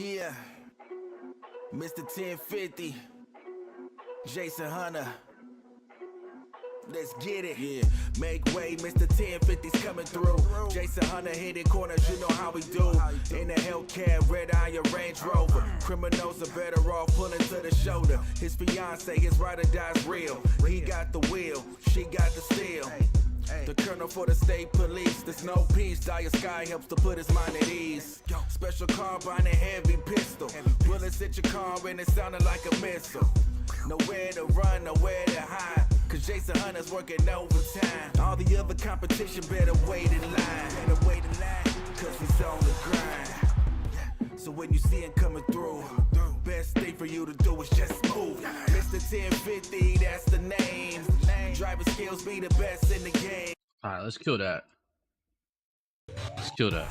Yeah, Mr1050, Jason Hunter. Let's get it. Yeah, make way, Mr1050's coming through. Jason Hunter hitting corners, you know how we do. In the Hellcat, red iron Range Rover. Criminals are better off pulling to the shoulder. His fiance, his ride or die's real. He got the wheel, she got the steel. The colonel for the state police, there's no peace. Dire Sky helps to put his mind at ease. Special carbine and heavy pistol. Bullets hit your car and it sounded like a missile. Nowhere to run, nowhere to hide, cause Jason Hunter's working overtime. All the other competition better wait in line. Cause he's on the grind. So when you see him coming through, best thing for you to do is just move. Mr1050, that's the name. Driving skills be the best in the game. Alright, let's kill that. Let's kill that.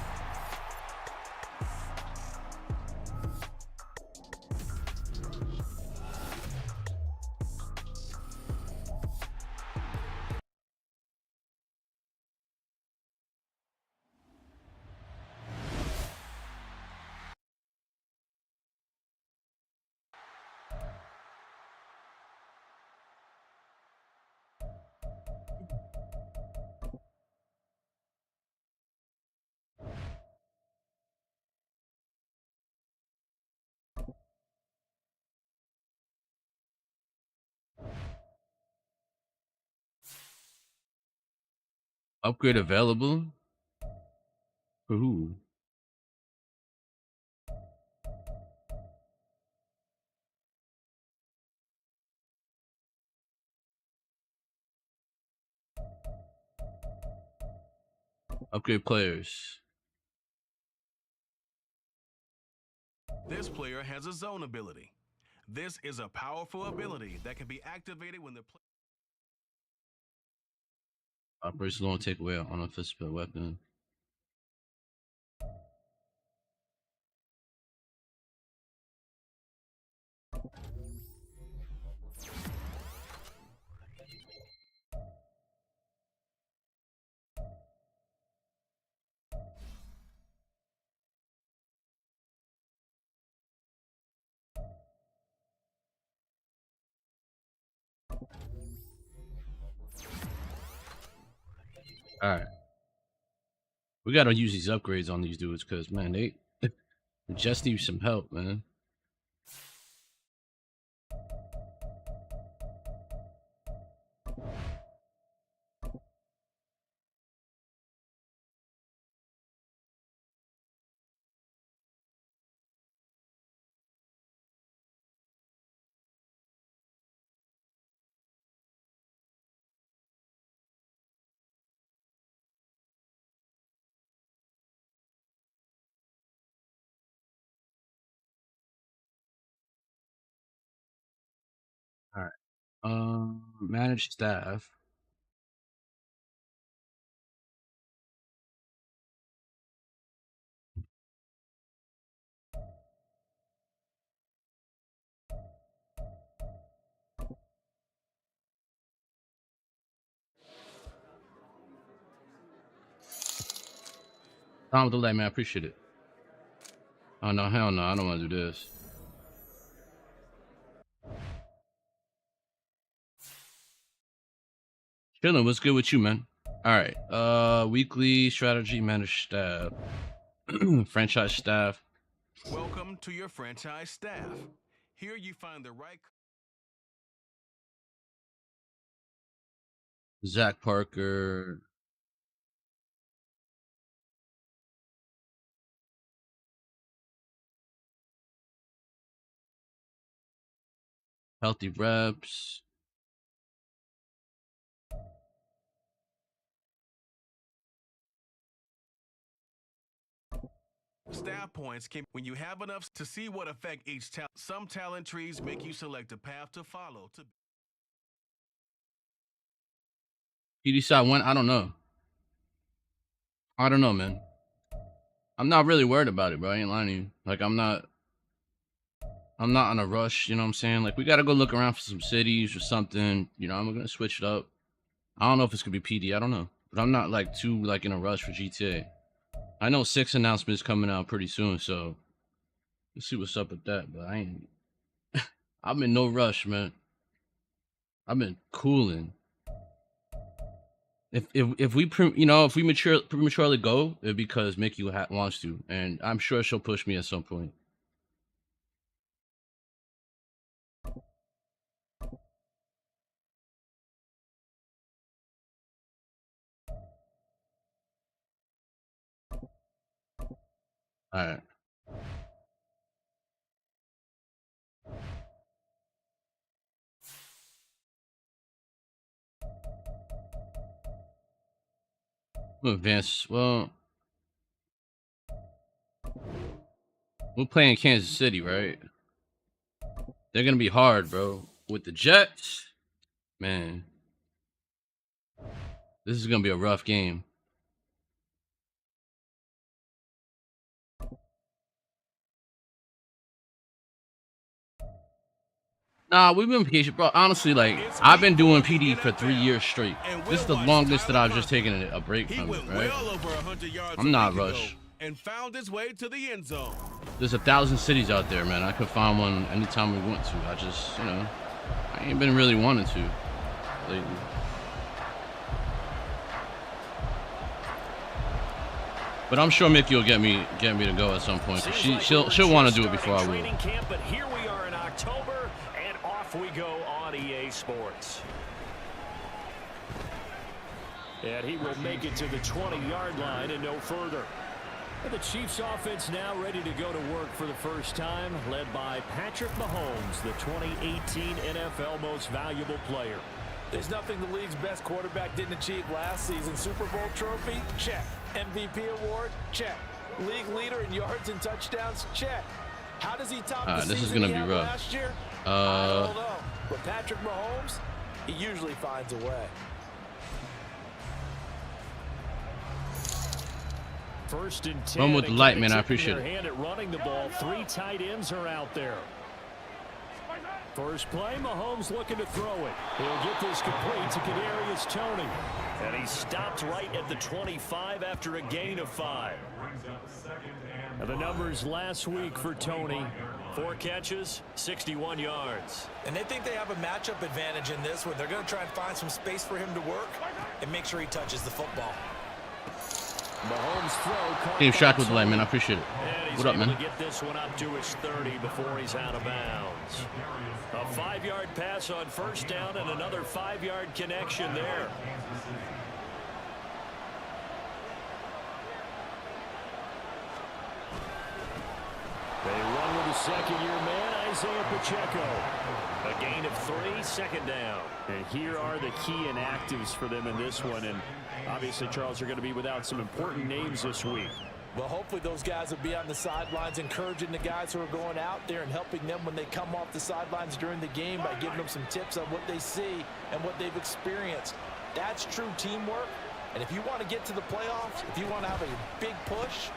Upgrade available? For who? Upgrade players. This player has a zone ability. This is a powerful ability that can be activated when the player... Operation don't take away on a physical weapon. All right, we gotta use these upgrades on these dudes because man, they just need some help, man. All right, manage staff. Time with the delay, man. I appreciate it. Oh no, hell no, I don't want to do this. Chilling, what's good with you, man? All right, weekly strategy, manage staff, franchise staff. Welcome to your franchise staff. Here you find the right... Zach Parker. Healthy reps. Staff points can, when you have enough to see what effect each talent. Some talent trees make you select a path to follow. You decide when? I don't know. I don't know, man. I'm not really worried about it, bro. I ain't lying to you. Like, I'm not on a rush, you know what I'm saying? Like, we gotta go look around for some cities or something. You know, I'm gonna switch it up. I don't know if it's gonna be PD. I don't know. But I'm not, like, too, like, in a rush for GTA. I know 6 announcements coming out pretty soon, so Let's see what's up with that, but I ain't. I'm in no rush, man. I've been cooling. If we prematurely go, it's because Mickey wants to, and I'm sure she'll push me at some point. All right. We'll advance. Well, we're playing Kansas City, right? They're gonna be hard, bro. With the Jets, man, this is gonna be a rough game. Nah, we've been patient, bro. Honestly, like, I've been doing PD for 3 years straight. This is the longest that I've just taken a break from it, right? I'm not rushed. And found his way to the end zone. There's 1,000 cities out there, man. I could find one anytime we want to. I just, I ain't been really wanting to lately. But I'm sure Mickey will get me to go at some point. She'll want to do it before I will. Camp, but here we are in October, and off we go on EA Sports. And he will make it to the 20-yard line and no further. And the Chiefs offense now ready to go to work for the first time, led by Patrick Mahomes, the 2018 NFL Most Valuable Player. There's nothing the league's best quarterback didn't achieve last season. Super Bowl trophy? Check. MVP award? Check. League leader in yards and touchdowns? Check. How does he top the this is season gonna he be had rough. last year? I don't know. But Patrick Mahomes, he usually finds a way. First and 10. Run with the light, man. I appreciate it. Hand at running the ball. 3 tight ends are out there. First play, Mahomes looking to throw it. He'll get this complete to Kadarius Toney. And he stopped right at the 25 after a gain of 5. Now the numbers last week for Toney. 4 catches, 61 yards. And they think they have a matchup advantage in this one. They're going to try and find some space for him to work and make sure he touches the football. Mahomes throw. Team Shaq with the light, man. I appreciate it. What up, man? To get this one up to his 30 before he's out of bounds. A 5-yard pass on first down and another 5-yard connection there. They run with the second-year man, Isaiah Pacheco. A gain of 3, second down. And here are the key inactives for them in this one. And obviously, Charles, are going to be without some important names this week. Well, hopefully those guys will be on the sidelines encouraging the guys who are going out there and helping them when they come off the sidelines during the game by giving them some tips on what they see and what they've experienced. That's true teamwork. And if you want to get to the playoffs, if you want to have a big push,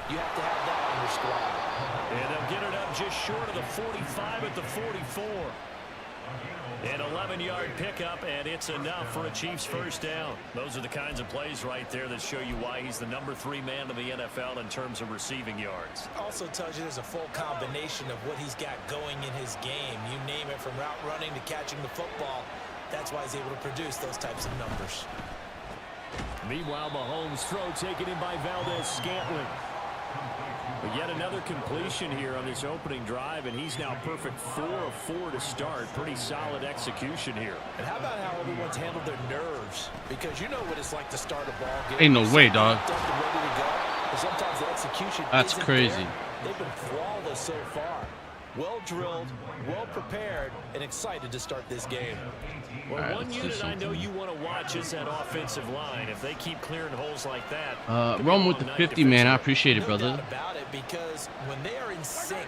you have to have that on your squad. And they'll get it up just short of the 45 at the 44. An 11-yard pickup, and it's enough for a Chiefs first down. Those are the kinds of plays right there that show you why he's the number 3 man in the NFL in terms of receiving yards. Also tells you there's a full combination of what he's got going in his game. You name it, from route running to catching the football. That's why he's able to produce those types of numbers. Meanwhile, Mahomes' throw taken in by Valdez-Scantling. But yet another completion here on this opening drive, and he's now perfect 4 of 4 to start. Pretty solid execution here. And how about how everyone's handled their nerves? Because you know what it's like to start a ball game. Ain't no way, dog. Ready to go. But sometimes the execution That's crazy. there. They've been flawless so far. Well drilled, well prepared, and excited to start this game. Well, right, one unit I know you want to watch is that offensive line. If they keep clearing holes like that. Run with the 50, man. I appreciate it, No brother. doubt about it, because when they are in sync,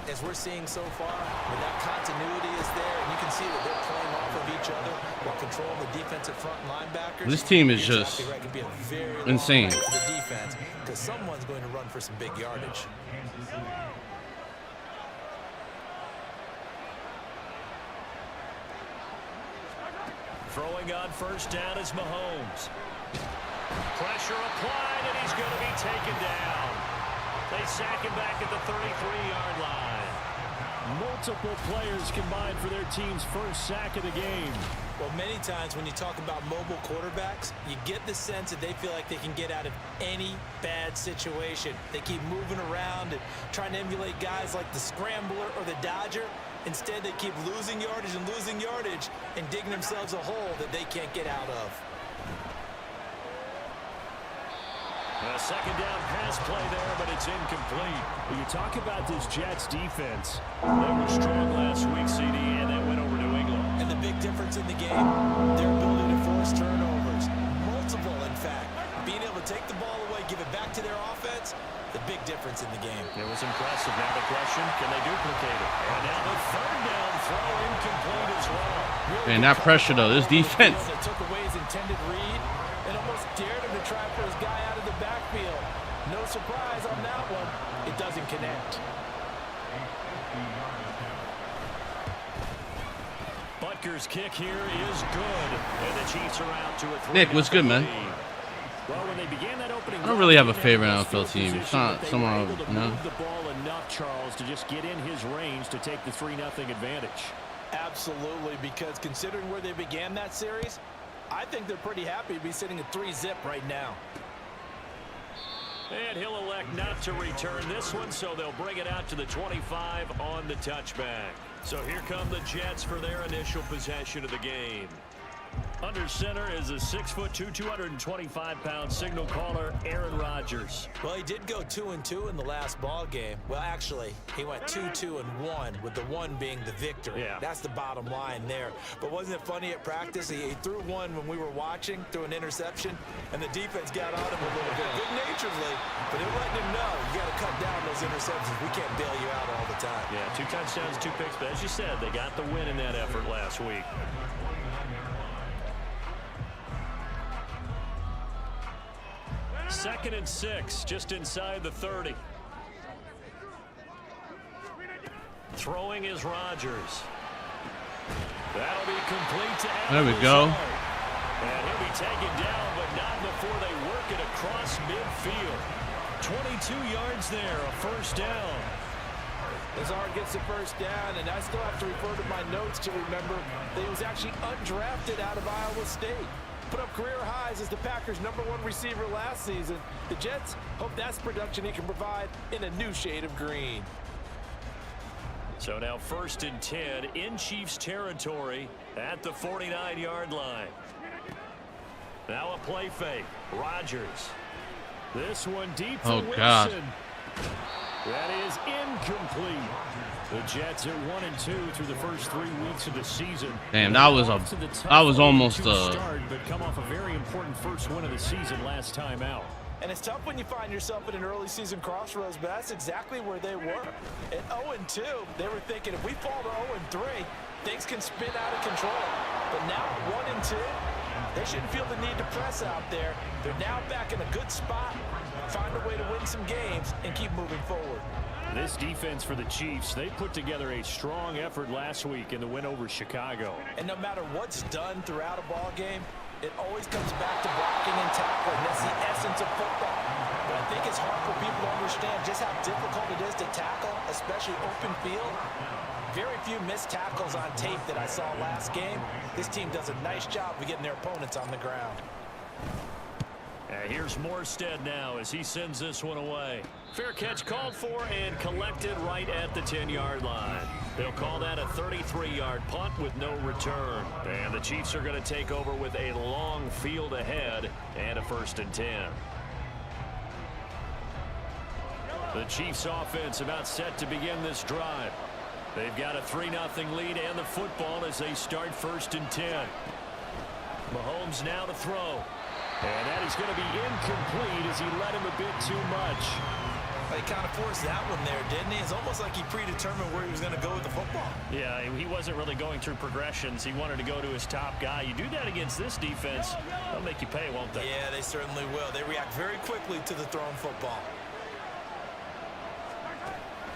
as we're seeing so far, when that continuity is there, and you can see that they're playing off of each other while controlling the defensive front linebackers. This team is you're just exactly right. It could be a very long insane. night for the defense, because someone's going to run for some big yardage. Throwing on first down is Mahomes. Pressure applied, and he's going to be taken down. They sack him back at the 33-yard line. Multiple players combined for their team's first sack of the game. Well, many times when you talk about mobile quarterbacks, you get the sense that they feel like they can get out of any bad situation. They keep moving around and trying to emulate guys like the Scrambler or the Dodger. Instead, they keep losing yardage and digging themselves a hole that they can't get out of. A second down pass play there, but it's incomplete. When you talk about this Jets defense, they were strong last week, CD, and that went over New England. And the big difference in the game, their ability to force turnovers. Multiple, in fact. Being able to take the ball away, give it back to their offense, the big difference in the game. It was impressive. Now the question, can they duplicate it? And now the third down throw incomplete as well. Man, that pressure, though, this defense. That took away his intended read and almost dared him to try for his guy out of the backfield. No surprise on that one. It doesn't connect. Butker's kick here is good. And the Chiefs are out to a 3-0 Nick, what's good, man? lead. Well, when they began that opening I don't really have a drive, favorite they had NFL field team. It's position, not but they someone were I able would to know. move the ball enough, Charles, to just get in his range to take the 3-0 advantage. Absolutely, because considering where they began that series, I think they're pretty happy to be sitting at 3-zip right now. And he'll elect not to return this one, so they'll bring it out to the 25 on the touchback. So here come the Jets for their initial possession of the game. Under center is a 6'2", 225-pound signal caller, Aaron Rodgers. Well, he did go 2-2 in the last ball game. Well, actually, he went 2-2-1, with the one being the victory. Yeah. That's the bottom line there. But wasn't it funny at practice? He threw one when we were watching, threw an interception, and the defense got on him a little bit, good-naturedly. But they're letting him know, you got to cut down those interceptions. We can't bail you out all the time. Yeah, 2 touchdowns, 2 picks, but as you said, they got the win in that effort last week. Second and 6, just inside the 30. Throwing is Rodgers. That'll be complete to There we go. And he'll be taken down, but not before they work it across midfield. 22 yards there, a first down. Lazard gets the first down, and I still have to refer to my notes to remember that he was actually undrafted out of Iowa State. Put up career highs as the Packers' #1 receiver last season. The Jets hope that's production he can provide in a new shade of green. So now 1st and 10 in Chiefs territory at the 49-yard line. Now a play fake. Rodgers. This one deep for Wilson. God. That is incomplete. The Jets are 1-2 through the first 3 weeks of the season. Damn, that was almost a start, but come off a very important first win of the season last time out. And it's tough when you find yourself at an early season crossroads, but that's exactly where they were. At 0-2, they were thinking if we fall to 0-3, things can spin out of control. But now at 1-2, they shouldn't feel the need to press out there. They're now back in a good spot, find a way to win some games, and keep moving forward. This defense for the Chiefs, they put together a strong effort last week in the win over Chicago. And no matter what's done throughout a ball game, it always comes back to blocking and tackling. That's the essence of football. But I think it's hard for people to understand just how difficult it is to tackle, especially open field. Very few missed tackles on tape that I saw last game. This team does a nice job of getting their opponents on the ground. Here's Morstead now as he sends this one away. Fair catch called for and collected right at the 10-yard line. They'll call that a 33-yard punt with no return. And the Chiefs are going to take over with a long field ahead and a 1st and 10. The Chiefs offense about set to begin this drive. They've got a 3-0 lead and the football as they start 1st and 10. Mahomes now to throw. And that is going to be incomplete as he led him a bit too much. He kind of forced that one there, didn't he? It's almost like he predetermined where he was going to go with the football. Yeah, he wasn't really going through progressions. He wanted to go to his top guy. You do that against this defense, they'll make you pay, won't they? Yeah, they certainly will. They react very quickly to the thrown football.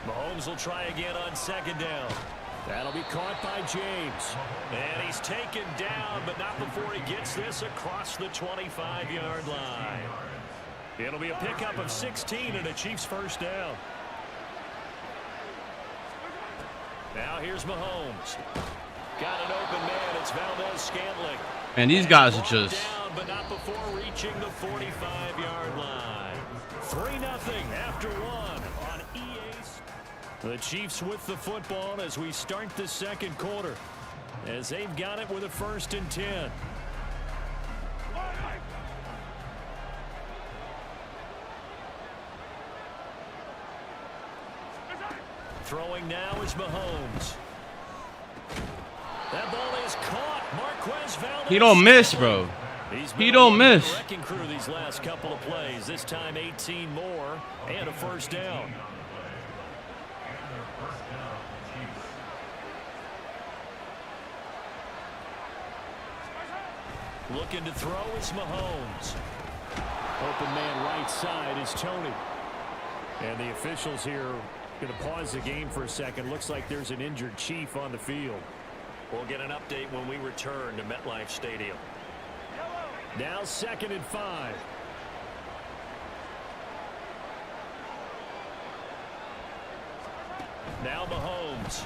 Mahomes will try again on 2nd down. That'll be caught by James. And he's taken down, but not before he gets this across the 25-yard line. It'll be a pickup of 16 and a Chiefs first down. Now here's Mahomes. Got an open man. It's Valdez-Scantling. Man, these guys are just... Down, but not before reaching the 45-yard line. 3-0 after one on EA's. The Chiefs with the football as we start the second quarter, as they've got it with a 1st and 10. Throwing now is Mahomes. That ball is caught. Marquez Valdez. He don't miss, bro. He don't miss. Wrecking crew these last couple of plays. This time 18 more and a first down. Looking to throw is Mahomes. Open man right side is Tony. And the officials here going to pause the game for a second. Looks like there's an injured Chief on the field. We'll get an update when we return to MetLife Stadium. Now 2nd and 5. Now Mahomes.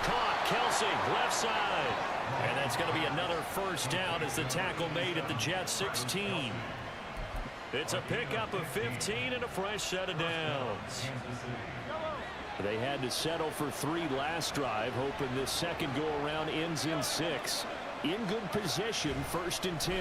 Caught. Kelsey, left side. And that's going to be another first down as the tackle made at the Jets 16. It's a pickup of 15 and a fresh set of downs. They had to settle for 3 last drive, hoping this second go-around ends in 6. In good position, 1st and 10.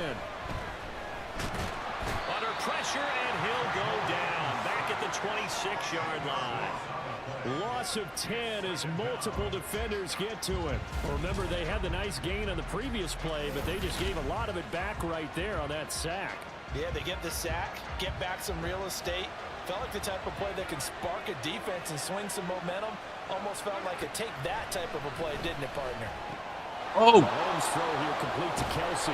Under pressure, and he'll go down. Back at the 26-yard line. Loss of 10 as multiple defenders get to him. Remember, they had the nice gain on the previous play, but they just gave a lot of it back right there on that sack. Yeah, they get the sack, get back some real estate. Felt like the type of play that can spark a defense and swing some momentum. Almost felt like a take that type of a play, didn't it, partner? Oh. Mahomes throw here complete to Kelsey.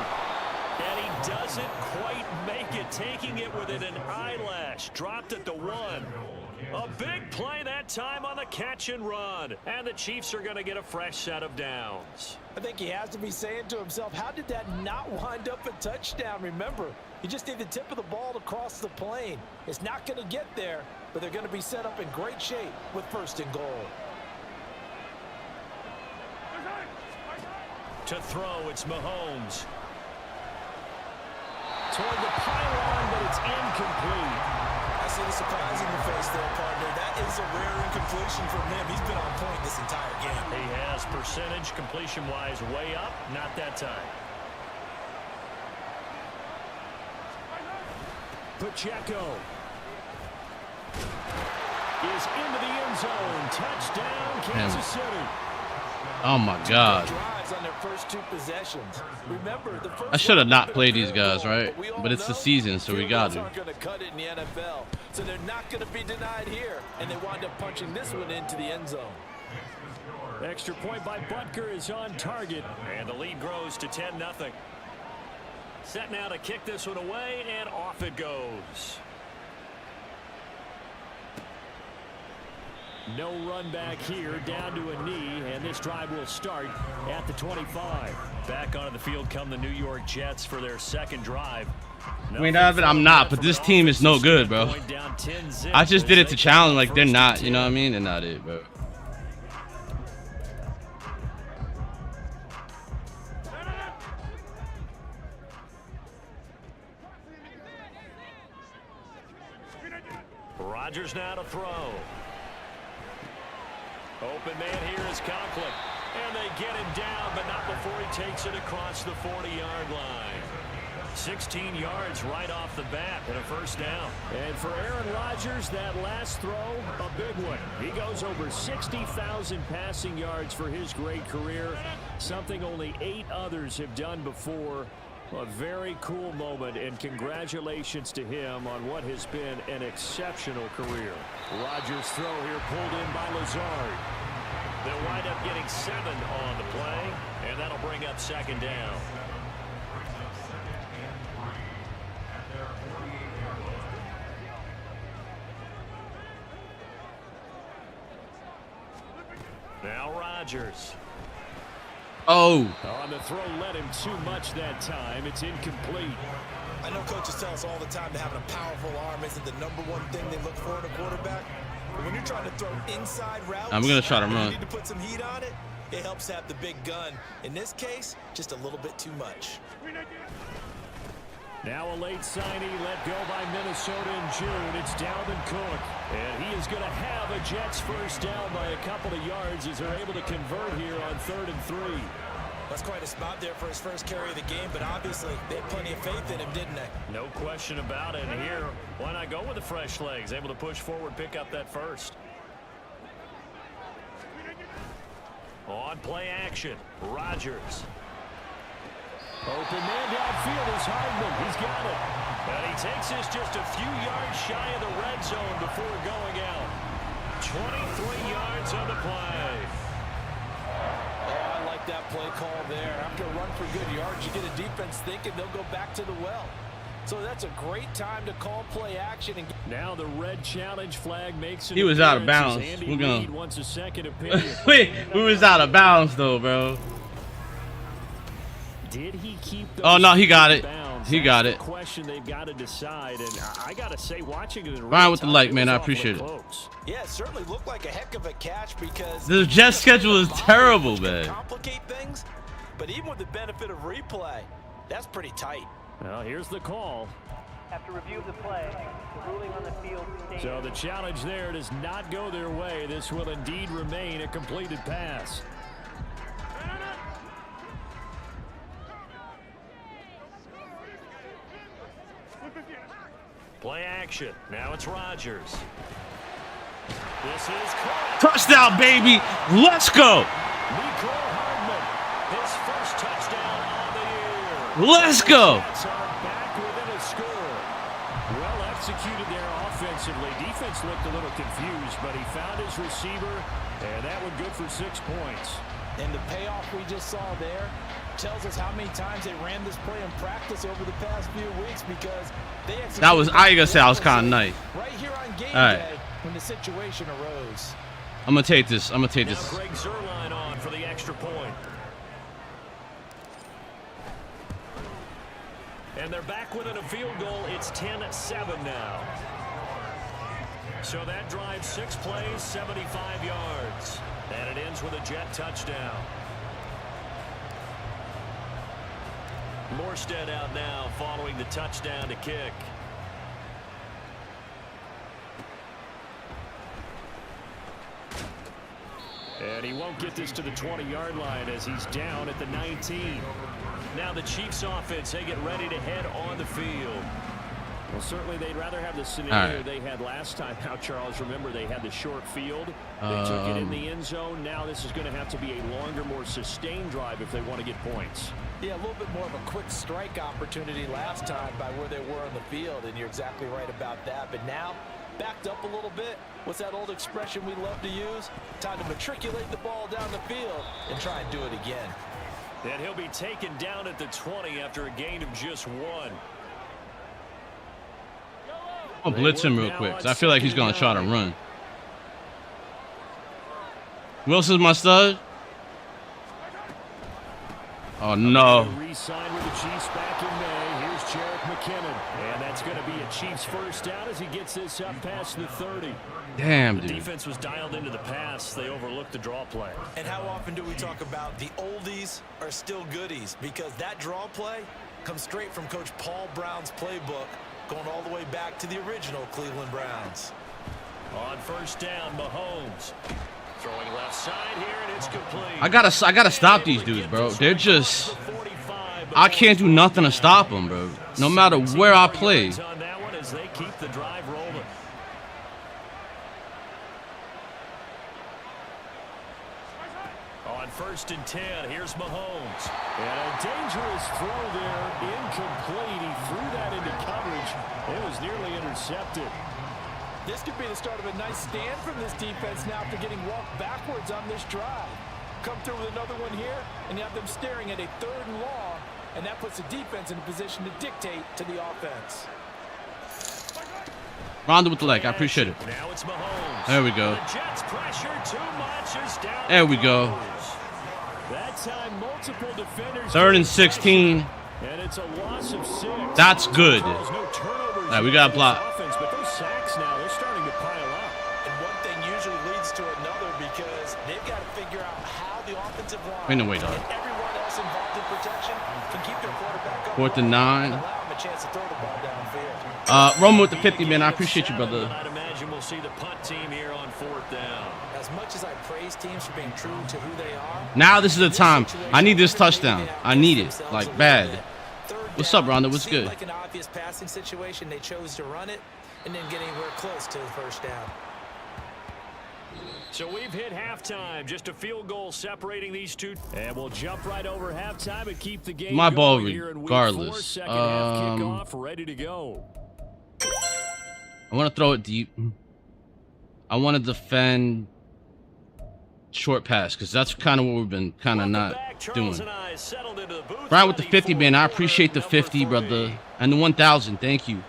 And he doesn't quite make it, taking it within an eyelash. Dropped at the 1. A big play that time on the catch and run. And the Chiefs are going to get a fresh set of downs. I think he has to be saying to himself, how did that not wind up a touchdown? Remember, you just need the tip of the ball to cross the plane. It's not going to get there, but they're going to be set up in great shape with 1st and goal. To throw, it's Mahomes. Toward the pylon, but it's incomplete. I see the surprise in your face there, partner. That is a rare incompletion from him. He's been on point this entire game. He has percentage completion-wise way up. Not that time. Pacheco is into the end zone. Touchdown, Kansas City. Oh my God. Drives on their first 2 possessions. Remember, the first I should have not played these guys, right? But it's the season, so we got to. Aren't going to cut it in the NFL, so they're not going to be denied here, and they wind up punching this one into the end zone. Extra point by Butker is on target, and the lead grows to 10-0. Set now to kick this one away, and off it goes. No run back here, down to a knee, and this drive will start at the 25. Back onto the field come the New York Jets for their second drive. I mean, I'm not, but this team is no good, bro. I just did it to challenge, like, they're not, you know what I mean? They're not it, bro. Rodgers now to throw. Open man here is Conklin. And they get him down, but not before he takes it across the 40-yard line. 16 yards right off the bat and a first down. And for Aaron Rodgers, that last throw, a big one. He goes over 60,000 passing yards for his great career, something only 8 others have done before. A very cool moment, and congratulations to him on what has been an exceptional career. Rodgers' throw here pulled in by Lazard. They'll wind up getting 7 on the play, and that'll bring up 2nd down. Now Rodgers. Oh. On the throw, led him too much that time. It's incomplete. I know coaches tell us all the time that having a powerful arm isn't the #1 thing they look for in a quarterback. But when you're trying to throw inside routes, I'm gonna try to run. You need to put some heat on it. It helps have the big gun. In this case, just a little bit too much. Now a late signing let go by Minnesota in June. It's Dalvin Cook. And he is going to have a Jets first down by a couple of yards as they're able to convert here on 3rd and 3. That's quite a spot there for his first carry of the game, but obviously they had plenty of faith in him, didn't they? No question about it. And here, why not go with the fresh legs? Able to push forward, pick up that first. On play action, Rodgers. Open man downfield is Hardman. He's got it. And he takes this just a few yards shy of the red zone before going out. 23 yards on the play. Oh, I like that play call there. After a run for good yards, you get a defense thinking they'll go back to the well. So that's a great time to call play action. And now the red challenge flag makes it. He was out of bounds. We're gonna. Wants a second opinion. Wait, we was out of bounds though, bro. Did he keep those? Oh no, he got it. He That's got it. the question they've got to decide, and I gotta say, watching it in Fine with the real like, time, man. it I was appreciate it. awfully close. yeah, it certainly looked like a heck of a catch because The Jets schedule is terrible, man. complicate things, but even with the benefit of replay, that's pretty tight. Well, here's the call. After review of the play, the ruling on the field stands. So the challenge there does not go their way. This will indeed remain a completed pass. Play action. Now it's Rodgers. This is caught. Touchdown, baby. Let's go. Nico Hardman, his first touchdown on the year. Let's go. Jets are back within a score. Well executed there offensively. Defense looked a little confused, but he found his receiver, and that one good for 6 points. And the payoff we just saw there tells us how many times they ran this play in practice over the past few weeks because they executed. That was, I gotta say, I was kind of nice. Right here on game All right. day when the situation arose. I'm gonna take this. I'm gonna take Now this. Greg Zuerlein on for the extra point. And they're back within a field goal. It's 10-7 now. So that drives 6 plays, 75 yards. And it ends with a Jet touchdown. Morstead out now following the touchdown to kick. And he won't get this to the 20-yard line as he's down at the 19. Now the Chiefs offense, they get ready to head on the field. Well, certainly they'd rather have the scenario they had last time. Now, Charles, remember they had the short field. They took it in the end zone. Now this is going to have to be a longer, more sustained drive if they want to get points. Yeah, a little bit more of a quick strike opportunity last time by where they were on the field, and you're exactly right about that. But now, backed up a little bit. What's that old expression we love to use? Time to matriculate the ball down the field and try and do it again. And he'll be taken down at the 20 after a gain of just 1. I'll blitz him real quick, 'cause I feel like he's gonna try to run. Wilson's my stud. Oh no. Re-signed with the Chiefs back in May. Here's Jarek McKinnon. And that's going to be a Chiefs first down as he gets this up past the 30. Damn, The dude. defense was dialed into the pass. They overlooked the draw play. And how often do we talk about the oldies are still goodies? Because that draw play comes straight from Coach Paul Brown's playbook, going all the way back to the original Cleveland Browns. On first down, Mahomes. Throwing left side here, and it's complete. I gotta stop these dudes, bro. They're just, I can't do nothing to stop them, bro. No matter where I play. On that one as they keep the drive rolling. On first and 10, here's Mahomes. And a dangerous throw there, incomplete. He threw that into coverage. It was nearly intercepted. This could be the start of a nice stand from this defense now after getting walked backwards on this drive. Come through with another one here, and you have them staring at a 3rd and long, and that puts the defense in a position to dictate to the offense. Round it with the leg. I appreciate it. Now it's Mahomes. There we go. The Jets pressure too much is down. There we go. That time multiple defenders. 3rd and 16. And it's a loss of 6. That's good. No turnovers. All right, we got to block. Offense, but those sacks now, they're starting to pile up. And one thing usually leads to another because they've got to figure out how the offensive line Ain't no way, dog. and everyone else involved in protection can keep their quarterback up. 4th and 9. Allow him a chance to throw the ball downfield. Roman with the 50, man. I appreciate you, brother. I'd imagine we'll see the punt team here on 4th down. As much as I praise teams for being true to who they are, Now this is the time. I need this touchdown. I need it. Like, bad. What's up, Rhonda? What's good? Like an obvious passing situation, they chose to run it and then get anywhere close to the first down. So we've hit halftime. Just a field goal separating these two. And we'll jump right over halftime and keep the game My ball going here in week regardless. 4. Second half kickoff, ready to go. I want to throw it deep. I want to defend short pass because that's kind of what we've been kind of not doing. Brian with the 50, man. I appreciate the 50, brother. And the 1,000. Thank you.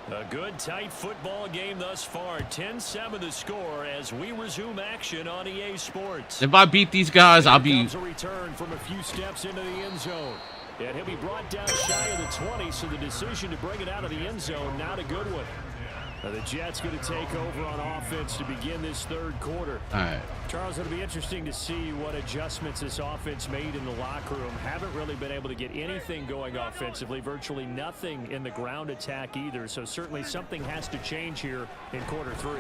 A good, tight football game thus far. 10-7 the score as we resume action on EA Sports. If I beat these guys, I'll be... A return from a few steps into the end zone. And he'll be brought down shy of the 20, so the decision to bring it out of the end zone, not a good one. The Jets going to take over on offense to begin this third quarter. All right. Charles, it'll be interesting to see what adjustments this offense made in the locker room. Haven't really been able to get anything going offensively, virtually nothing in the ground attack either. So certainly something has to change here in quarter 3.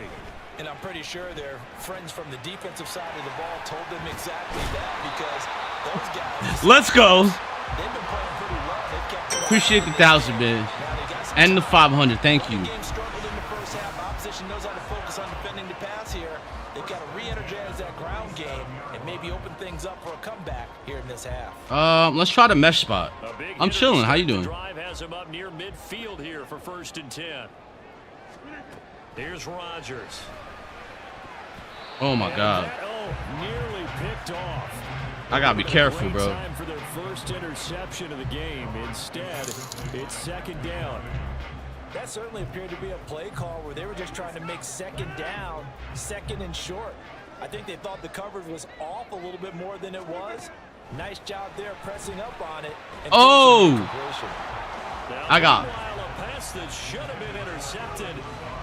And I'm pretty sure their friends from the defensive side of the ball told them exactly that because those guys... Let's go. They've been playing pretty well. They've kept it Appreciate the 1,000, man. And the 500. Thank you. Opposition knows how to focus on defending the pass here. They've got to re-energize that ground game and maybe open things up for a comeback here in this half. Let's try the mesh spot. I'm chilling. How you doing? Drive has him up near midfield here for 1st and 10. Here's Rodgers. Oh my God. Nearly picked off. I gotta be careful, bro. Time for their first interception of the game. Instead, it's 2nd down. That certainly appeared to be a play call where they were just trying to make 2nd down, 2nd and short. I think they thought the coverage was off a little bit more than it was. Nice job there pressing up on it. Oh! I got. A pass that should have been intercepted,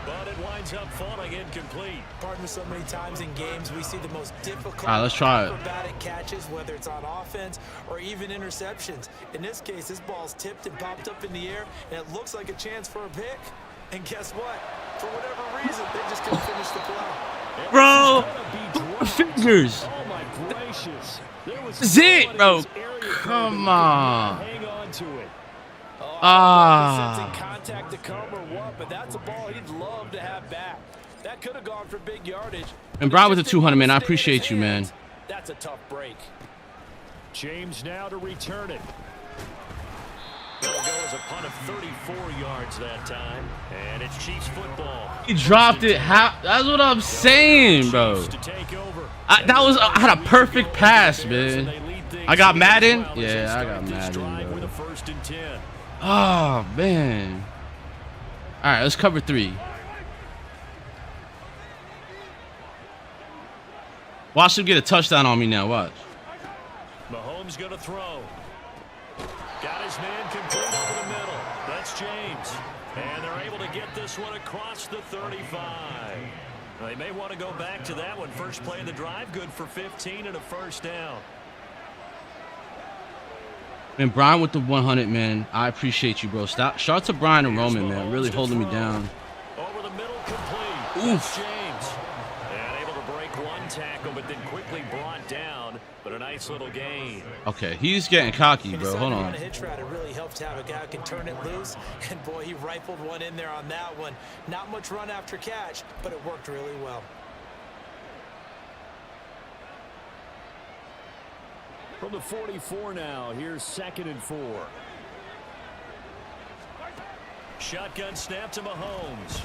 but it winds up falling incomplete. Partner, so many times in games we see the most difficult Let's try it. acrobatic catches, whether it's on offense or even interceptions. In this case, this ball's tipped and popped up in the air, and it looks like a chance for a pick. And guess what? For whatever reason, they just couldn't finish the play. Bro, fingers. Oh my gracious! This is it, bro. Come on. Hang on to it. Contact to come or what, but that's a ball he'd love to have back. That could have gone for big yardage. And Brian with the 200, man. I appreciate you, man. That's a tough break. James now to return it. That'll go as a punt of 34 yards that time, and it's Chiefs football. He dropped it. That's what I'm saying, bro. I had a perfect pass, man. I got Madden. Yeah, I got Madden, bro. Oh, man. All right, let's cover 3. Watch him get a touchdown on me now. Watch. Mahomes going to throw. Got his man complete over the middle. That's James. And they're able to get this one across the 35. They may want to go back to that one. First play of the drive, good for 15 and a 1st down. Man, Brian with the 100, man. I appreciate you, bro. Shout out to Brian and Roman, man. Really holding me down. Over the middle, complete. Oof. James. And able to break one tackle, but then quickly brought down. But a nice little gain. Okay, he's getting cocky, bro. Hold on. A hitch route, it really helps to have a guy who can turn it loose. And boy, he rifled one in there on that one. Not much run after catch, but it worked really well. From the 44 now, here's 2nd and 4. Shotgun snap to Mahomes.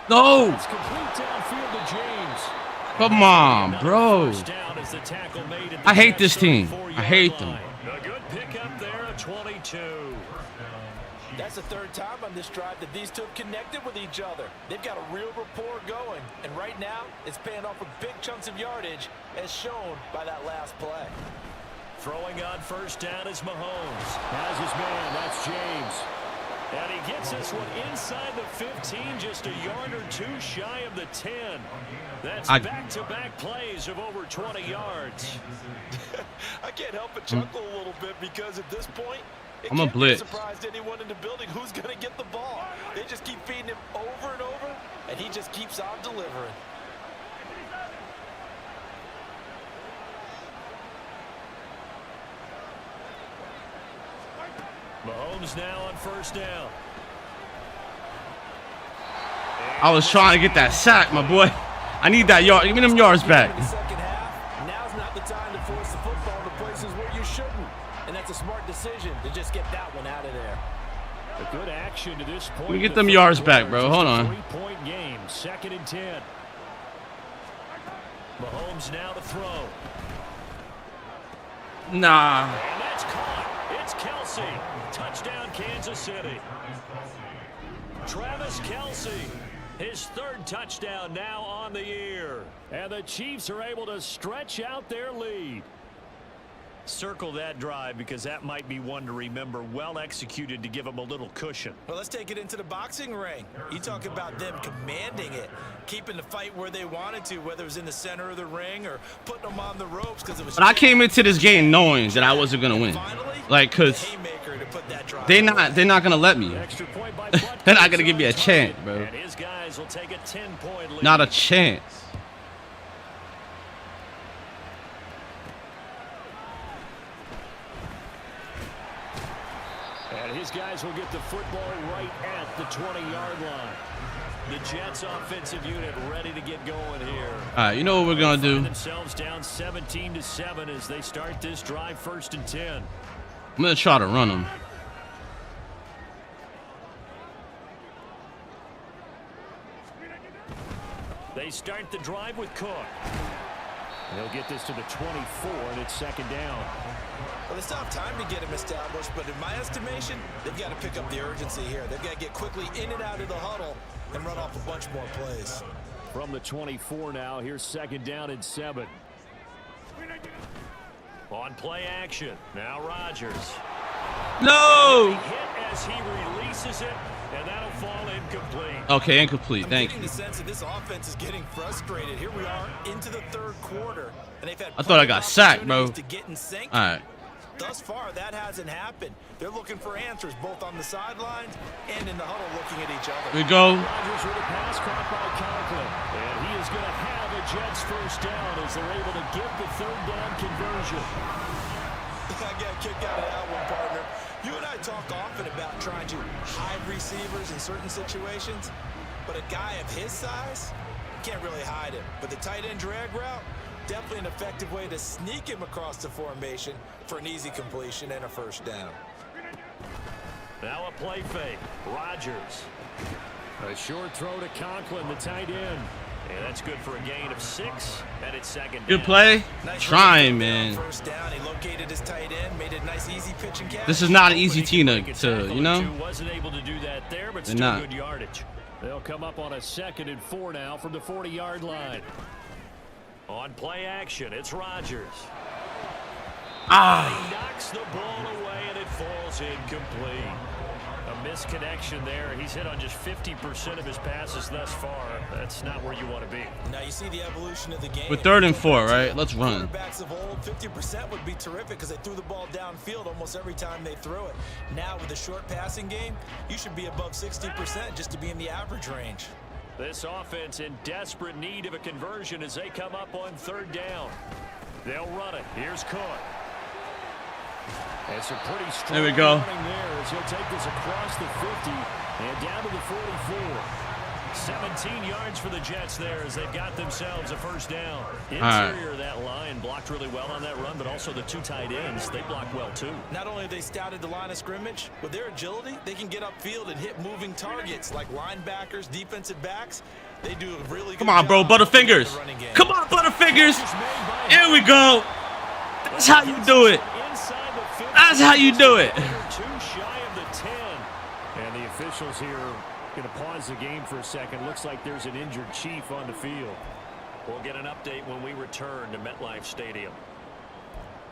No! It's complete downfield to James. Come on, bro. I hate this team. I hate them. A good pickup there of 22. That's the 3rd time on this drive that these two have connected with each other. They've got a real rapport going. And right right now, it's paying off with big chunks of yardage, as shown by that last play. Throwing on first down is Mahomes. Has his man, that's James. And he gets this one inside the 15, just a yard or two shy of the 10. That's back-to-back plays of over 20 yards. I can't help but chuckle a little bit because at this point, I'm a blitz. Surprised anyone in the building who's going to get the ball. They just keep feeding him over and over, and he just keeps on delivering. Mahomes now on first down. I was trying to get that sack, my boy. I need that yard. Give me them yards back. In the second half, now's not the time to force the football to places where you shouldn't. And that's a smart decision to just get that one out of there. A good action to this point. Let me get them yards back, bro. Hold on. 3-point game, 2nd and 10. Mahomes now to throw. Nah. And that's caught. It's Kelsey. Touchdown, Kansas City. Travis Kelsey, his 3rd touchdown now on the year. And the Chiefs are able to stretch out their lead. Circle that drive because that might be one to remember. Well executed to give them a little cushion. Well, let's take it into the boxing ring. You talk about them commanding it, keeping the fight where they wanted to, whether it was in the center of the ring or putting them on the ropes because it was. But I came into this game knowing that I wasn't gonna win, like, cause they're not gonna let me. They're not gonna give me a chance, bro. And his guys will take a 10-point lead. Not a chance. And his guys will get the football right at the 20-yard line. The Jets offensive unit ready to get going here. All right, you know what we're gonna do? Themselves down 17-7 as they start this drive, 1st and 10. I'm gonna try to run them. They start the drive with Cook. They'll get this to the 24, and it's 2nd down. Well, it's not time to get him established, but in my estimation, they've got to pick up the urgency here. They've got to get quickly in and out of the huddle and run off a bunch more plays. From the 24 now, here's 2nd down and 7. On play action, now Rodgers. No! He hit as he releases it, and that'll fall incomplete. Okay, incomplete. Thank you. I'm getting the sense that this offense is getting frustrated. Here we are into the 3rd quarter, and they've had I thought I got sacked, bro. to get in sync. All right. Thus far, that hasn't happened. They're looking for answers both on the sidelines and in the huddle looking at each other. Here we go. Rodgers with a pass caught by Conklin. And he is going to have a Jets 1st down as they're able to get the 3rd down conversion. I got a kick out of that one, partner. You and I talk often about trying to hide receivers in certain situations, but a guy of his size can't really hide him. But the tight end drag route, definitely an effective way to sneak him across the formation for an easy completion and a 1st down. Now a play fake. Rodgers. A short throw to Conklin, the tight end. And that's good for a gain of 6, and it's 2nd down. Good play. Nice Trying, man. 1st down. He located his tight end, made a nice easy pitch and catch. This is not an easy team to you know? Wasn't able to do that there, but They're still not. good yardage. They'll come up on a 2nd and 4 now from the 40-yard line. On play action, it's Rodgers. Ah. He knocks the ball away, and it falls incomplete. A misconnection there. He's hit on just 50% of his passes thus far. That's not where you want to be. Now you see the evolution of the game. With 3rd and 4, right? Let's run. Quarterbacks of old, 50% would be terrific because they threw the ball downfield almost every time they threw it. Now with a short passing game, you should be above 60% just to be in the average range. This offense in desperate need of a conversion as they come up on 3rd down. They'll run it. Here's Cook. It's a pretty strong There we go. running there as he'll take this across the 50 and down to the 44. 17 yards for the Jets there as they've got themselves a 1st down. Interior of that line blocked really well on that run, but also the 2 tight ends, they blocked well too. Not only have they scouted the line of scrimmage, with their agility, they can get upfield and hit moving targets like linebackers, defensive backs. They do a really good Come on, bro. job Butterfingers. in the running game. Come on, Butterfingers. Here we go. That's how you do it. That's how you do it. 2 shy of the 10. And the officials here Going to pause the game for a second. Looks like there's an injured Chief on the field. We'll get an update when we return to MetLife Stadium.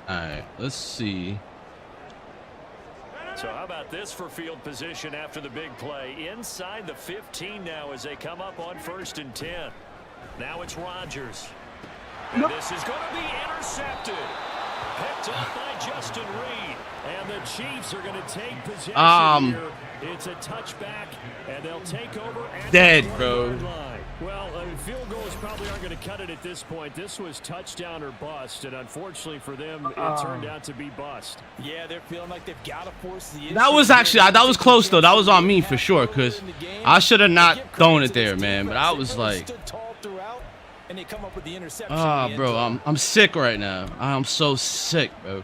All right, let's see. So how about this for field position after the big play? Inside the 15 now as they come up on 1st and 10. Now it's Rodgers. And this is going to be intercepted. Picked up by Justin Reed. And the Chiefs are going to take possession here. It's a touchback, and they'll take over at dead, the bro. line. Well, field goals probably aren't going to cut it at this point. This was touchdown or bust, and unfortunately for them, it turned out to be bust. Yeah, they're feeling like they've got to force the issue. That was actually, that was close though. That was on me for sure, because I should have not thrown it there, man. But I was like, bro, I'm sick right now. I'm so sick, bro.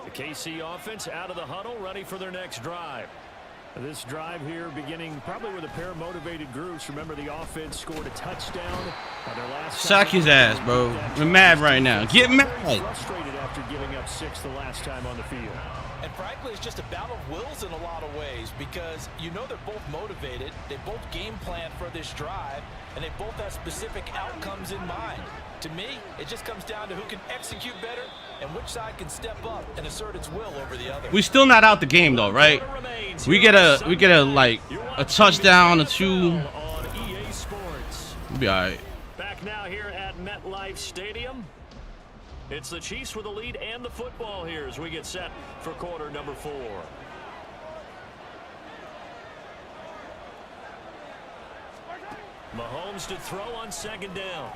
The KC offense out of the huddle, ready for their next drive. This drive here beginning probably with a pair of motivated groups. Remember, the offense scored a touchdown on their last. Suck his ass, bro. We're mad right now. Get mad. Frustrated after giving up 6 the last time on the field. And frankly, it's just a battle of wills in a lot of ways, because you know they're both motivated, they both game plan for this drive, and they both have specific outcomes in mind. To me, it just comes down to who can execute better and which side can step up and assert its will over the other. We still not out the game though, right? We get a like a touchdown or two. We'll be all right. Back now here at MetLife Stadium. It's the Chiefs with the lead and the football here as we get set for quarter number 4. Mahomes to throw on 2nd down.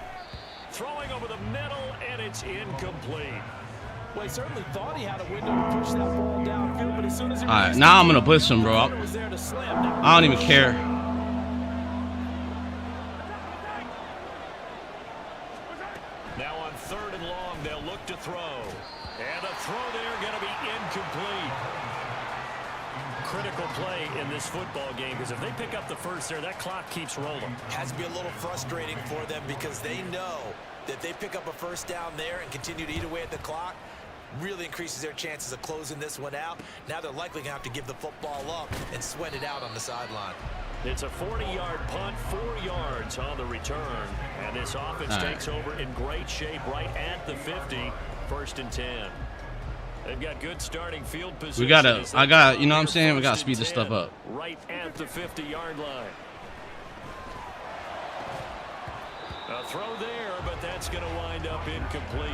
Throwing over the middle, and it's incomplete. Well, he certainly thought he had a window to push that ball downfield, but as soon as he All right, now I'm gonna blitz him, bro. I don't even care. Now on 3rd and long, they'll look to throw. And a throw there going to be incomplete. Critical play in this football game, because if they pick up the first there, that clock keeps rolling. Has to be a little frustrating for them, because they know that if they pick up a first down there and continue to eat away at the clock, really increases their chances of closing this one out. Now they're likely going to have to give the football up and sweat it out on the sideline. It's a 40-yard punt, 4 yards on the return. And this offense takes over in great shape right at the 50, 1st and 10. They've got good starting field position. You know what I'm saying? We gotta speed this stuff up. Right at the 50-yard line. A throw there, but that's going to wind up incomplete.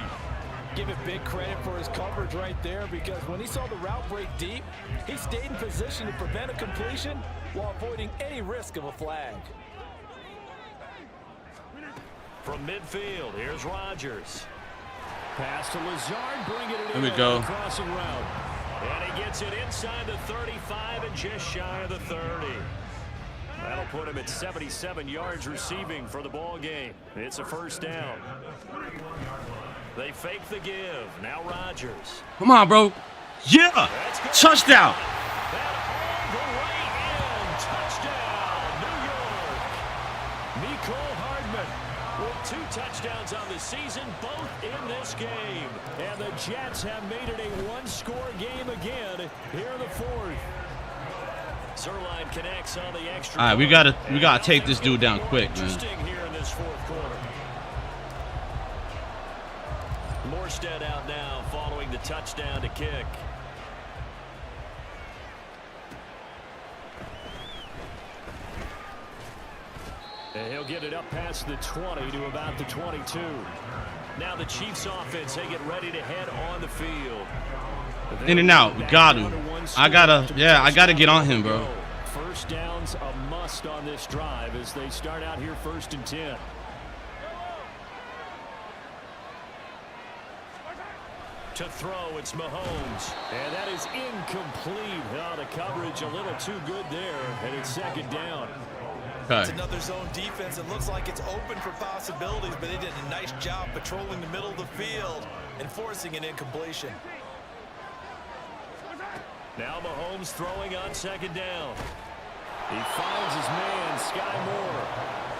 Give it big credit for his coverage right there, because when he saw the route break deep, he stayed in position to prevent a completion while avoiding any risk of a flag. From midfield, here's Rodgers. Pass to Lazard, bringing it in. There we go. Crossing route. And he gets it inside the 35 and just shy of the 30. That'll put him at 77 yards receiving for the ball game. It's a 1st down. They fake the give. Now Rodgers. Come on, bro. Yeah. Touchdown. That all the way in. Touchdown, New York. Nicole Hardman with 2 touchdowns on the season, both in this game. And the Jets have made it a 1-score game again here in the 4th. Zerline connects on the extra. All right, we gotta take this dude down quick, man. Interesting here in this 4th quarter. Morstead out now following the touchdown to kick. And he'll get it up past the 20 to about the 22. Now the Chiefs offense, they get ready to head on the field. In and out. We got him. I gotta get on him, bro. 1st down's a must on this drive as they start out here 1st and 10. To throw, it's Mahomes. And that is incomplete. Oh, the coverage a little too good there, and it's 2nd down. Okay. It's another zone defense. It looks like it's open for possibilities, but they did a nice job patrolling the middle of the field and forcing an incompletion. Now Mahomes throwing on 2nd down. He finds his man, Sky Moore.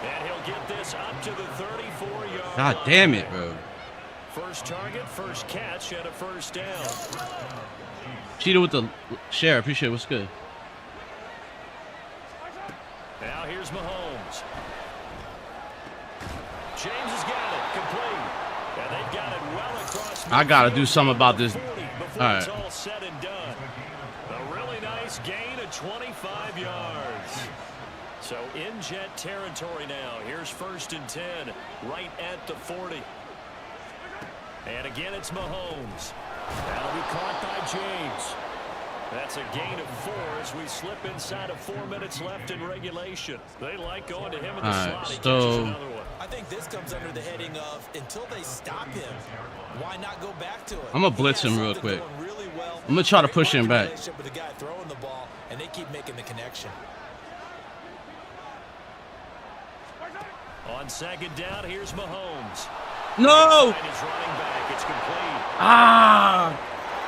And he'll get this up to the 34-yard God line. damn it, bro. First target, first catch, and a 1st down. Cheetah with the share. Appreciate it. What's good? Now here's Mahomes. James has got it complete. And they've got it well across. I gotta do something about this. All right. It's all said and done. A really nice gain of 25 yards. So in Jet territory now. Here's 1st and 10, right at the 40. And again, it's Mahomes. That'll be caught by James. That's a gain of 4 as we slip inside of 4 minutes left in regulation. They like going to him in the slot. He catches another one. I think this comes under the heading of until they stop him, why not go back to it? I'm gonna blitz him real quick. Really well. I'm gonna try to push him back. With the guy throwing the ball, and they keep making the connection. On 2nd down, here's Mahomes. No! He's running back. It's complete. Ah!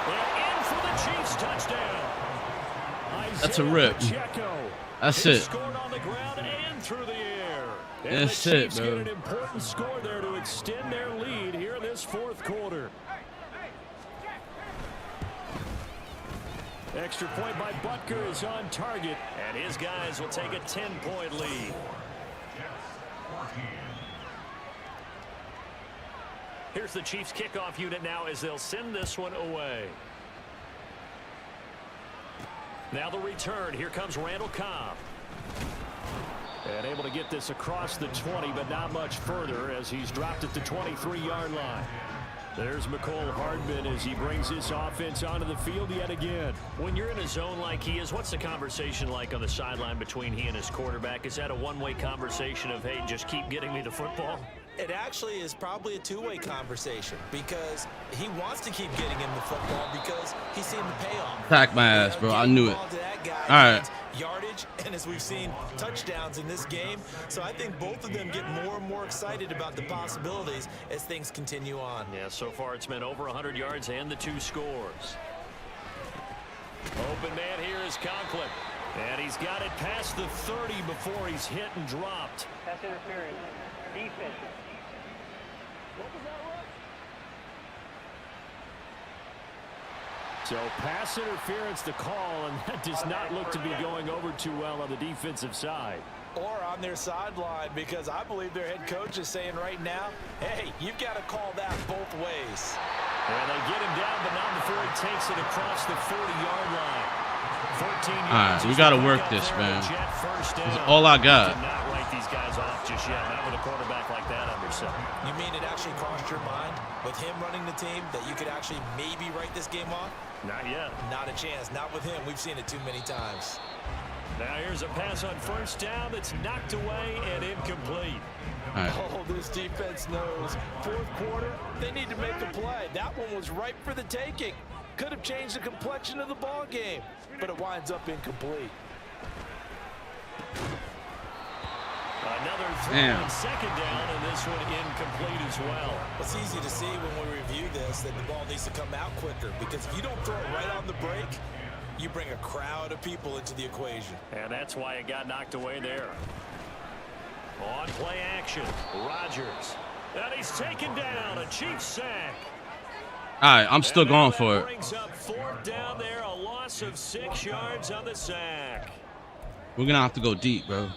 And in for the Chiefs touchdown. That's a rip. That's it. Scored on the ground and through the air. And That's the Chiefs it, bro. get an important score there to extend their lead here in this 4th quarter. Extra point by Butker is on target, and his guys will take a 10-point lead. Here's the Chiefs kickoff unit now as they'll send this one away. Now the return. Here comes Randall Cobb. And able to get this across the 20, but not much further as he's dropped at the 23-yard line. There's McCole Hardman as he brings his offense onto the field yet again. When you're in a zone like he is, what's the conversation like on the sideline between he and his quarterback? Is that a one-way conversation of, hey, just keep getting me the football? It actually is probably a two-way conversation because he wants to keep getting him the football because he's seen the payoff. Pack my ass, bro. I knew it. All right. Yardage, and as we've seen, touchdowns in this game. So I think both of them get more and more excited about the possibilities as things continue on. Yeah, so far it's been over 100 yards and the 2 scores. Open man here is Conklin. And he's got it past the 30 before he's hit and dropped. Pass interference. Defense. So pass interference the call, and that does not look to be going over too well on the defensive side. Or on their sideline, because I believe their head coach is saying right now, hey, you've got to call that both ways. And they get him down, but not before he takes it across the 40-yard line. 14 yards. All right, we got to work this, man. That's all I got. Not write these guys off just yet. Not with a quarterback like that under center. You mean it actually crossed your mind with him running the team that you could actually maybe write this game off? Not yet. Not a chance. Not with him. We've seen it too many times. Now here's a pass on 1st down that's knocked away and incomplete. Right. Oh, this defense knows. 4th quarter, they need to make a play. That one was ripe for the taking. Could have changed the complexion of the ball game, but it winds up incomplete. Another throw on 2nd down, and this one incomplete as well. It's easy to see when we review this that the ball needs to come out quicker, because if you don't throw it right on the break, you bring a crowd of people into the equation. And that's why it got knocked away there. On play action, Rodgers. And he's taken down, a Chiefs sack. All right, I'm still going for it. Brings up 4th down there, a loss of 6 yards on the sack. We're going to have to go deep, bro.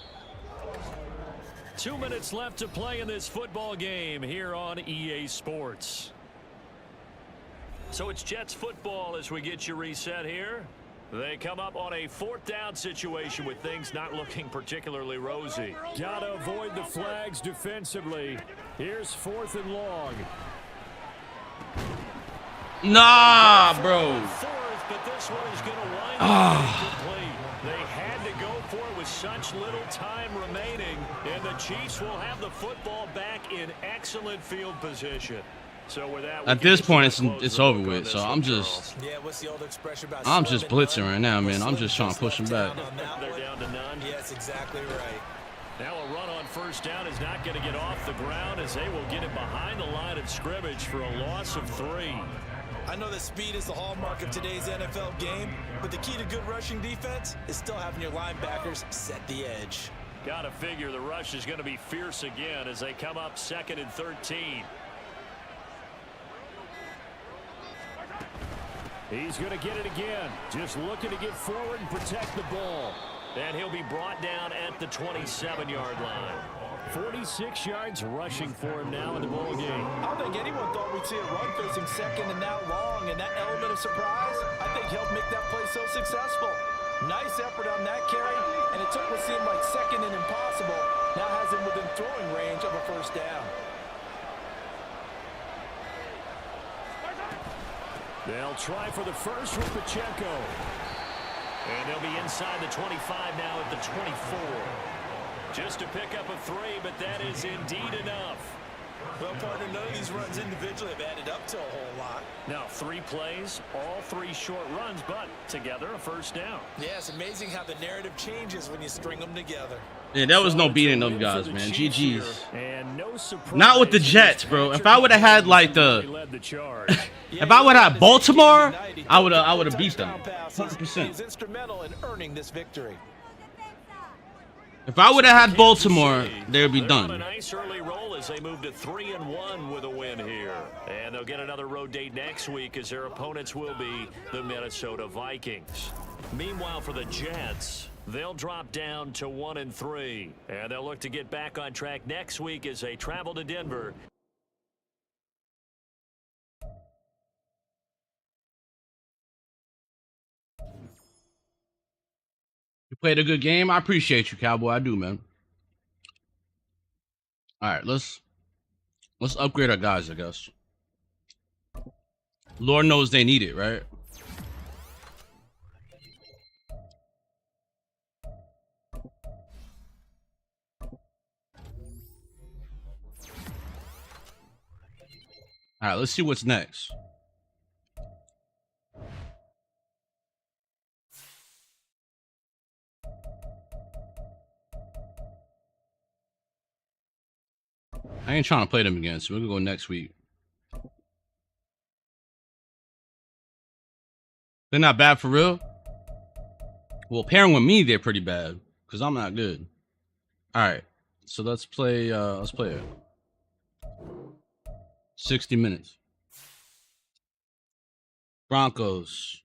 2 minutes left to play in this football game here on EA Sports. So it's Jets football as we get you reset here. They come up on a 4th down situation with things not looking particularly rosy. Gotta avoid the flags defensively. Here's 4th and long. Nah, bro. 4th, but this one is gonna wind up incomplete. They had to go for it with such little time remaining, and the Chiefs will have the football back in excellent field position. So with that, at this point, it's over with. So I'm just blitzing right now, man. I'm just trying to push him back. They're down to none. Yes, exactly right. Now a run on 1st down is not going to get off the ground as they will get it behind the line of scrimmage for a loss of 3. I know that speed is the hallmark of today's NFL game, but the key to good rushing defense is still having your linebackers set the edge. Got to figure the rush is going to be fierce again as they come up 2nd and 13. He's going to get it again. Just looking to get forward and protect the ball. And he'll be brought down at the 27-yard line. 46 yards rushing for him now in the ball game. I don't think anyone thought we'd see a run facing second and that long, and that element of surprise, I think, helped make that play so successful. Nice effort on that carry, and it took what seemed like second and impossible. Now has him within throwing range of a first down. They'll try for the first with Pacheco. And they'll be inside the 25 now at the 24. Just to pick up a 3, but that is indeed enough. Well, partner, none of these runs individually have added up to a whole lot. Now 3 plays, all 3 short runs, but together a first down. Yeah, it's amazing how the narrative changes when you string them together. Yeah, that was no beating them guys, man. GG's. And no surprise. Not with the Jets, bro. If I would have had like if I would have had Baltimore, I would have beat them. 100%. He's instrumental in earning this victory. If I would have had Baltimore, they would be done. A nice early roll as they move to 3-1 with a win here. And they'll get another road date next week as their opponents will be the Minnesota Vikings. Meanwhile, for the Jets, they'll drop down to 1-3. And they'll look to get back on track next week as they travel to Denver. You played a good game. I appreciate you, Cowboy. I do, man. All right, let's upgrade our guys, I guess. Lord knows they need it, right? All right, let's see what's next. I ain't trying to play them again, so we're gonna go next week. They're not bad for real. Well, pairing with me, they're pretty bad because I'm not good. All right, so let's play. Let's play it. 60 minutes. Broncos.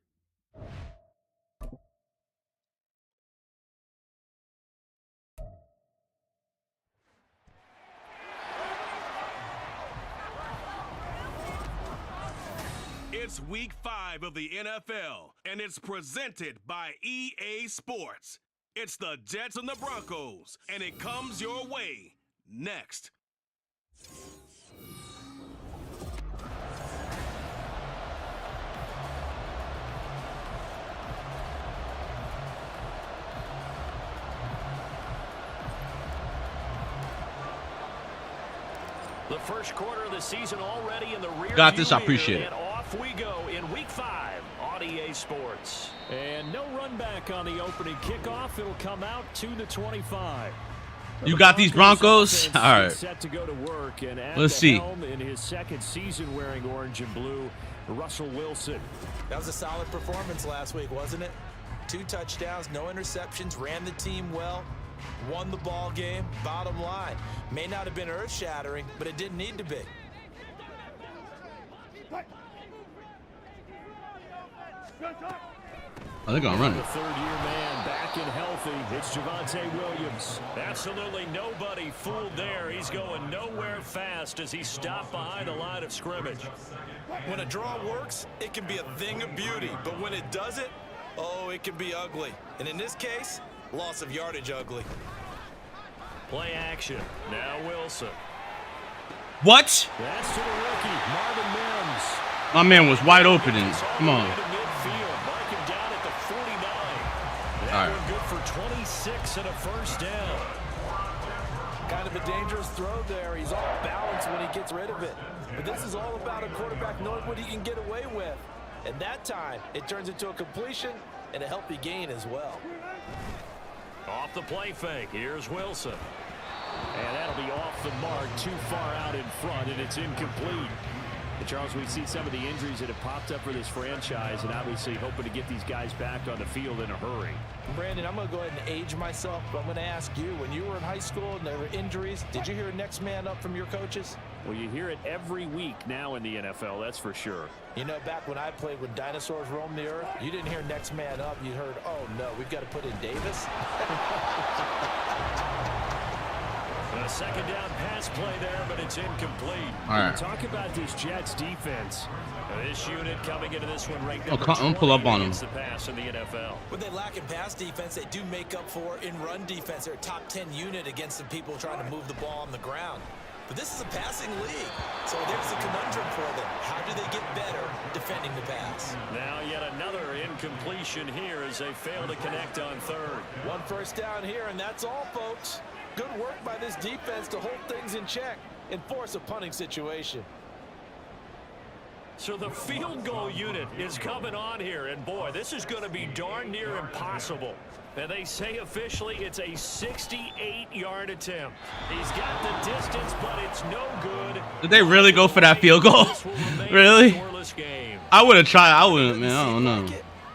It's week 5 of the NFL, and it's presented by EA Sports. It's the Jets and the Broncos, and it comes your way next. The first quarter of the season already in the rear. Got this, I appreciate it. And off we go in week 5 on EA Sports. And no run back on the opening kickoff. It'll come out to the 25. You got these Broncos? All right. Set to go to work, and at let's the see. helm in his second season wearing orange and blue, Russell Wilson. That was a solid performance last week, wasn't it? 2 touchdowns, no interceptions, ran the team well, won the ball game. Bottom line, may not have been earth-shattering, but it didn't need to be. I think I'm running. The third-year man back and healthy. It's Javonte Williams. Absolutely nobody fooled there. He's going nowhere fast as he stopped behind the line of scrimmage. When a draw works, it can be a thing of beauty, but when it doesn't, oh, it can be ugly. And in this case, loss of yardage ugly. Play action. Now Wilson. What? That's to the rookie, Marvin Mims. My man was wide open. And come on. Mark him down at the 49. That one good for 26 and a first down. Kind of a dangerous throw there. He's off balance when he gets rid of it. But this is all about a quarterback knowing what he can get away with. And that time, it turns into a completion and a healthy gain as well. Off the play fake. Here's Wilson. And that'll be off the mark, too far out in front, and it's incomplete. And Charles, we see some of the injuries that have popped up for this franchise, and obviously hoping to get these guys back on the field in a hurry. Brandon, I'm going to go ahead and age myself, but I'm going to ask you, when you were in high school and there were injuries, did you hear next man up from your coaches? Well, you hear it every week now in the NFL, that's for sure. You know, back when I played when dinosaurs roamed the earth, you didn't hear next man up. You heard, oh, no, we've got to put in Davis. A second down pass play there, but it's incomplete. All right. Talk about this Jets defense. This unit coming into this one right now. I'm gonna pull up on him. The pass in the NFL. When they lack in pass defense, they do make up for in run defense. They're a top 10 unit against the people trying to move the ball on the ground. But this is a passing league, so there's a conundrum for them. How do they get better defending the pass? Now yet another incompletion here as they fail to connect on third. One first down here, and that's all, folks. Good work by this defense to hold things in check and force a punting situation. So the field goal unit is coming on here, and boy, this is going to be darn near impossible. And they say officially it's a 68-yard attempt. He's got the distance, but it's no good. Did they really go for that field goal? Really? I would have tried. I wouldn't, man. I don't know.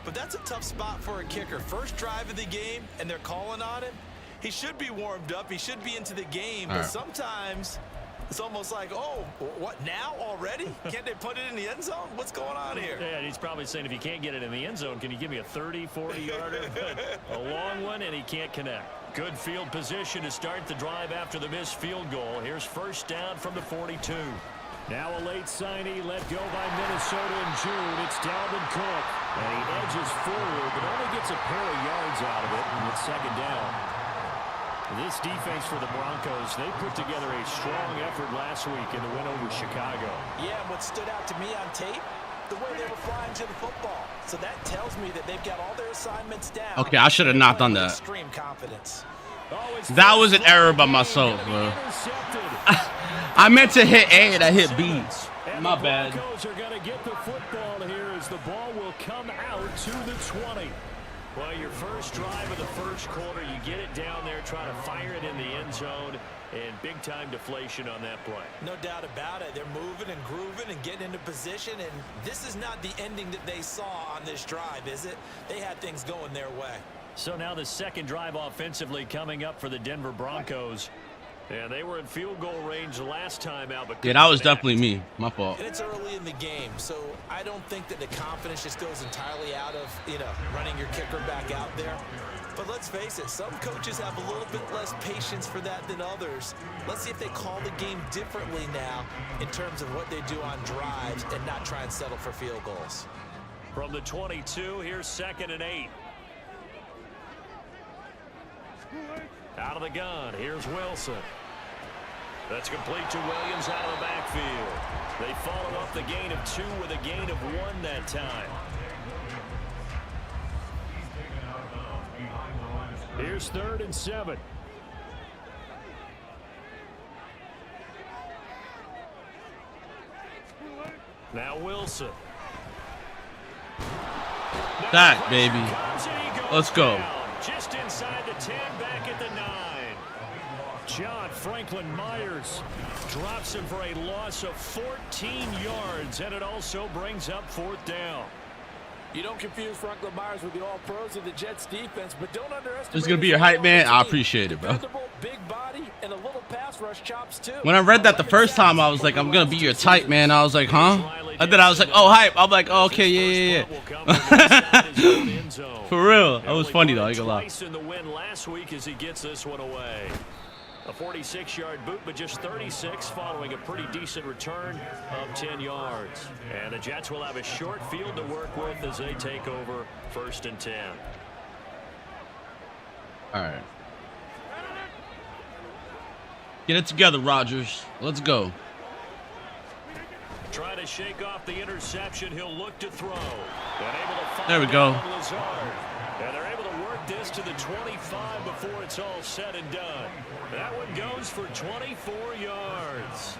But that's a tough spot for a kicker. First drive of the game, and they're calling on him. He should be warmed up. He should be into the game. But sometimes it's almost like, oh, what now already? Can't they put it in the end zone? What's going on here? Yeah, and he's probably saying, if you can't get it in the end zone, can you give me a 30, 40-yarder? A long one, and he can't connect. Good field position to start the drive after the missed field goal. Here's first down from the 42. Now a late signee let go by Minnesota in June. It's Dalvin Cook. And he edges forward, but only gets a pair of yards out of it, and it's second down. This defense for the Broncos, they put together a strong effort last week in the win over Chicago. Yeah, and what stood out to me on tape, the way they were flying to the football. So that tells me that they've got all their assignments down. Okay, I should have not done that. Extreme confidence. That was an error by myself, bro. I meant to hit A and I hit B. My bad. The Broncos are going to get the football here as the ball will come out to the 20. Well, your first drive of the first quarter, you get it down there, try to fire it in the end zone, and big-time deflation on that play. No doubt about it. They're moving and grooving and getting into position, and this is not the ending that they saw on this drive, is it? They had things going their way. So now the second drive offensively coming up for the Denver Broncos. Yeah, they were in field goal range last time out. But yeah, that was definitely me. My fault. And it's early in the game, so I don't think that the confidence just goes entirely out of, running your kicker back out there. But let's face it, some coaches have a little bit less patience for that than others. Let's see if they call the game differently now in terms of what they do on drives and not try and settle for field goals. From the 22, here's 2nd and 8. Out of the gun, here's Wilson. That's complete to Williams out of the backfield. They follow up the gain of 2 with a gain of 1 that time. Here's 3rd and 7. Now Wilson. That, baby. Let's go. Just inside the 10, back at the 9. John Franklin Myers drops him for a loss of 14 yards, and it also brings up 4th down. You don't confuse Franklin Myers with the all-pros of the Jets defense, but don't underestimate. This is gonna be your hype man. I appreciate it, bro. Big body and a little pass rush chops too. When I read that the first time, I was like, I'm gonna be your type, man. I was like, huh? And then I was like, oh, hype. I'm like, oh, okay, yeah. For real. That was funny though. I ain't gonna lie. In the win last week as he gets this one away. A 46-yard boot, but just 36 following a pretty decent return of 10 yards. And the Jets will have a short field to work with as they take over 1st and 10. All right. Get it together, Rodgers. Let's go. Trying to shake off the interception. He'll look to throw. There we go. And they're able to work this to the 25 before it's all said and done. That one goes for 24 yards.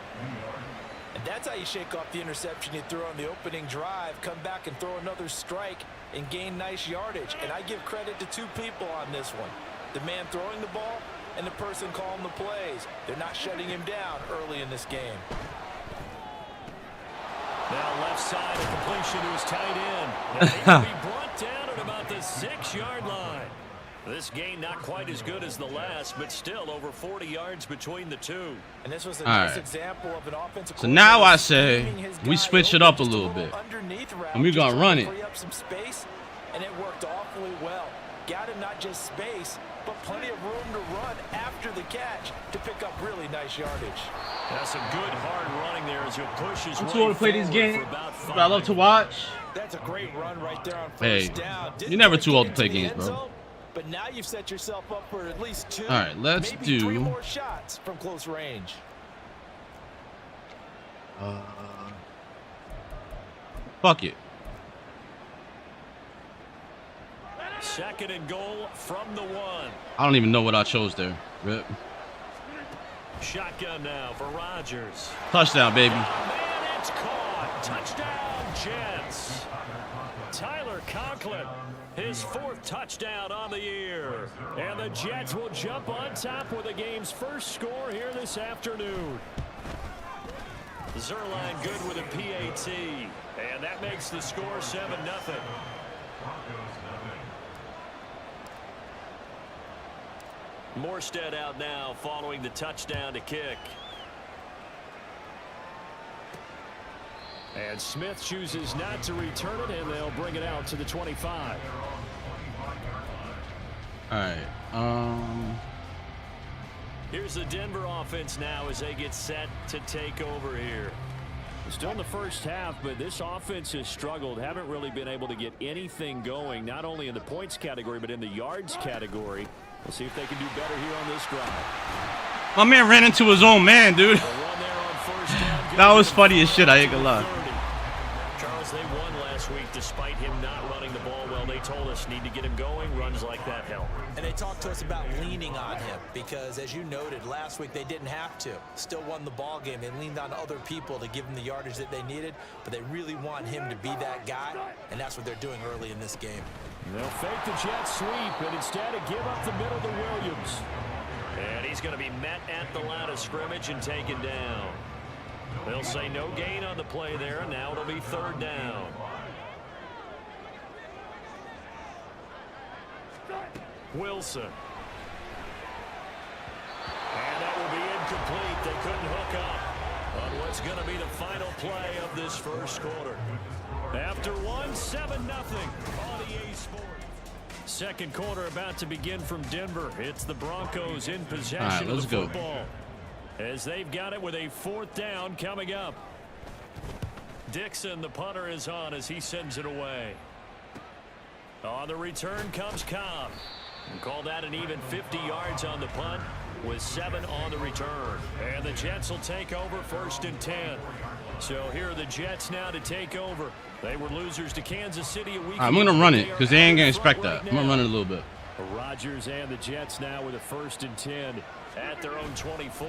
And that's how you shake off the interception you threw on the opening drive. Come back and throw another strike and gain nice yardage. And I give credit to 2 people on this one. The man throwing the ball and the person calling the plays. They're not shutting him down early in this game. Now left side, a completion to his tight end. And he will be brought down at about the 6-yard line. This gain not quite as good as the last, but still over 40 yards between the two. And this was a All nice right. example of an offensive. So now I say we switch it up a little bit, and we're gonna run it. Free up some space, and it worked awfully well. Got him not just space, but plenty of room to run after the catch to pick up really nice yardage. That's some good hard running there as he'll push his I'm way too old to play these forward games, for about but I love to watch. That's a great run right there on Hey, first down. you're never too old to play games, bro. Zone, but now you've set yourself up for at least 2. All right, let's maybe do 3 more shots from close range. Fuck it. Second and goal from the 1. I don't even know what I chose there. Rip. Shotgun now for Rodgers. Touchdown, baby. Oh, man, it's caught. Touchdown, Jets. Tyler Conklin, his 4th touchdown on the year. And the Jets will jump on top with the game's first score here this afternoon. Zerline good with a PAT. And that makes the score 7-0. Morstead out now following the touchdown to kick. And Smith chooses not to return it, and they'll bring it out to the 25. All right. Here's the Denver offense now as they get set to take over here. Still in the first half, but this offense has struggled. Haven't really been able to get anything going, not only in the points category, but in the yards category. We'll see if they can do better here on this drive. My man ran into his own man, dude. The run there on first down. That was funny as shit. I ain't gonna lie. Charles, they won last week despite him not running the ball well. They told us need to get him going. Runs like that help. And they talked to us about leaning on him because, as you noted, last week they didn't have to. Still won the ball game. They leaned on other people to give them the yardage that they needed, but they really want him to be that guy, and that's what they're doing early in this game. They'll fake the jet sweep and instead give up the middle to Williams. And he's going to be met at the line of scrimmage and taken down. They'll say no gain on the play there. Now it'll be 3rd down. Wilson. And that will be incomplete. They couldn't hook up on what's going to be the final play of this first quarter. After 7-0 on EA Sports. Second quarter about to begin from Denver. It's the Broncos in possession of the football. As they've got it with a 4th down coming up. Dixon, the punter, is on as he sends it away. On the return comes Cobb. We'll call that an even 50 yards on the punt with 7 on the return. And the Jets will take over 1st and 10. So here are the Jets now to take over. They were losers to Kansas City a week ago. I'm gonna run it because they ain't gonna expect that. I'm gonna run it a little bit. Rodgers and the Jets now with a 1st and 10 at their own 24.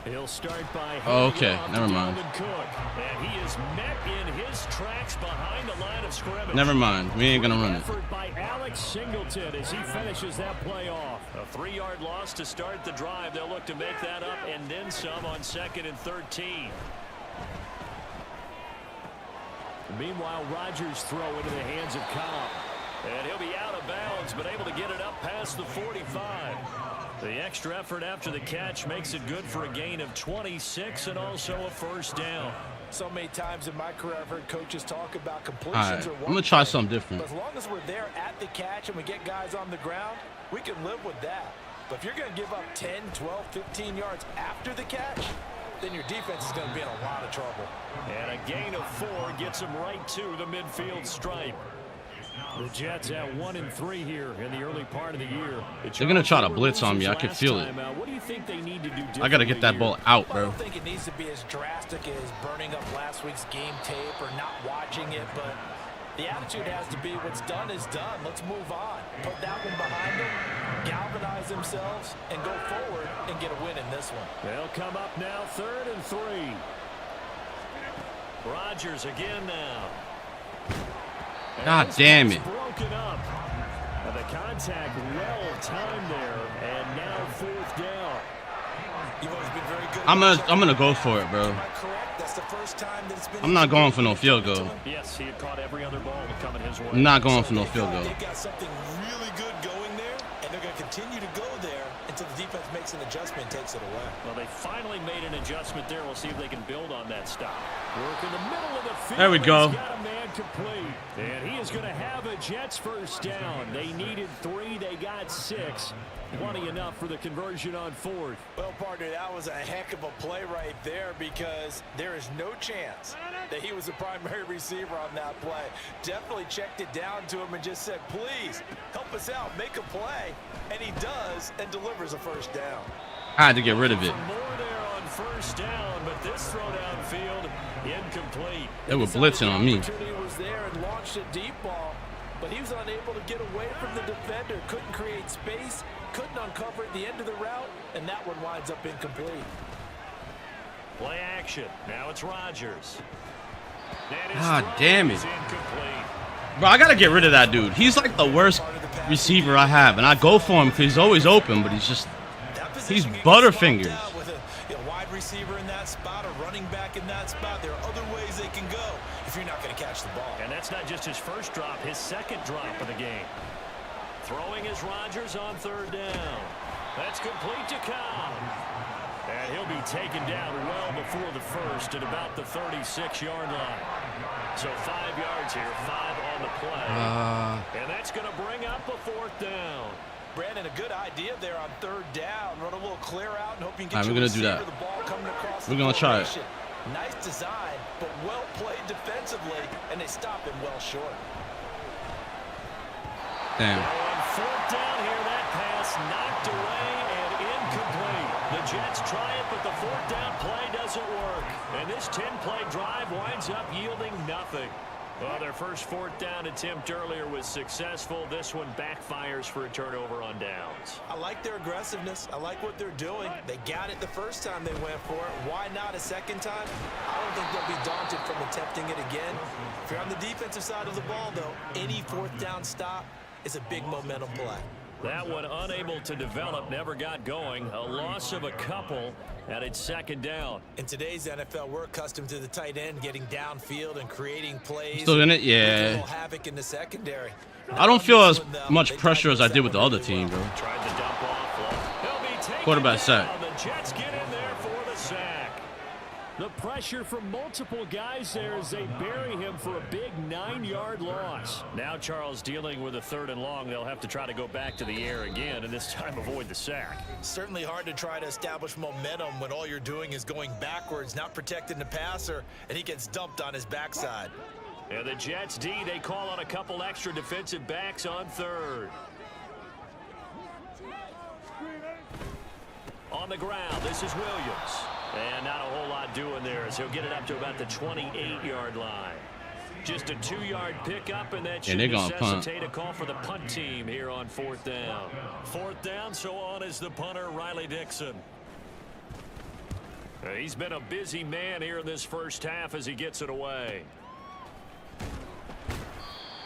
He'll start by okay, never mind. Cook, and he is met in his tracks behind the line of scrimmage. Never mind. We ain't gonna run it. Effort by Alex Singleton as he finishes that play off. A 3-yard loss to start the drive. They'll look to make that up and then some on 2nd and 13. Meanwhile, Rodgers throw into the hands of Cobb. And he'll be out of bounds, but able to get it up past the 45. The extra effort after the catch makes it good for a gain of 26 and also a 1st down. So many times in my career I've heard coaches talk about completions. All right, or I'm going to try something different. But as long as we're there at the catch and we get guys on the ground, we can live with that. But if you're going to give up 10, 12, 15 yards after the catch, then your defense is going to be in a lot of trouble. And a gain of 4 gets them right to the midfield stripe. The Jets at 1-3 here in the early part of the year. They're going to try to blitz on me. I can feel it. What do you think they need to do? I got to get that ball out, bro. I don't think it needs to be as drastic as burning up last week's game tape or not watching it, but the attitude has to be what's done is done. Let's move on. Put that one behind them, galvanize themselves, and go forward and get a win in this one. They'll come up now 3rd and 3. Rodgers again now. God damn it. Broken up. The contact well timed there, and now 4th down. You've always been very good. I'm gonna go for it, bro. Am I correct? That's the first time that it's been. I'm not going for no field goal. Yes, he had caught every other ball coming his way. I'm not going for no field goal. They've got something really good going there, And they're going to continue to go there until the defense makes an adjustment and takes it away. Well, they finally made an adjustment there. We'll see if they can build on that stop. Work in the middle of the field. There we go. He's got a man complete. And he is going to have a Jets first down. They needed 3. They got 6. Plenty enough for the conversion on 4th. Well, partner, that was a heck of a play right there because there is no chance that he was the primary receiver on that play. Definitely checked it down to him and just said, please, help us out, make a play. And he does and delivers a first down. I had to get rid of it. More there on first down, but this throw downfield incomplete. They were blitzing on me. The opportunity was there and launched a deep ball, but he was unable to get away from the defender, couldn't create space, couldn't uncover at the end of the route, and that one winds up incomplete. Play action. Now it's Rodgers. God damn it. Incomplete. Bro, I got to get rid of that dude. He's like the worst receiver I have, and I go for him because he's always open, but he's Butterfingers. With a wide receiver in that spot, a running back in that spot, there are other ways they can go if you're not going to catch the ball. And that's not just his first drop, his second drop of the game. Throwing is Rodgers on 3rd down. That's complete to Cobb. And he'll be taken down well before the first at about the 36-yard line. So 5 yards here, 5 on the play. And that's going to bring up a 4th down. Brandon, a good idea there on 3rd down. Run a little clear out and hope you can get we're gonna do that. The ball coming across. We're gonna try it. Nice design, but well played defensively, and they stop him well short. Damn. On 4th down here, that pass knocked away and incomplete. The Jets try it, but the 4th down play doesn't work. And this 10-play drive winds up yielding nothing. Well, their first 4th down attempt earlier was successful. This one backfires for a turnover on downs. I like their aggressiveness. I like what they're doing. They got it the first time they went for it. Why not a second time? I don't think they'll be daunted from attempting it again. If you're on the defensive side of the ball, though, any 4th down stop is a big momentum play. That one unable to develop, never got going. A loss of a couple, and it's 2nd down. In today's NFL, we're accustomed to the tight end getting downfield and creating plays. Still in it? Yeah. A little havoc in the secondary. I don't feel as much pressure as I did with the other team, bro. Tried to dump off. He'll be taken Quarterback down. sack. The Jets get in there for the sack. The pressure from multiple guys there as they bury him for a big 9-yard loss. Now Charles dealing with a 3rd and long. They'll have to try to go back to the air again, and this time avoid the sack. Certainly hard to try to establish momentum when all you're doing is going backwards, not protecting the passer, and he gets dumped on his backside. And the Jets D, they call on a couple extra defensive backs on 3rd. On the ground, this is Williams. And not a whole lot doing there as he'll get it up to about the 28-yard line. Just a 2-yard pickup, and that should necessitate a call for the punt team here on 4th down. 4th down, so on is the punter, Riley Dixon. He's been a busy man here in this first half as he gets it away.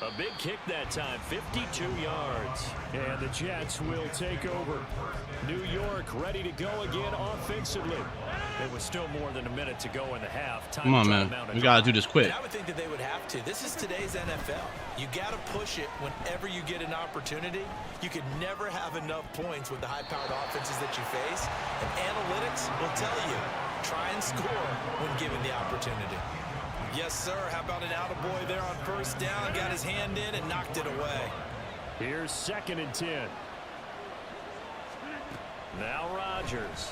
A big kick that time, 52 yards. And the Jets will take over. New York ready to go again offensively. There was still more than a minute to go in the half. Come on, man. We got to do this quick. And I would think that they would have to. This is today's NFL. You got to push it whenever you get an opportunity. You could never have enough points with the high-powered offenses that you face. And analytics will tell you, try and score when given the opportunity. Yes, sir. How about an attaboy there on 1st down? Got his hand in and knocked it away. Here's 2nd and 10. Now Rodgers.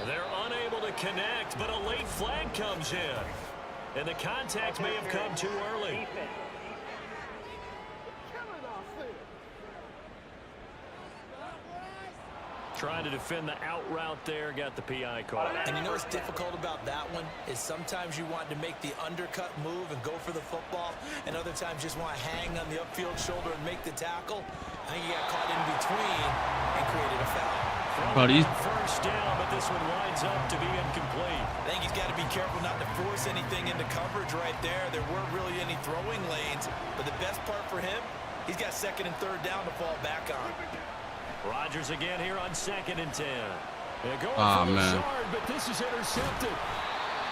They're unable to connect, but a late flag comes in. And the contact may have come too early. Trying to defend the out route there, got the PI call. And you know what's difficult about that one is sometimes you want to make the undercut move and go for the football, and other times just want to hang on the upfield shoulder and make the tackle. I think he got caught in between and created a foul. First down, but this one winds up to be incomplete. I think he's got to be careful not to force anything into coverage right there. There weren't really any throwing lanes, but the best part for him, he's got 2nd and 3rd down to fall back on. Rodgers again here on 2nd and 10. They're going for the shard, but this is intercepted.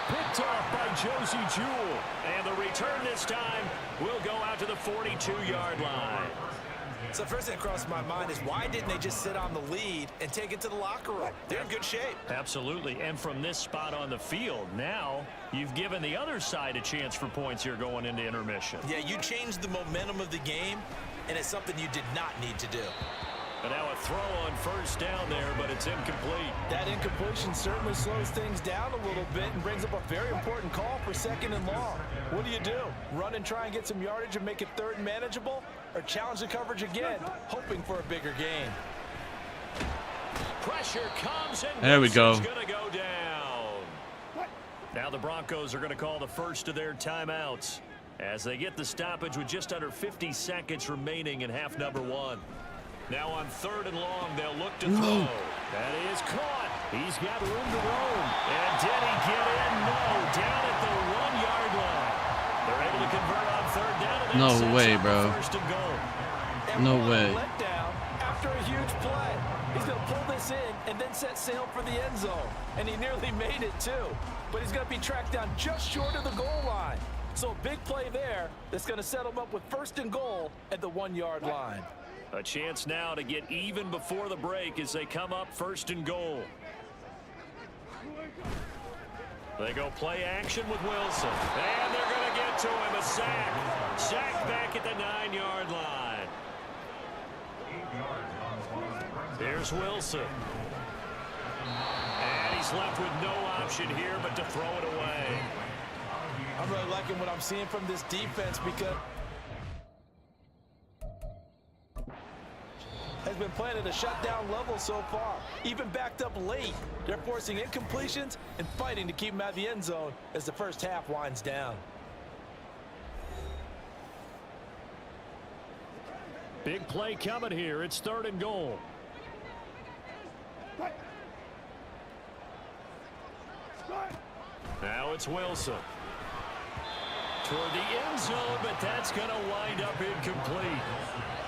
Picked off by Josie Jewell. And the return this time will go out to the 42-yard line. So first thing that crosses my mind is why didn't they just sit on the lead and take it to the locker room? They're in good shape. Absolutely. And from this spot on the field, now you've given the other side a chance for points here going into intermission. Yeah, you changed the momentum of the game, and it's something you did not need to do. But now a throw on first down there, but it's incomplete. That incompletion certainly slows things down a little bit and brings up a very important call for 2nd and long. What do? Run and try and get some yardage and make it 3rd and manageable? Or challenge the coverage again, hoping for a bigger gain? Pressure comes, and there we go. Going to go down. Now the Broncos are going to call the first of their timeouts as they get the stoppage with just under 50 seconds remaining in half number 1. Now on 3rd and long, they'll look to throw. That is caught. He's got room to roam. And did he get in? No. Down at the 1-yard line. They're able to convert on 3rd down. And No way, bro. First and goal. No way. Let down after a huge play. He's going to pull this in and then set sail for the end zone. And he nearly made it, too. But he's going to be tracked down just short of the goal line. So a big play there that's going to set him up with 1st and goal at the 1-yard line. A chance now to get even before the break as they come up 1st and goal. They go play action with Wilson. And they're going to get to him. A sack. Sack back at the 9-yard line. Here's Wilson. And he's left with no option here but to throw it away. I'm really liking what I'm seeing from this defense because has been playing at a shutdown level so far. Even backed up late. They're forcing incompletions and fighting to keep them out of the end zone as the first half winds down. Big play coming here. It's 3rd and goal. Now it's Wilson. Toward the end zone, but that's going to wind up incomplete.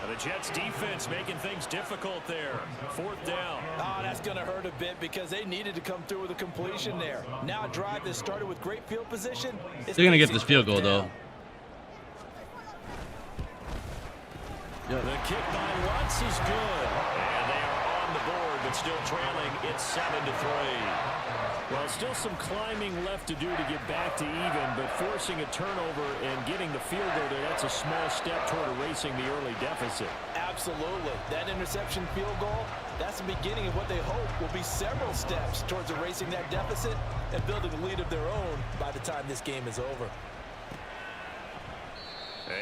And the Jets defense making things difficult there. 4th down. Oh, that's going to hurt a bit because they needed to come through with a completion there. Now a drive that started with great field position. They're going to get this field goal, though. The kick by Watts is good. And they are on the board, but still trailing. It's 7-3. Well, still some climbing left to do to get back to even, but forcing a turnover and getting the field goal there, that's a small step toward erasing the early deficit. Absolutely. That interception field goal, that's the beginning of what they hope will be several steps towards erasing that deficit and building a lead of their own by the time this game is over.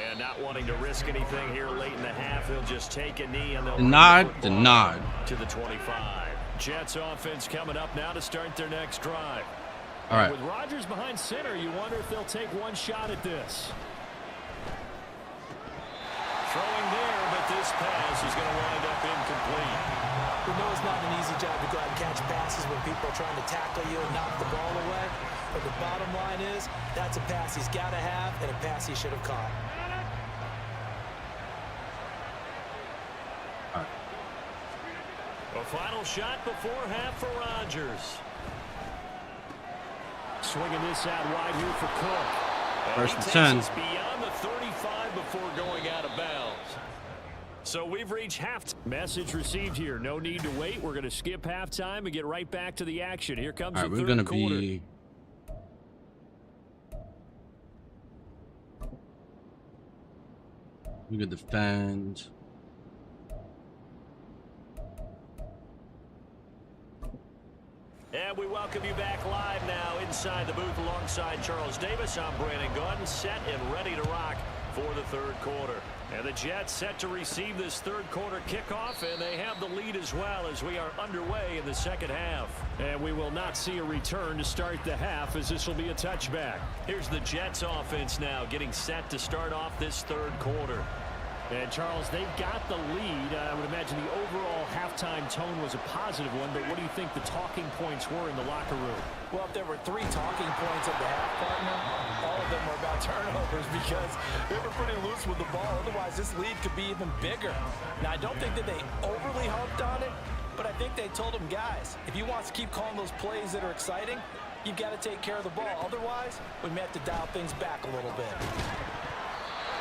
And not wanting to risk anything here late in the half, he'll just take a knee and they'll nod to the 25. Jets offense coming up now to start their next drive. All right. With Rodgers behind center, you wonder if they'll take one shot at this. Throwing there, but this pass is going to wind up incomplete. We know it's not an easy job to go out and catch passes when people are trying to tackle you and knock the ball away. But the bottom line is, that's a pass he's got to have and a pass he should have caught. A final shot before half for Rodgers. Swinging this out wide here for Cook. First and 10. Beyond the 35 before going out of bounds. So we've reached half. Message received here. No need to wait. We're going to skip halftime and get right back to the action. Here comes the third quarter. We could defend. And we welcome you back live now inside the booth alongside Charles Davis. I'm Brandon Gordon, set and ready to rock for the third quarter. And the Jets set to receive this third quarter kickoff, and they have the lead as well as we are underway in the second half. And we will not see a return to start the half as this will be a touchback. Here's the Jets offense now getting set to start off this third quarter. And, Charles, they've got the lead. I would imagine the overall halftime tone was a positive one, but what do you think the talking points were in the locker room? Well, if there were 3 talking points at the half, partner, all of them were about turnovers because they were pretty loose with the ball. Otherwise, this lead could be even bigger. Now, I don't think that they overly harped on it, but I think they told them, guys, if you want to keep calling those plays that are exciting, you've got to take care of the ball. Otherwise, we may have to dial things back a little bit.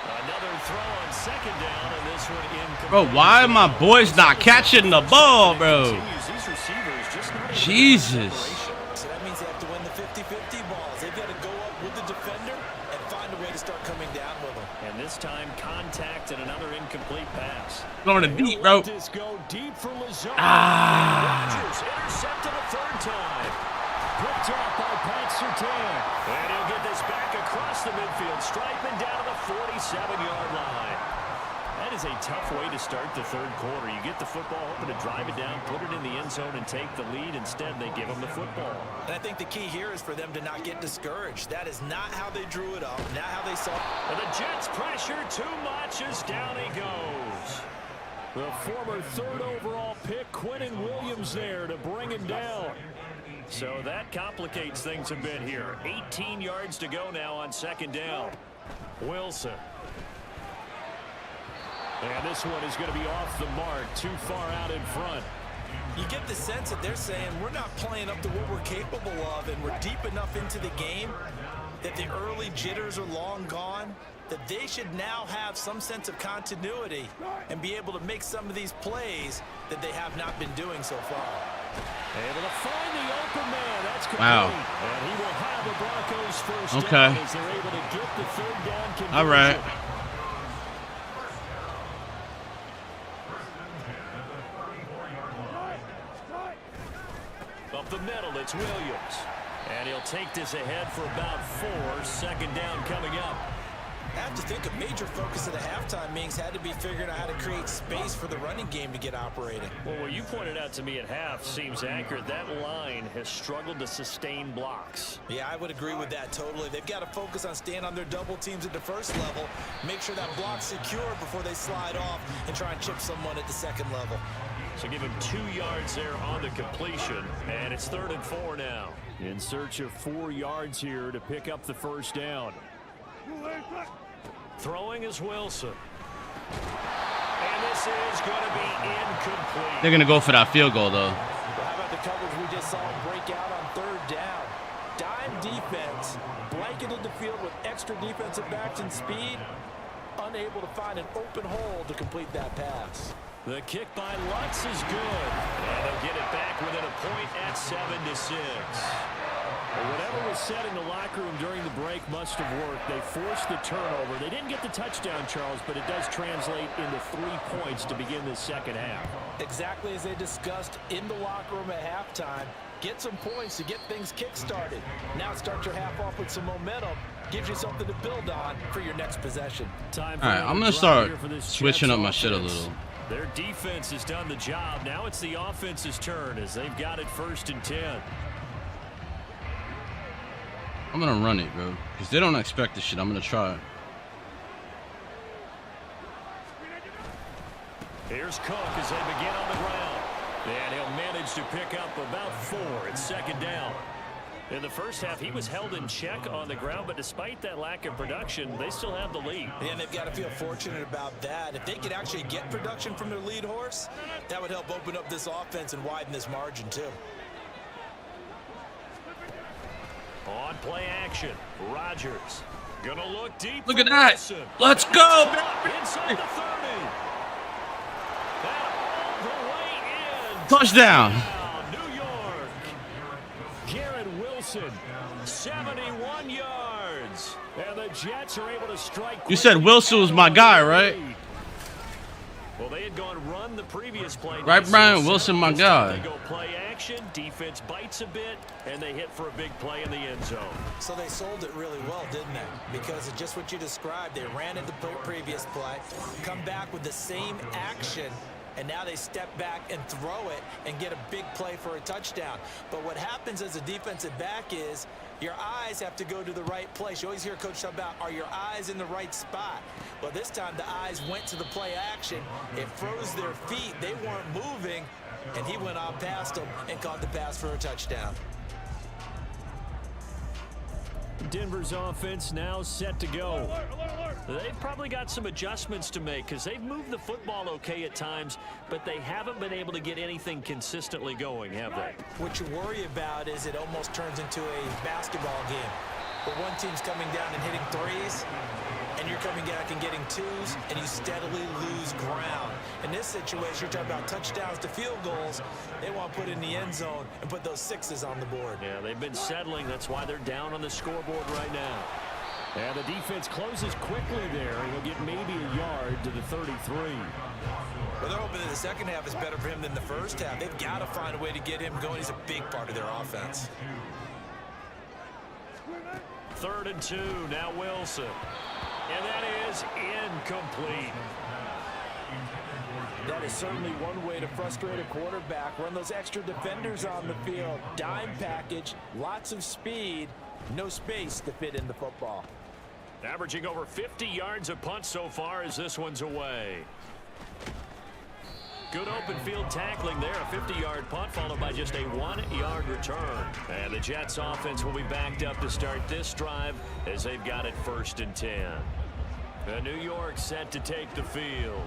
Another throw on second down, and this one incomplete. Bro, why are my boys not catching the ball, bro? Jesus. So that means they have to win the 50-50 balls. They've got to go up with the defender and find a way to start coming down with them. And this time, contact and another incomplete pass. Going to deep, bro. This go deep for Lazard. Ah. Rodgers intercepted a third time. Picked off by Pat Surtain. And he'll get this back across the midfield stripe and down to the 47-yard line. That is a tough way to start the third quarter. You get the football, hoping to drive it down, put it in the end zone, and take the lead. Instead, they give them the football. And I think the key here is for them to not get discouraged. That is not how they drew it up, not how they saw it. And the Jets pressure too much as down he goes. The former third overall pick, Quentin Williams, there to bring him down. So that complicates things a bit here. 18 yards to go now on second down. Wilson. And this one is going to be off the mark, too far out in front. You get the sense that they're saying we're not playing up to what we're capable of, and we're deep enough into the game that the early jitters are long gone, that they should now have some sense of continuity and be able to make some of these plays that they have not been doing so far. Able to find the open man. That's complete. Wow. And he will have the Broncos first Okay. down as they're able to get the third down conversion. All right. Up the middle, it's Williams. And he'll take this ahead for about 4. Second down coming up. I have to think a major focus of the halftime meetings had to be figuring out how to create space for the running game to get operating. Well, what you pointed out to me at half seems accurate. That line has struggled to sustain blocks. Yeah, I would agree with that totally. They've got to focus on staying on their double teams at the first level, make sure that block's secure before they slide off and try and chip someone at the second level. So give him 2 yards there on the completion, and it's 3rd and 4 now. In search of 4 yards here to pick up the first down. Throwing is Wilson. And this is going to be incomplete. They're going to go for that field goal, though. Well, how about the coverage we just saw break out on 3rd down? Dime defense, blanketed the field with extra defensive backs and speed, unable to find an open hole to complete that pass. The kick by Lutz is good. And they'll get it back within a point at 7-6. Well, whatever was said in the locker room during the break must have worked. They forced the turnover. They didn't get the touchdown, Charles, but it does translate into 3 points to begin the second half. Exactly as they discussed in the locker room at halftime. Get some points to get things kick-started. Now start your half off with some momentum. Gives you something to build on for your next possession. All right, I'm going to start switching up my shit a little. Their defense has done the job. Now it's the offense's turn as they've got it 1st and 10. I'm going to run it, bro, because they don't expect this shit. I'm going to try it. Here's Cook as they begin on the ground. And he'll manage to pick up about 4. It's 2nd down. In the first half, he was held in check on the ground, but despite that lack of production, they still have the lead. And they've got to feel fortunate about that. If they could actually get production from their lead horse, that would help open up this offense and widen this margin, too. On play action, Rodgers gonna look deep. Look at that. Let's go. Inside the 30. And all the way in. Touchdown. New York. Garrett Wilson, 71 yards. And the Jets are able to strike. You said Wilson was my guy, right? Well, they had gone run the previous play. Right, Brian? Wilson, my guy. They go play action, defense bites a bit, and they hit for a big play in the end zone. So they sold it really well, didn't they? Because of just what you described. They ran at the previous play, come back with the same action, and now they step back and throw it and get a big play for a touchdown. But what happens as a defensive back is your eyes have to go to the right place. You always hear Coach talk about, are your eyes in the right spot? Well, this time the eyes went to the play action. It froze their feet. They weren't moving, and he went on past them and caught the pass for a touchdown. Denver's offense now set to go. They've probably got some adjustments to make because they've moved the football okay at times, but they haven't been able to get anything consistently going, have they? What you worry about is it almost turns into a basketball game. where one team's coming down and hitting threes, and you're coming back and getting twos, and you steadily lose ground. In this situation, you're talking about touchdowns to field goals. They want to put in the end zone and put those sixes on the board. Yeah, they've been settling. That's why they're down on the scoreboard right now. And the defense closes quickly there. He'll get maybe a yard to the 33. Well, they're hoping that the second half is better for him than the first half. They've got to find a way to get him going. He's a big part of their offense. 3rd and 2, now Wilson. And that is incomplete. That is certainly one way to frustrate a quarterback. Run those extra defenders on the field. Dime package, lots of speed, no space to fit in the football. Averaging over 50 yards a punt so far as this one's away. Good open field tackling there. A 50-yard punt followed by just a 1-yard return. And the Jets offense will be backed up to start this drive as they've got it 1st and 10. New York set to take the field.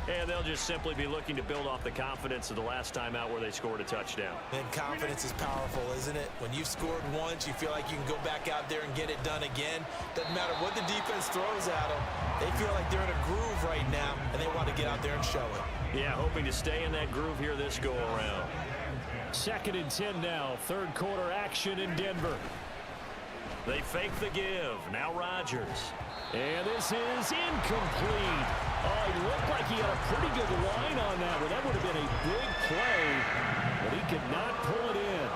And they'll just simply be looking to build off the confidence of the last time out where they scored a touchdown. And confidence is powerful, isn't it? When you've scored once, you feel like you can go back out there and get it done again. Doesn't matter what the defense throws at them. They feel like they're in a groove right now, and they want to get out there and show it. Yeah, hoping to stay in that groove here this go-around. 2nd and 10 now. 3rd quarter action in Denver. They fake the give. Now Rodgers. And this is incomplete. Oh, he looked like he had a pretty good line on that one. That would have been a big play, but he could not pull it in.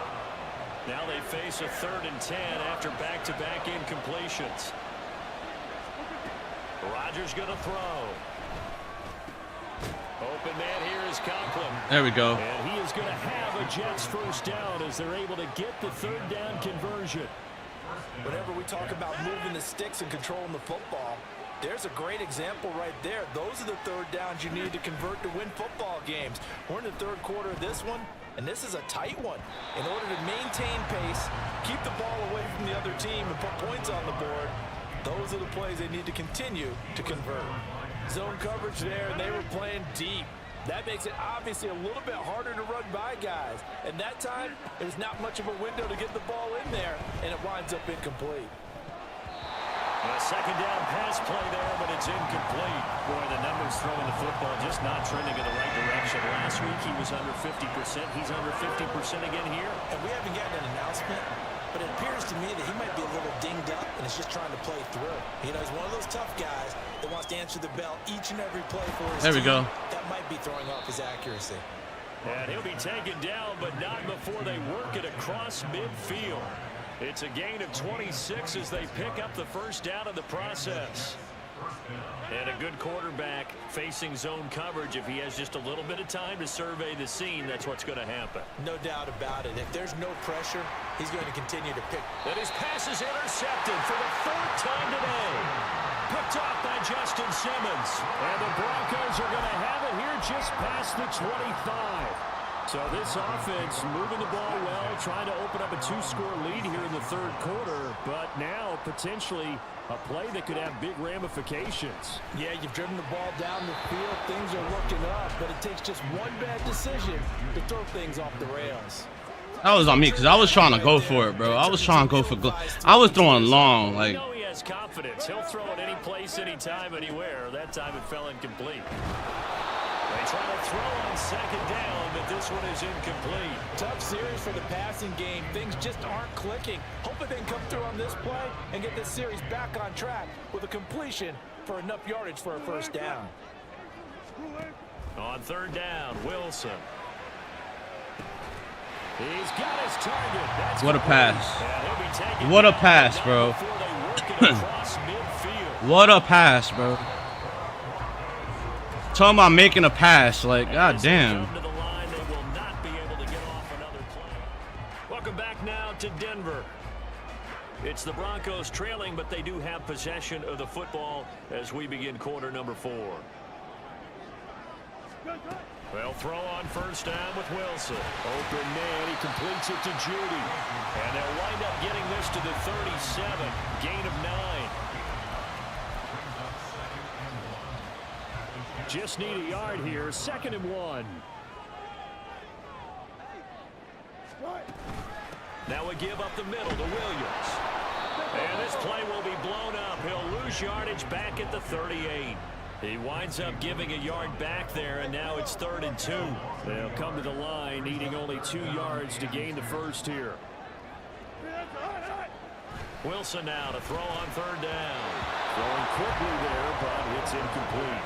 Now they face a 3rd and 10 after back-to-back incompletions. Rodgers going to throw. Open man here is Conklin. There we go. And he is going to have a Jets 1st down as they're able to get the 3rd down conversion. Whenever we talk about moving the sticks and controlling the football, there's a great example right there. Those are the 3rd downs you need to convert to win football games. We're in the 3rd quarter of this one, and this is a tight one. In order to maintain pace, keep the ball away from the other team, and put points on the board, those are the plays they need to continue to convert. Zone coverage there, and they were playing deep. That makes it obviously a little bit harder to run by guys. And that time, it was not much of a window to get the ball in there, and it winds up incomplete. A 2nd down pass play there, but it's incomplete. Boy, the numbers throwing the football just not trending in the right direction. Last week, he was under 50%. He's under 50% again here. And we haven't gotten an announcement, but it appears to me that he might be a little dinged up and is just trying to play through. You know, he's one of those tough guys that wants to answer the bell each and every play for his team. There we go. That might be throwing off his accuracy. And he'll be taken down, but not before they work it across midfield. It's a gain of 26 as they pick up the 1st down in the process. And a good quarterback facing zone coverage. If he has just a little bit of time to survey the scene, that's what's going to happen. No doubt about it. If there's no pressure, he's going to continue to pick. And his pass is intercepted for the 4th time today. Picked off by Justin Simmons. And the Broncos are going to have it here just past the 25. So this offense moving the ball well, trying to open up a 2-score lead here in the 3rd quarter. But now potentially a play that could have big ramifications. Yeah, you've driven the ball down the field. Things are looking up, but it takes just one bad decision to throw things off the rails. That was on me because I was trying to go for it, bro. I was trying to go for I was throwing long. Like, you know he has confidence. He'll throw it any place, anytime, anywhere. That time it fell incomplete. They try to throw on 2nd down, but this one is incomplete. Tough series for the passing game. Things just aren't clicking. Hoping they can come through on this play and get this series back on track with a completion for enough yardage for a 1st down. On 3rd down, Wilson. He's got his target. That's what a pass. What a pass, bro. What a pass, bro. Talking about making a pass, like, god damn. Welcome back now to Denver. It's the Broncos trailing, but they do have possession of the football as we begin quarter number 4. Well, throw on 1st down with Wilson. Open man, he completes it to Judy. And they'll wind up getting this to the 37. Gain of 9. Just need a yard here. 2nd and 1. Now we give up the middle to Williams. And this play will be blown up. He'll lose yardage back at the 38. He winds up giving a yard back there, and now it's 3rd and 2. They'll come to the line, needing only 2 yards to gain the first here. Wilson now to throw on 3rd down. Throwing quickly there, but it's incomplete.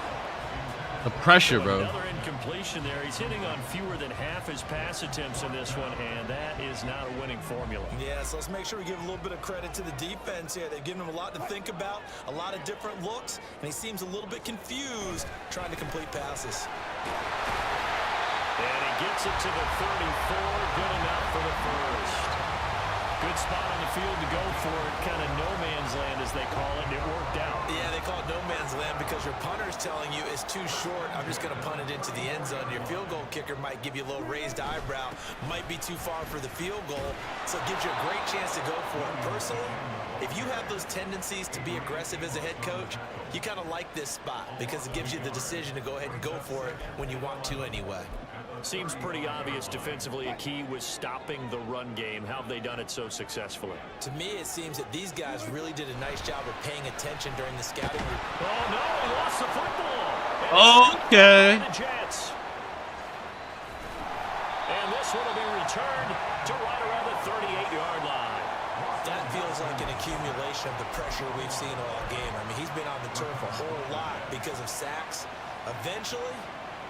The pressure, bro. Another incompletion there. He's hitting on fewer than half his pass attempts in this one, and that is not a winning formula. Yeah, so let's make sure we give a little bit of credit to the defense here. They've given him a lot to think about, a lot of different looks, and he seems a little bit confused trying to complete passes. And he gets it to the 34. Good enough for the first. Good spot on the field to go for it. Kind of no man's land, as they call it, and it worked out. Yeah, they call it no man's land because your punter's telling you it's too short. I'm just going to punt it into the end zone. Your field goal kicker might give you a little raised eyebrow. Might be too far for the field goal, so it gives you a great chance to go for it. Personally, if you have those tendencies to be aggressive as a head coach, you kind of like this spot because it gives you the decision to go ahead and go for it when you want to anyway. Seems pretty obvious defensively. A key was stopping the run game. How have they done it so successfully? To me, it seems that these guys really did a nice job of paying attention during the scouting. Oh, no, he lost the football. Okay. The Jets. And this one will be returned to right around the 38-yard line. That feels like an accumulation of the pressure we've seen all game. I mean, he's been on the turf a whole lot because of sacks. Eventually,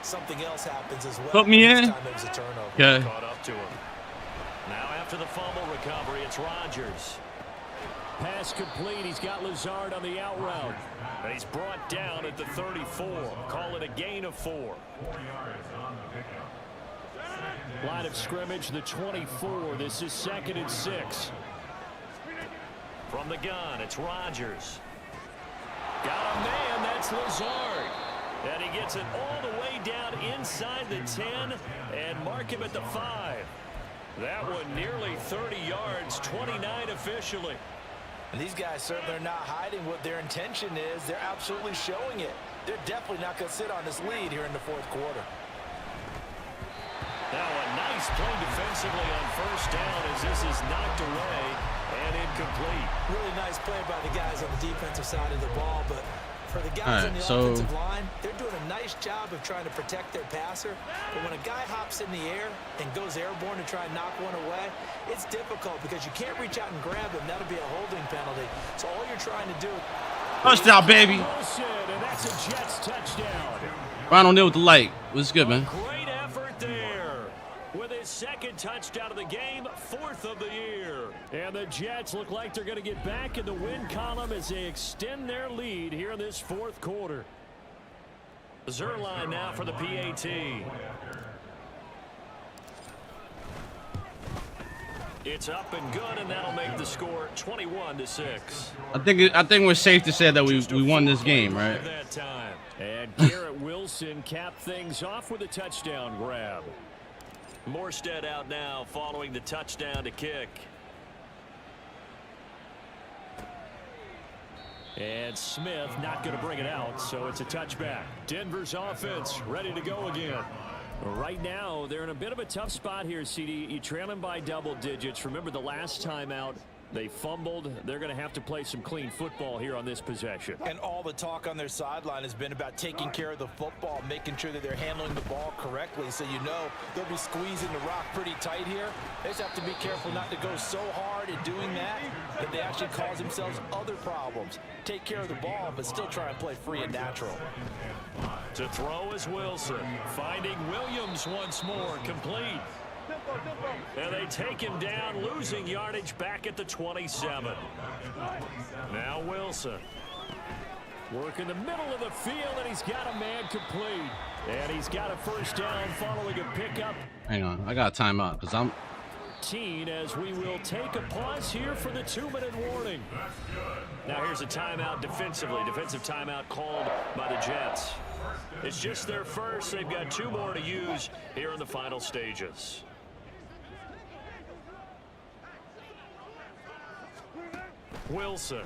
something else happens as well. Put me in. This time it was a turnover. Okay. Caught up to him. Now after the fumble recovery, it's Rodgers. Pass complete. He's got Lazard on the out route. And he's brought down at the 34. Call it a gain of 4. Line of scrimmage, the 24. This is 2nd and 6. From the gun, it's Rodgers. Got a man, that's Lazard. And he gets it all the way down inside the 10 and mark him at the 5. That one nearly 30 yards, 29 officially. And these guys certainly are not hiding what their intention is. They're absolutely showing it. They're definitely not going to sit on this lead here in the 4th quarter. Now a nice play defensively on 1st down as this is knocked away and incomplete. Really nice play by the guys on the defensive side of the ball, but for the guys on the offensive line, they're doing a nice job of trying to protect their passer. But when a guy hops in the air and goes airborne to try and knock one away, it's difficult because you can't reach out and grab him. That'll be a holding penalty. So all you're trying to do... Touchdown, baby. And that's a Jets touchdown. Ron O'Neal with the light. What's good, man? Great effort there. With his 2nd touchdown of the game, 4th of the year. And the Jets look like they're going to get back in the win column as they extend their lead here in this 4th quarter. Zerline now for the PAT. It's up and good, and that'll make the score 21-6. I think we're safe to say that we won this game, right? That time. And Garrett Wilson capped things off with a touchdown grab. Morstead out now following the touchdown to kick. And Smith not going to bring it out, so it's a touchback. Denver's offense ready to go again. Right now, they're in a bit of a tough spot here, CD. You trail them by double digits. Remember the last time out, they fumbled. They're going to have to play some clean football here on this possession. And all the talk on their sideline has been about taking care of the football, making sure that they're handling the ball correctly. So you know they'll be squeezing the rock pretty tight here. They just have to be careful not to go so hard in doing that they actually cause themselves other problems. Take care of the ball, but still try and play free and natural. To throw is Wilson. Finding Williams once more. Complete. And they take him down, losing yardage back at the 27. Now Wilson. Work in the middle of the field, and he's got a man complete. And he's got a 1st down following a pickup. Hang on, I got a timeout because I'm... As we will take a pause here for the 2-minute warning. Now here's a timeout defensively. Defensive timeout called by the Jets. It's just their first. They've got 2 more to use here in the final stages. Wilson.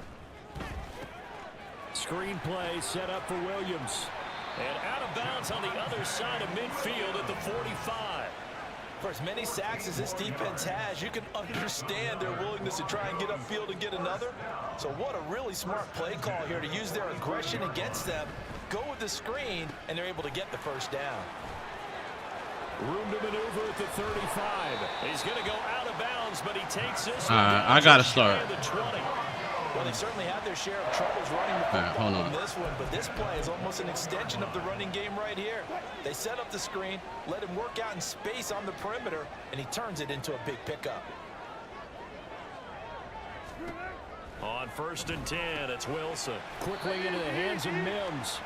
Screen play set up for Williams. And out of bounds on the other side of midfield at the 45. For as many sacks as this defense has, you can understand their willingness to try and get upfield and get another. So what a really smart play call here to use their aggression against them, go with the screen, and they're able to get the first down. Room to maneuver at the 35. He's going to go out of bounds, but he takes this. I got to start. Well, they certainly had their share of troubles running the football in this one, but this play is almost an extension of the running game right here. They set up the screen, let him work out in space on the perimeter, and he turns it into a big pickup. On 1st and 10, it's Wilson. Quickly into the hands of Mims.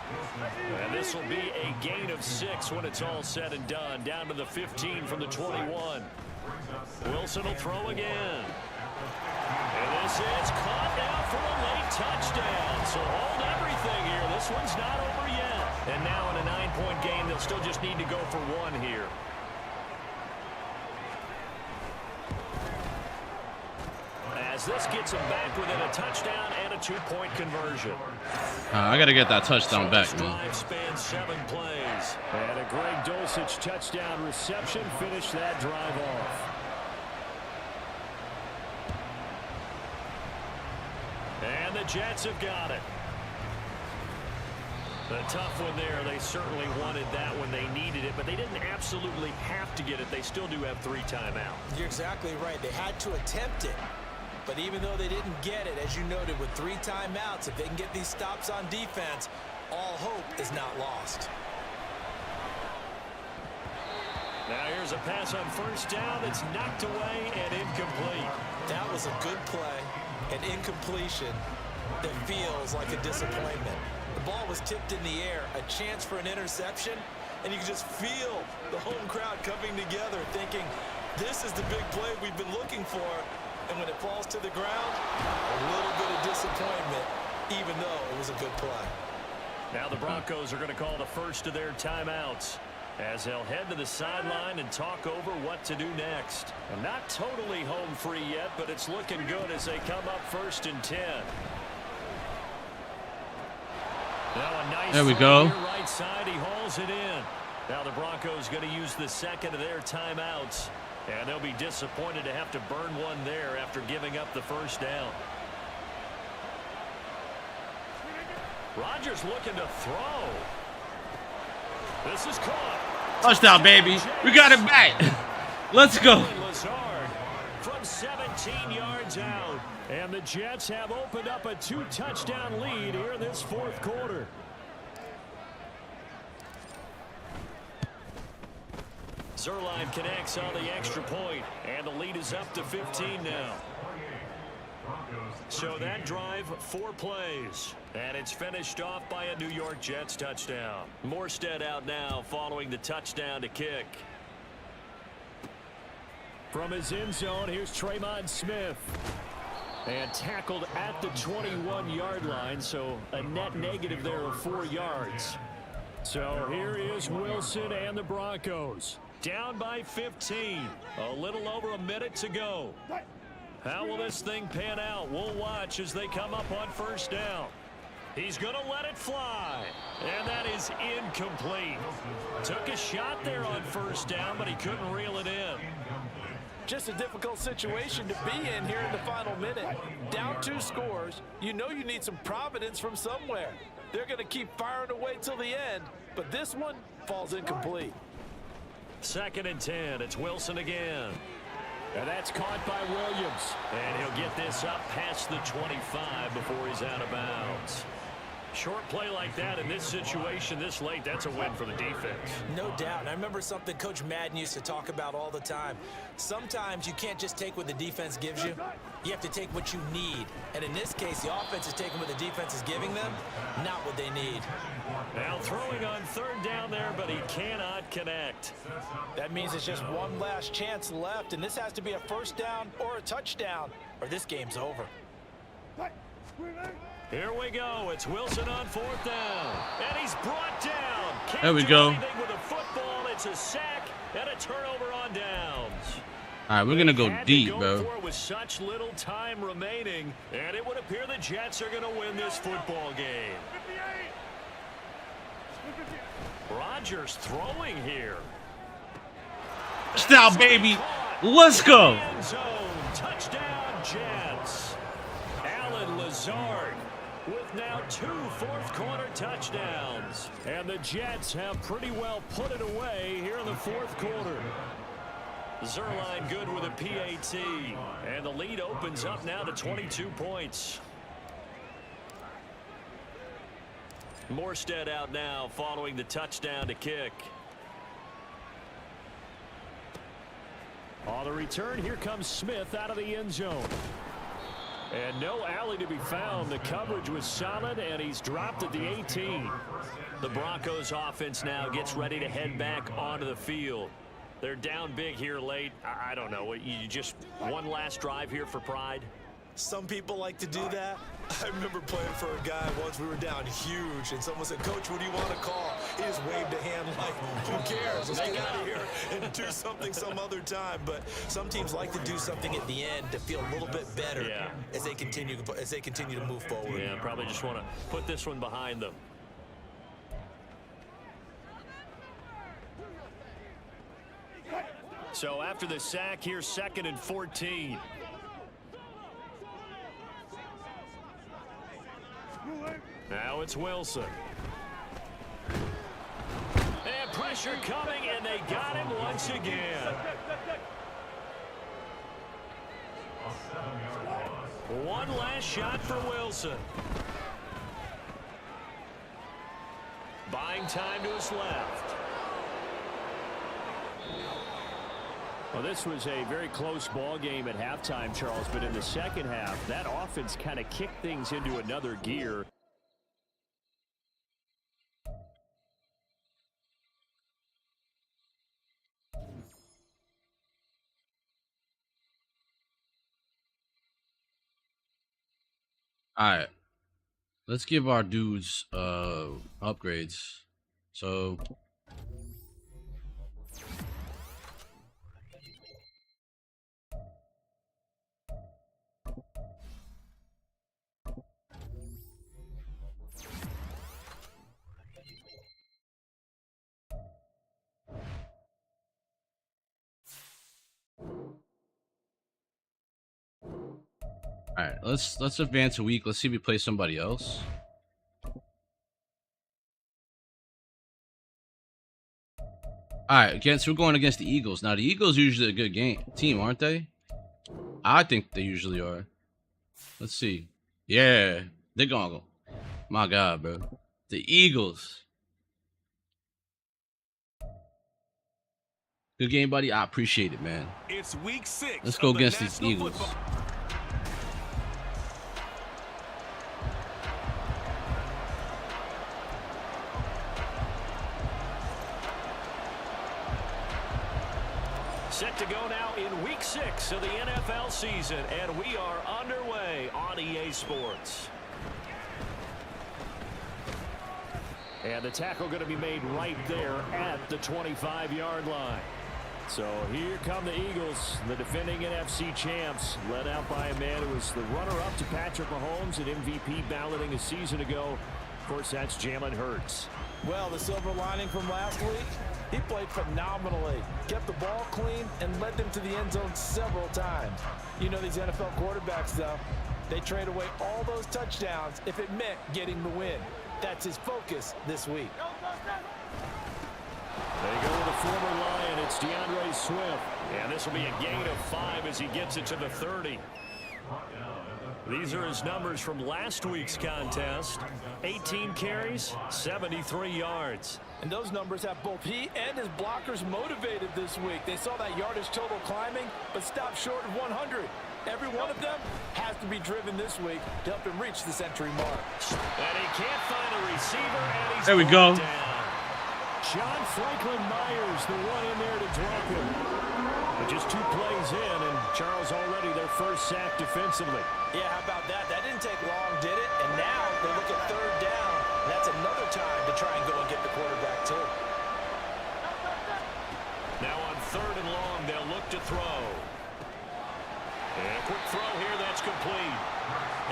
And this will be a gain of 6 when it's all said and done. Down to the 15 from the 21. Wilson will throw again. And this is caught now for a late touchdown. So hold everything here. This one's not over yet. And now in a 9-point game, they'll still just need to go for 1 here. As this gets them back within a touchdown and a 2-point conversion. I got to get that touchdown back, man. Drive spans 7 plays. And a Greg Dulcich touchdown reception finished that drive off. And the Jets have got it. A tough one there. They certainly wanted that when they needed it, but they didn't absolutely have to get it. They still do have 3 timeouts. You're exactly right. They had to attempt it. But even though they didn't get it, as you noted, with 3 timeouts, if they can get these stops on defense, all hope is not lost. Now here's a pass on 1st down. It's knocked away and incomplete. That was a good play, an incompletion that feels like a disappointment. The ball was tipped in the air, a chance for an interception, and you can just feel the home crowd coming together thinking, this is the big play we've been looking for. And when it falls to the ground, a little bit of disappointment, even though it was a good play. Now the Broncos are going to call the first of their timeouts as they'll head to the sideline and talk over what to do next. And not totally home free yet, but it's looking good as they come up 1st and 10. Now a nice there we go. Right side, he hauls it in. Now the Broncos going to use the second of their timeouts. And they'll be disappointed to have to burn one there after giving up the 1st down. Rodgers looking to throw. This is caught. Touchdown, baby. We got it back. Let's go. Lazard from 17 yards out. And the Jets have opened up a 2-touchdown lead here in this 4th quarter. Zerline connects on the extra point, and the lead is up to 15 now. So that drive, 4 plays, and it's finished off by a New York Jets touchdown. Morstead out now following the touchdown to kick. From his end zone, here's Tremon Smith. And tackled at the 21-yard line, so a net negative there of 4 yards. So here is Wilson and the Broncos. Down by 15. A little over a minute to go. How will this thing pan out? We'll watch as they come up on 1st down. He's going to let it fly. And that is incomplete. Took a shot there on 1st down, but he couldn't reel it in. Just a difficult situation to be in here in the final minute. Down 2 scores. You know you need some providence from somewhere. They're going to keep firing away till the end, but this one falls incomplete. 2nd and 10. It's Wilson again. And that's caught by Williams. And he'll get this up past the 25 before he's out of bounds. Short play like that in this situation this late, that's a win for the defense. No doubt. I remember something Coach Madden used to talk about all the time. Sometimes you can't just take what the defense gives you. You have to take what you need. And in this case, the offense is taking what the defense is giving them, not what they need. Now throwing on 3rd down there, but he cannot connect. That means it's just one last chance left, and this has to be a 1st down or a touchdown, or this game's over. Here we go. It's Wilson on 4th down. And he's brought down. Can't there we do go. anything with a football. It's a sack and a turnover on downs. All right, we're going to go deep, go bro. For it with such little time remaining, and it would appear the Jets are going to win this football game. Rodgers throwing here. Touchdown, baby. Let's go. End zone. Touchdown, Jets. Allen Lazard with now 2 fourth-quarter touchdowns. And the Jets have pretty well put it away here in the fourth quarter. Zerline good with a PAT. And the lead opens up now to 22 points. Morstead out now following the touchdown to kick. On the return, here comes Smith out of the end zone. And no alley to be found. The coverage was solid, and he's dropped at the 18. The Broncos offense now gets ready to head back onto the field. They're down big here late. I don't know. You just one last drive here for pride? Some people like to do that. I remember playing for a guy once. We were down huge, and someone said, "Coach, what do you want to call?" He just waved a hand like, "Who cares? Let's get out of here and do something some other time." But some teams like to do something at the end to feel a little bit better as they continue to move forward. Yeah, probably just want to put this one behind them. So after the sack, here's 2nd and 14. Now it's Wilson. And pressure coming, and they got him once again. One last shot for Wilson. Buying time to his left. Well, this was a very close ball game at halftime, Charles, but in the second half, that offense kind of kicked things into another gear. All right, let's give our dudes upgrades. So all right, let's advance a week. Let's see if we play somebody else. All right, we're going against the Eagles. Now, the Eagles are usually a good team, aren't they? I think they usually are. Let's see. Yeah, they're gonna go. My God, bro. The Eagles. Good game, buddy. I appreciate it, man. It's week 6. Let's go against these Eagles. Set to go now in week 6 of the NFL season, and we are underway on EA Sports. And the tackle going to be made right there at the 25-yard line. So here come the Eagles, the defending NFC champs, led out by a man who was the runner-up to Patrick Mahomes at MVP balloting a season ago. Of course, that's Jalen Hurts. Well, the silver lining from last week, he played phenomenally, kept the ball clean, and led them to the end zone several times. You know these NFL quarterbacks, though, they trade away all those touchdowns if it meant getting the win. That's his focus this week. They go with the former Lion. It's DeAndre Swift. And this will be a gain of 5 as he gets it to the 30. These are his numbers from last week's contest. 18 carries, 73 yards. And those numbers have both he and his blockers motivated this week. They saw that yardage total climbing, but stopped short of 100. Every one of them has to be driven this week to help him reach the century mark. And he can't find a receiver, and he's there we go. Down. John Franklin Myers, the one in there to drop him. But just 2 plays in, and Charles already their first sack defensively. Yeah, how about that? That didn't take long, did it? And now they look at 3rd down. And that's another time to try and go and get the quarterback, too. Now on 3rd and long, they'll look to throw. And a quick throw here, that's complete.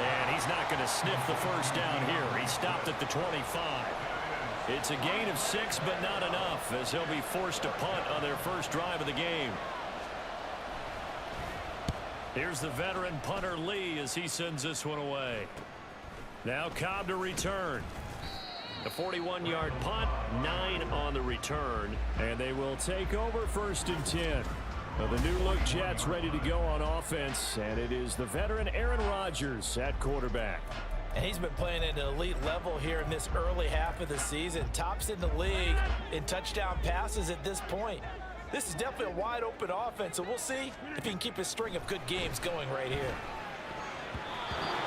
And he's not going to sniff the first down here. He stopped at the 25. It's a gain of 6, but not enough, as he'll be forced to punt on their first drive of the game. Here's the veteran punter Lee as he sends this one away. Now Cobb to return. A 41-yard punt, 9 on the return, and they will take over 1st and 10. The new-look Jets ready to go on offense, and it is the veteran Aaron Rodgers at quarterback. And he's been playing at an elite level here in this early half of the season. Tops in the league in touchdown passes at this point. This is definitely a wide-open offense, so we'll see if he can keep his string of good games going right here.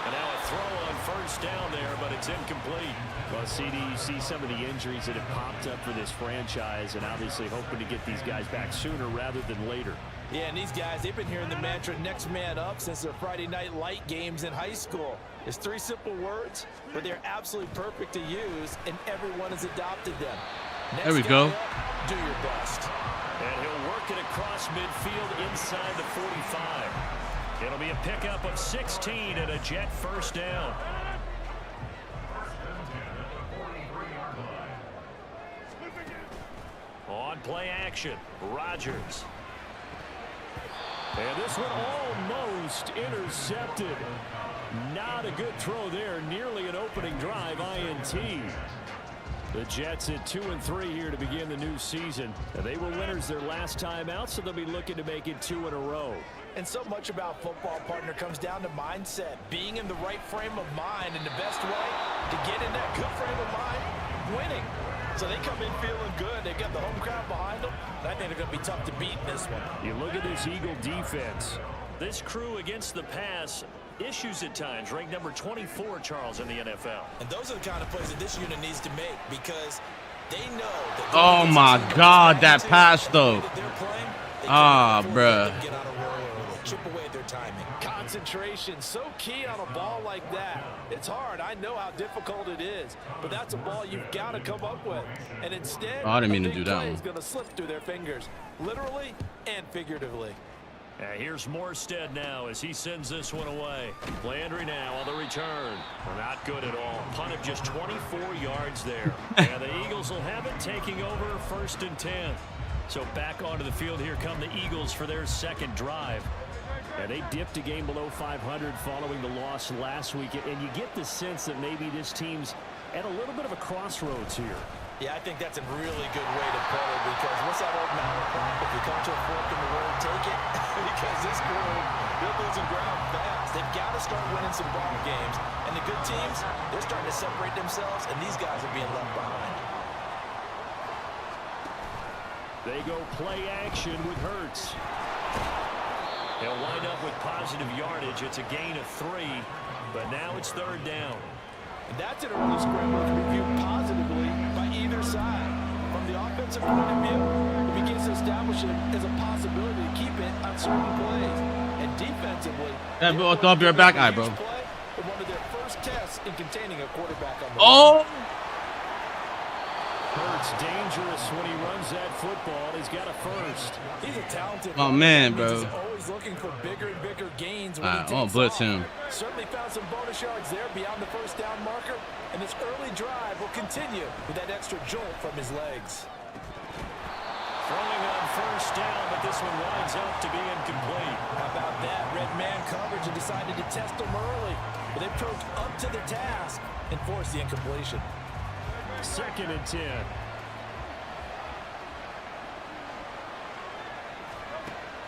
And now a throw on 1st down there, but it's incomplete. Well, CD, you see some of the injuries that have popped up for this franchise, and obviously hoping to get these guys back sooner rather than later. Yeah, and these guys, they've been hearing the mantra next man up since their Friday night light games in high school. It's 3 simple words, but they're absolutely perfect to use, and everyone has adopted them. Next there we go. Up, do your best. And he'll work it across midfield inside the 45. It'll be a pickup of 16 and a Jet 1st down. On play action, Rodgers. And this one almost intercepted. Not a good throw there. Nearly an opening drive INT. The Jets at 2-3 here to begin the new season. And they were winners their last time out, so they'll be looking to make it 2 in a row. And so much about football, partner, comes down to mindset. Being in the right frame of mind, and the best way to get in that good frame of mind, winning. So they come in feeling good. They've got the home crowd behind them. I think they're going to be tough to beat in this one. You look at this Eagle defense. This crew against the pass, issues at times, ranked number 24, Charles, in the NFL. And those are the kind of plays that this unit needs to make, because they know that. Oh my God, that pass though. Ah, bruh. Chip away at their timing. Concentration, so key on a ball like that. It's hard. I know how difficult it is, but that's a ball you've got to come up with. And instead, I didn't mean to do that one. Is going to slip through their fingers, literally and figuratively. Here's Morstead now as he sends this one away. Landry now on the return. Not good at all. Punt of just 24 yards there. And the Eagles will have it, taking over 1st and 10. So back onto the field, here come the Eagles for their 2nd drive. And they dipped a game below 500 following the loss last week. And you get the sense that maybe this team's at a little bit of a crossroads here. Yeah, I think that's a really good way to put it, because what's that old mountain? If you come to a fork in the road, take it. Because this crew, they're losing ground fast. They've got to start winning some ball games. And the good teams, they're starting to separate themselves, and these guys are being left behind. They go play action with Hurts. They'll wind up with positive yardage. It's a gain of 3, but now it's 3rd down. And that's an early scramble to review positively by either side. From the offensive point of view, it begins to establish it as a possibility to keep it on certain plays. And defensively, that will throw up your back eye, bro. One of their first tests in containing a quarterback on the Oh! Hurts dangerous when he runs that football. He's got a 1st. He's a talented man, bro. He's always looking for bigger and bigger gains when I he won't takes blitz off. him. Certainly found some bonus yards there beyond the 1st down marker, and this early drive will continue with that extra jolt from his legs. Throwing on 1st down, but this one winds up to be incomplete. How about that? Red man coverage, and decided to test him early. But they proved up to the task and forced the incompletion. 2nd and 10.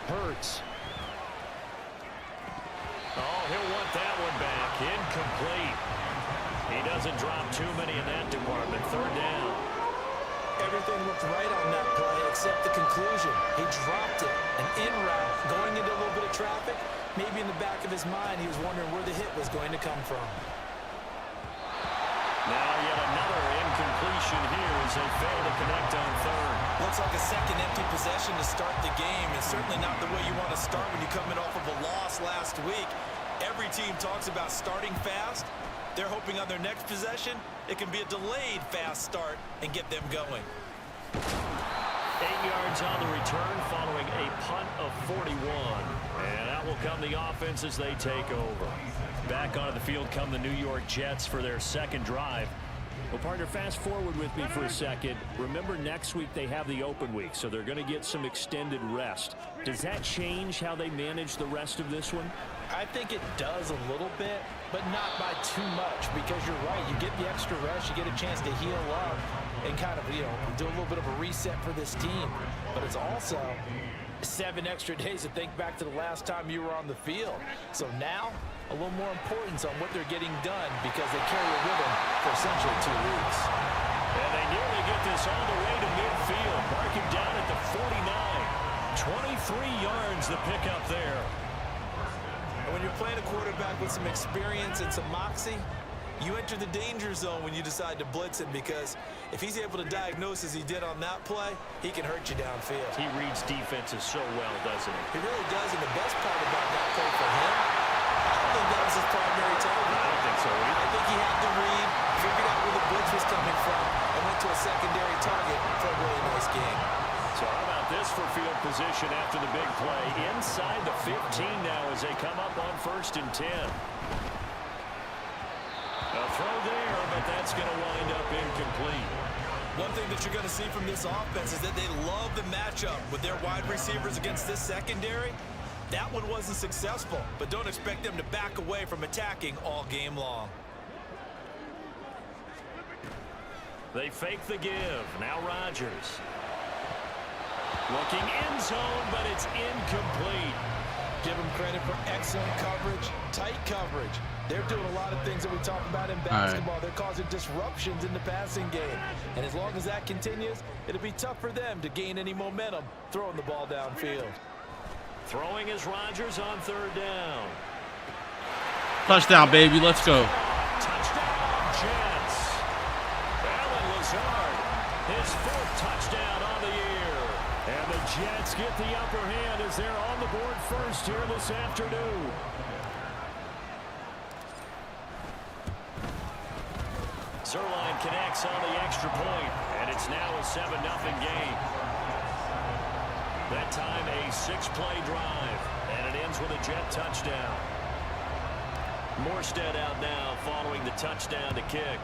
Hurts. Oh, he'll want that one back. Incomplete. He doesn't drop too many in that department. 3rd down. Everything looked right on that play except the conclusion. He dropped it. An in route, going into a little bit of traffic. Maybe in the back of his mind, he was wondering where the hit was going to come from. Now yet another incompletion here as they fail to connect on 3rd. Looks like a second empty possession to start the game. It's certainly not the way you want to start when you're coming off of a loss last week. Every team talks about starting fast. They're hoping on their next possession, it can be a delayed fast start and get them going. 8 yards on the return following a punt of 41. And out will come the offense as they take over. Back onto the field come the New York Jets for their 2nd drive. Well, partner, fast forward with me for a second. Remember, next week they have the open week, so they're going to get some extended rest. Does that change how they manage the rest of this one? I think it does a little bit, but not by too much, because you're right. You get the extra rest, you get a chance to heal up and kind of, do a little bit of a reset for this team. But it's also 7 extra days to think back to the last time you were on the field. So now, a little more importance on what they're getting done, because they carry it with them for essentially 2 weeks. And they nearly get this all the way to midfield. Marking down at the 49. 23 yards the pickup there. And when you're playing a quarterback with some experience and some moxie, you enter the danger zone when you decide to blitz him, because if he's able to diagnose as he did on that play, he can hurt you downfield. He reads defenses so well, doesn't he? He really does, and the best part about that play for him, I don't think that was his primary target. I don't think so either. I think he had to read, figured out where the blitz was coming from, and went to a secondary target for a really nice game. So how about this for field position after the big play? Inside the 15 now as they come up on 1st and 10. A throw there, but that's going to wind up incomplete. One thing that you're going to see from this offense is that they love the matchup with their wide receivers against this secondary. That one wasn't successful, but don't expect them to back away from attacking all game long. They fake the give. Now Rodgers. Looking end zone, but it's incomplete. Give them credit for excellent coverage, tight coverage. They're doing a lot of things that we talk about in basketball. They're causing disruptions in the passing game. And as long as that continues, it'll be tough for them to gain any momentum throwing the ball downfield. Throwing is Rodgers on 3rd down. Touchdown, baby. Let's go. Touchdown, Jets. Allen Lazard, his 4th touchdown on the year. And the Jets get the upper hand as they're on the board first here this afternoon. Zerline connects on the extra point, and it's now a 7-0 game. That time a 6-play drive, and it ends with a Jet touchdown. Morstead out now following the touchdown to kick.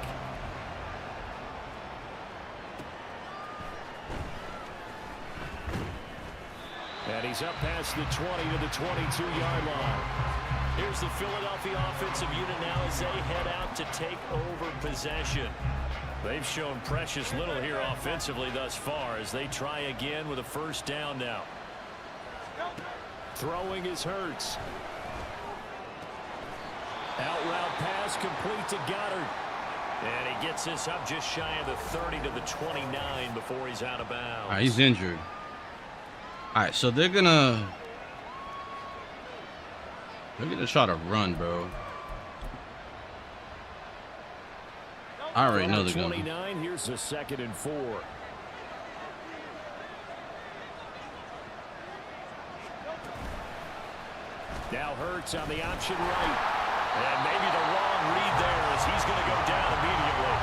And he's up past the 20 to the 22-yard line. Here's the Philadelphia offensive unit now as they head out to take over possession. They've shown precious little here offensively thus far as they try again with a 1st down now. Throwing is Hurts. Out route pass complete to Goddard. And he gets this up just shy of the 30 to the 29 before he's out of bounds. All right, he's injured. All right, so they're gonna try to run, bro. I already know they're gonna. 29. Here's the 2nd and 4. Now Hurts on the option right. And maybe the wrong read there as he's going to go down immediately.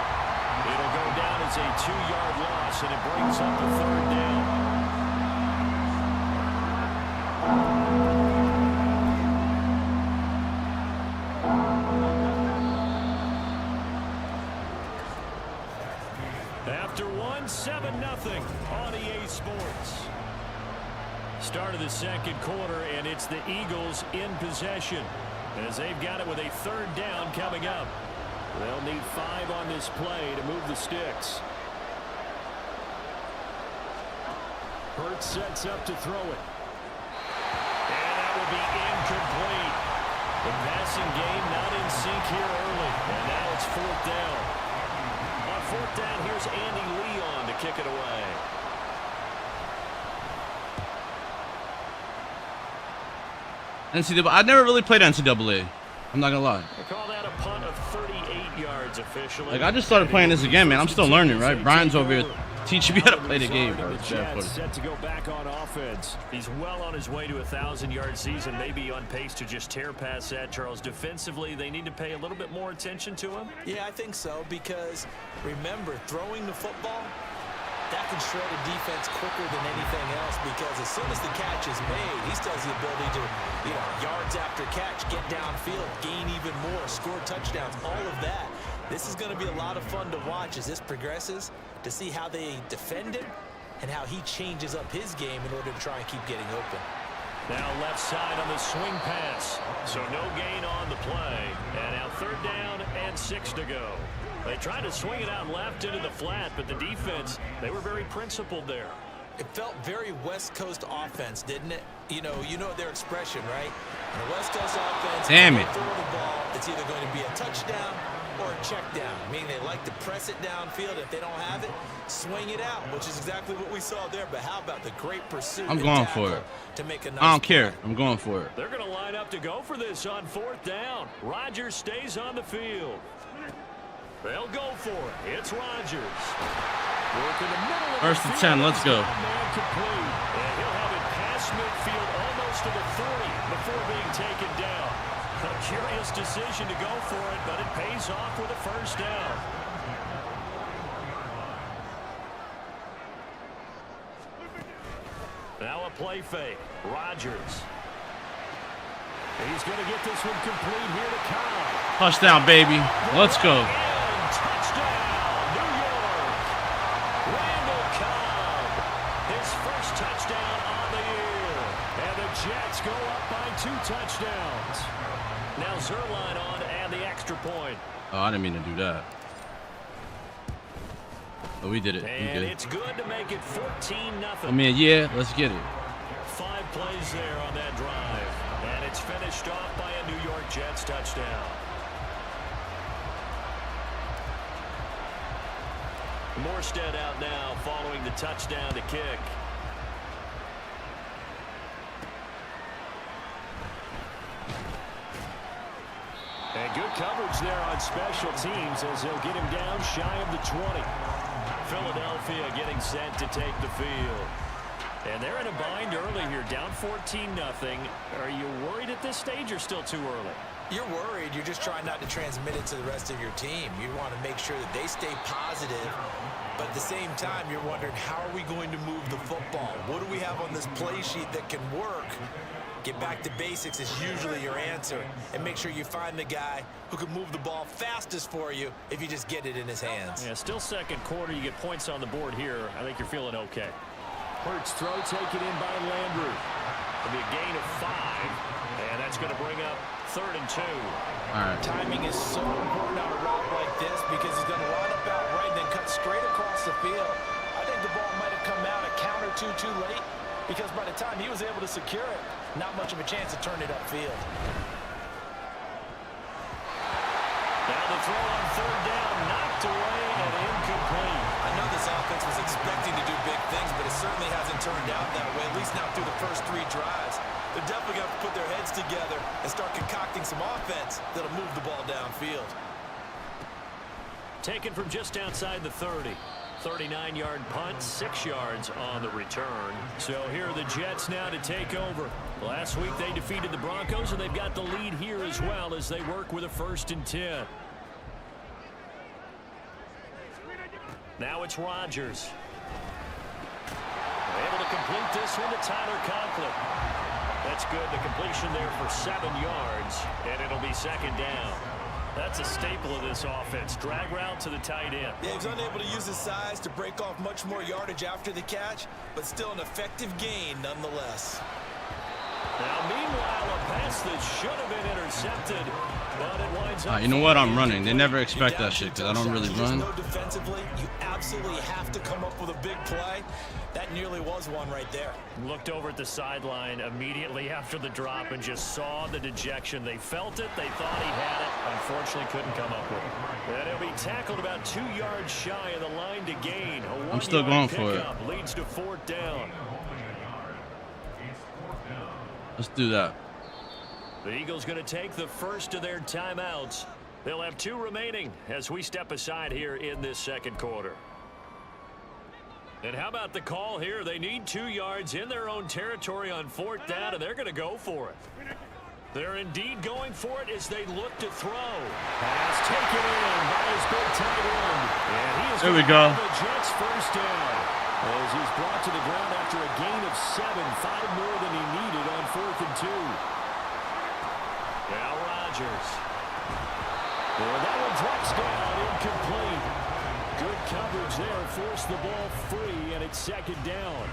It'll go down as a 2-yard loss, and it brings up the 3rd down. After 7-0 on EA Sports. Start of the 2nd quarter, and it's the Eagles in possession as they've got it with a 3rd down coming up. They'll need 5 on this play to move the sticks. Hurts sets up to throw it. And that will be incomplete. The passing game not in sync here early, and now it's 4th down. On 4th down, here's Andy Leon to kick it away. NCAA. I never really played NCAA. I'm not gonna lie. They call that a punt of 38 yards officially. Like, I just started playing this again, man. I'm still learning, right? Brian's over here teaching me how to play the game, bro. It's bad footage. Set to go back on offense. He's well on his way to a 1,000-yard season, maybe on pace to just tear past that, Charles. Defensively, they need to pay a little bit more attention to him. Yeah, I think so, because remember, throwing the football, that can shred a defense quicker than anything else, because as soon as the catch is made, he still has the ability to, yards after catch, get downfield, gain even more, score touchdowns, all of that. This is going to be a lot of fun to watch as this progresses, to see how they defend him and how he changes up his game in order to try and keep getting open. Now left side on the swing pass. So no gain on the play. And now 3rd down and 6 to go. They tried to swing it out left into the flat, but the defense, they were very principled there. It felt very West Coast offense, didn't it? You know their expression, right? In a West Coast offense, damn it, throw the ball, it's either going to be a touchdown or a check down, meaning they like to press it downfield. If they don't have it, swing it out, which is exactly what we saw there. But how about the great pursuit? I'm going for it. To make a nice I don't care. I'm going for it. They're going to line up to go for this on 4th down. Rodgers stays on the field. They'll go for it. It's Rodgers. Work in the middle of 1st and 10. Let's go. Man complete. And he'll have it past midfield almost to the 40 before being taken down. A curious decision to go for it, but it pays off with a 1st down. Now a play fake. Rodgers. He's going to get this one complete here to Cobb. Touchdown, baby. Let's go. And touchdown, New York. Randall Cobb. His first touchdown on the year. And the Jets go up by 2 touchdowns. Now Zerline on and the extra point. Oh, I didn't mean to do that. Oh, we did it. And it's good to make it 14-0. I mean, yeah, let's get it. 5 plays there on that drive. And it's finished off by a New York Jets touchdown. Morstead out now following the touchdown to kick. And good coverage there on special teams as they'll get him down shy of the 20. Philadelphia getting set to take the field. And they're in a bind early here, down 14-0. Are you worried at this stage or still too early? You're worried. You're just trying not to transmit it to the rest of your team. You want to make sure that they stay positive. But at the same time, you're wondering, how are we going to move the football? What do we have on this play sheet that can work? Get back to basics is usually your answer. And make sure you find the guy who can move the ball fastest for you if you just get it in his hands. Yeah, still second quarter. You get points on the board here. I think you're feeling okay. Hurts throw taken in by Landry. It'll be a gain of 5. And that's going to bring up 3rd and 2. All right. Timing is so important on a route like this because he's going to line up out right and then cut straight across the field. I think the ball might have come out a count or two too late because by the time he was able to secure it, not much of a chance to turn it upfield. Now the throw on 3rd down, knocked away and incomplete. I know this offense was expecting to do big things, but it certainly hasn't turned out that way, at least not through the first 3 drives. They're definitely going to put their heads together and start concocting some offense that'll move the ball downfield. Taken from just outside the 30. 39-yard punt, 6 yards on the return. So here are the Jets now to take over. Last week they defeated the Broncos, and they've got the lead here as well as they work with a 1st and 10. Now it's Rodgers. Able to complete this one to Tyler Conklin. That's good. The completion there for 7 yards, and it'll be 2nd down. That's a staple of this offense. Drag route to the tight end. Yeah, he was unable to use his size to break off much more yardage after the catch, but still an effective gain nonetheless. Now, meanwhile, a pass that should have been intercepted, but it winds up. You know what? I'm running. They never expect that shit because I don't really run. No, defensively, you absolutely have to come up with a big play. That nearly was one right there. Looked over at the sideline immediately after the drop and just saw the dejection. They felt it. They thought he had it. Unfortunately, couldn't come up with it. And he'll be tackled about 2 yards shy of the line to gain. I'm still going for it. Leads to 4th down. Let's do that. The Eagles going to take the first of their timeouts. They'll have 2 remaining as we step aside here in this 2nd quarter. And how about the call here? They need 2 yards in their own territory on 4th down, and they're going to go for it. They're indeed going for it as they look to throw. Pass taken in by his big tight end. And he is there we go. The Jets' 1st down. As he's brought to the ground after a gain of 7, 5 more than he needed on 4th and 2. Now Rodgers. And that one drops down, incomplete. Good coverage there, forced the ball free, and it's second down.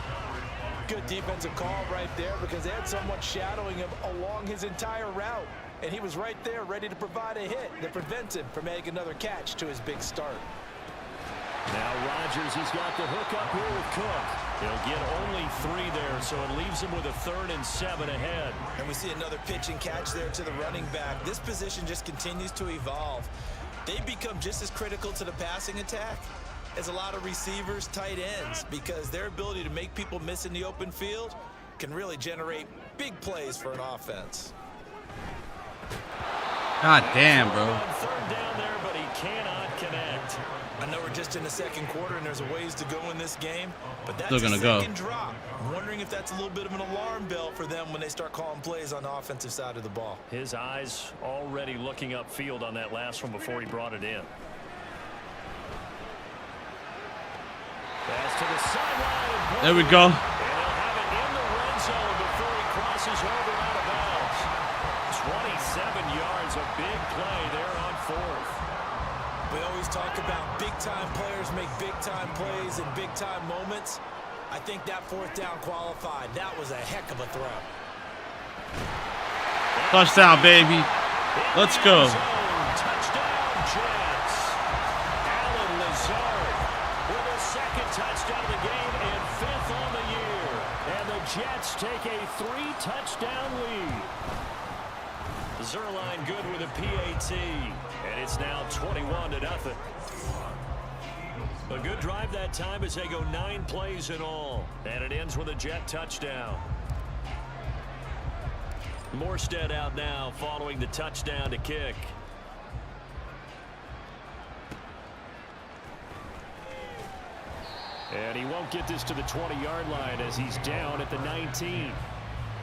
Good defensive call right there because they had someone shadowing him along his entire route. And he was right there ready to provide a hit that prevents him from making another catch to his big start. Now Rodgers, he's got the hook up here with Cook. He'll get only 3 there, so it leaves him with a 3rd and 7 ahead. And we see another pitch and catch there to the running back. This position just continues to evolve. They become just as critical to the passing attack as a lot of receivers, tight ends, because their ability to make people miss in the open field can really generate big plays for an offense. God damn, bro. 3rd down there, but he cannot connect. I know we're just in the second quarter and there's a ways to go in this game, but that's Still gonna a second go. drop. I'm wondering if that's a little bit of an alarm bell for them when they start calling plays on the offensive side of the ball. His eyes already looking upfield on that last one before he brought it in. Pass to the sideline. There we go. And he'll have it in the red zone before he crosses over out of bounds. 27 yards, a big play there on 4th. We always talk about big-time players make big-time plays in big-time moments. I think that 4th down qualified. That was a heck of a throw. Touchdown, baby. Let's go. Touchdown, Jets. Alan Lazard with a 2nd touchdown of the game and 5th on the year. And the Jets take a 3-touchdown lead. Zerline good with a PAT, and it's now 21-0. A good drive that time as they go 9 plays in all, and it ends with a Jet touchdown. Morstead out now following the touchdown to kick. And he won't get this to the 20-yard line as he's down at the 19.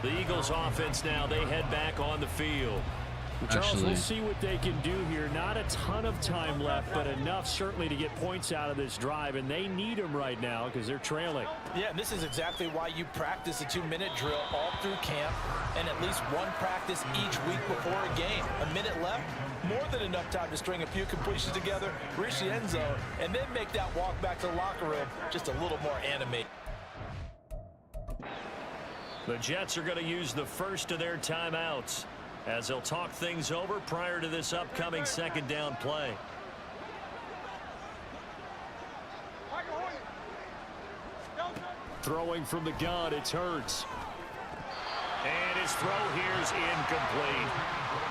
The Eagles offense now, they head back on the field. Charles, we'll see what they can do here. Not a ton of time left, but enough certainly to get points out of this drive, and they need them right now because they're trailing. Yeah, and this is exactly why you practice a 2-minute drill all through camp and at least one practice each week before a game. A minute left, more than enough time to string a few completions together, reach the end zone, and then make that walk back to the locker room just a little more animated. The Jets are going to use the first of their timeouts as they'll talk things over prior to this upcoming 2nd down play. Throwing from the gun, it's Hurts. And his throw here is incomplete.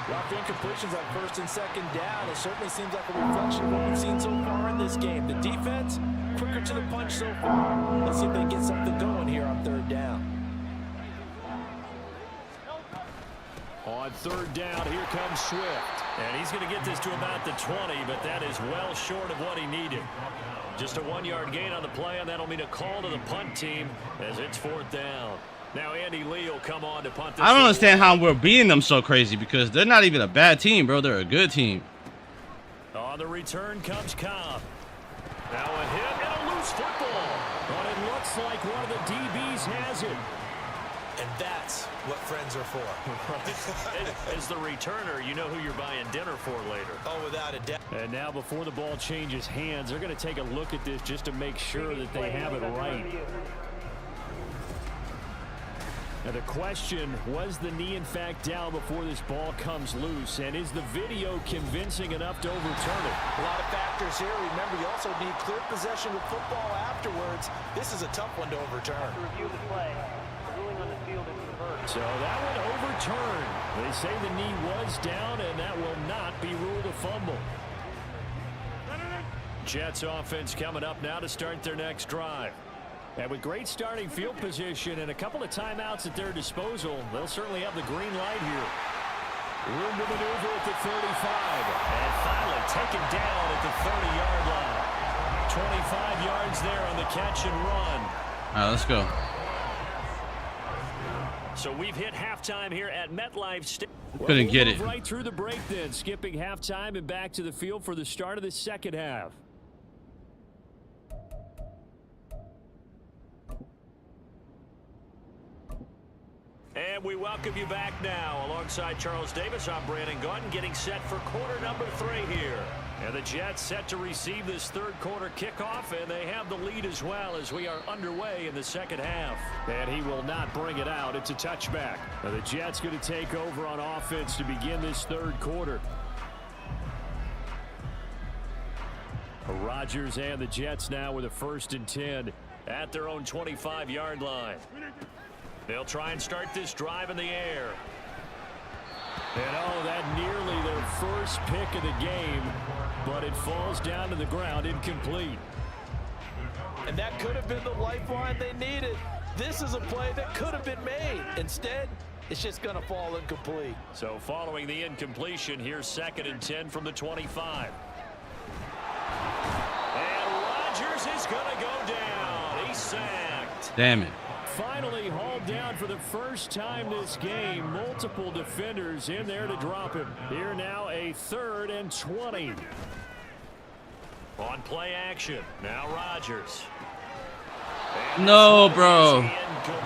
Rough incompletions on 1st and 2nd down. It certainly seems like a reflection of what we've seen so far in this game. The defense, quicker to the punch so far. Let's see if they get something going here on 3rd down. On 3rd down, here comes Swift. And he's going to get this to about the 20, but that is well short of what he needed. Just a 1-yard gain on the play, and that'll mean a call to the punt team as it's 4th down. Now Andy Lee will come on to punt this. I don't understand how we're beating them so crazy because they're not even a bad team, bro. They're a good team. On the return comes Cobb. Now a hit and a loose football. But it looks like one of the DBs has it. And that's what friends are for. As the returner, you know who you're buying dinner for later. Oh, without a doubt. And now before the ball changes hands, they're going to take a look at this just to make sure that they have it right. Now the question, was the knee in fact down before this ball comes loose? And is the video convincing enough to overturn it? A lot of factors here. Remember, you also need clear possession of football afterwards. This is a tough one to overturn. To review the play, the ruling on the field is reversed. So that one overturned. They say the knee was down, and that will not be ruled a fumble. Jets offense coming up now to start their next drive. And with great starting field position and a couple of timeouts at their disposal, they'll certainly have the green light here. Room to maneuver at the 35. And finally taken down at the 30-yard line. 25 yards there on the catch and run. All right, let's go. So we've hit halftime here at MetLife Stadium. Couldn't get it. Right through the break then, skipping halftime and back to the field for the start of the second half. And we welcome you back now. Alongside Charles Davis, I'm Brandon Gaudin, getting set for quarter number 3 here. And the Jets set to receive this third quarter kickoff, and they have the lead as well as we are underway in the second half. And he will not bring it out. It's a touchback. Now the Jets going to take over on offense to begin this third quarter. Rodgers and the Jets now with a 1st and 10 at their own 25-yard line. They'll try and start this drive in the air. And oh, that nearly their first pick of the game, but it falls down to the ground incomplete. And that could have been the lifeline they needed. This is a play that could have been made. Instead, it's just going to fall incomplete. So following the incompletion, here's 2nd and 10 from the 25. And Rodgers is going to go down. He's sacked. Damn it. Finally hauled down for the first time this game. Multiple defenders in there to drop him. Here now a 3rd and 20. On play action. Now Rodgers. No, bro. Good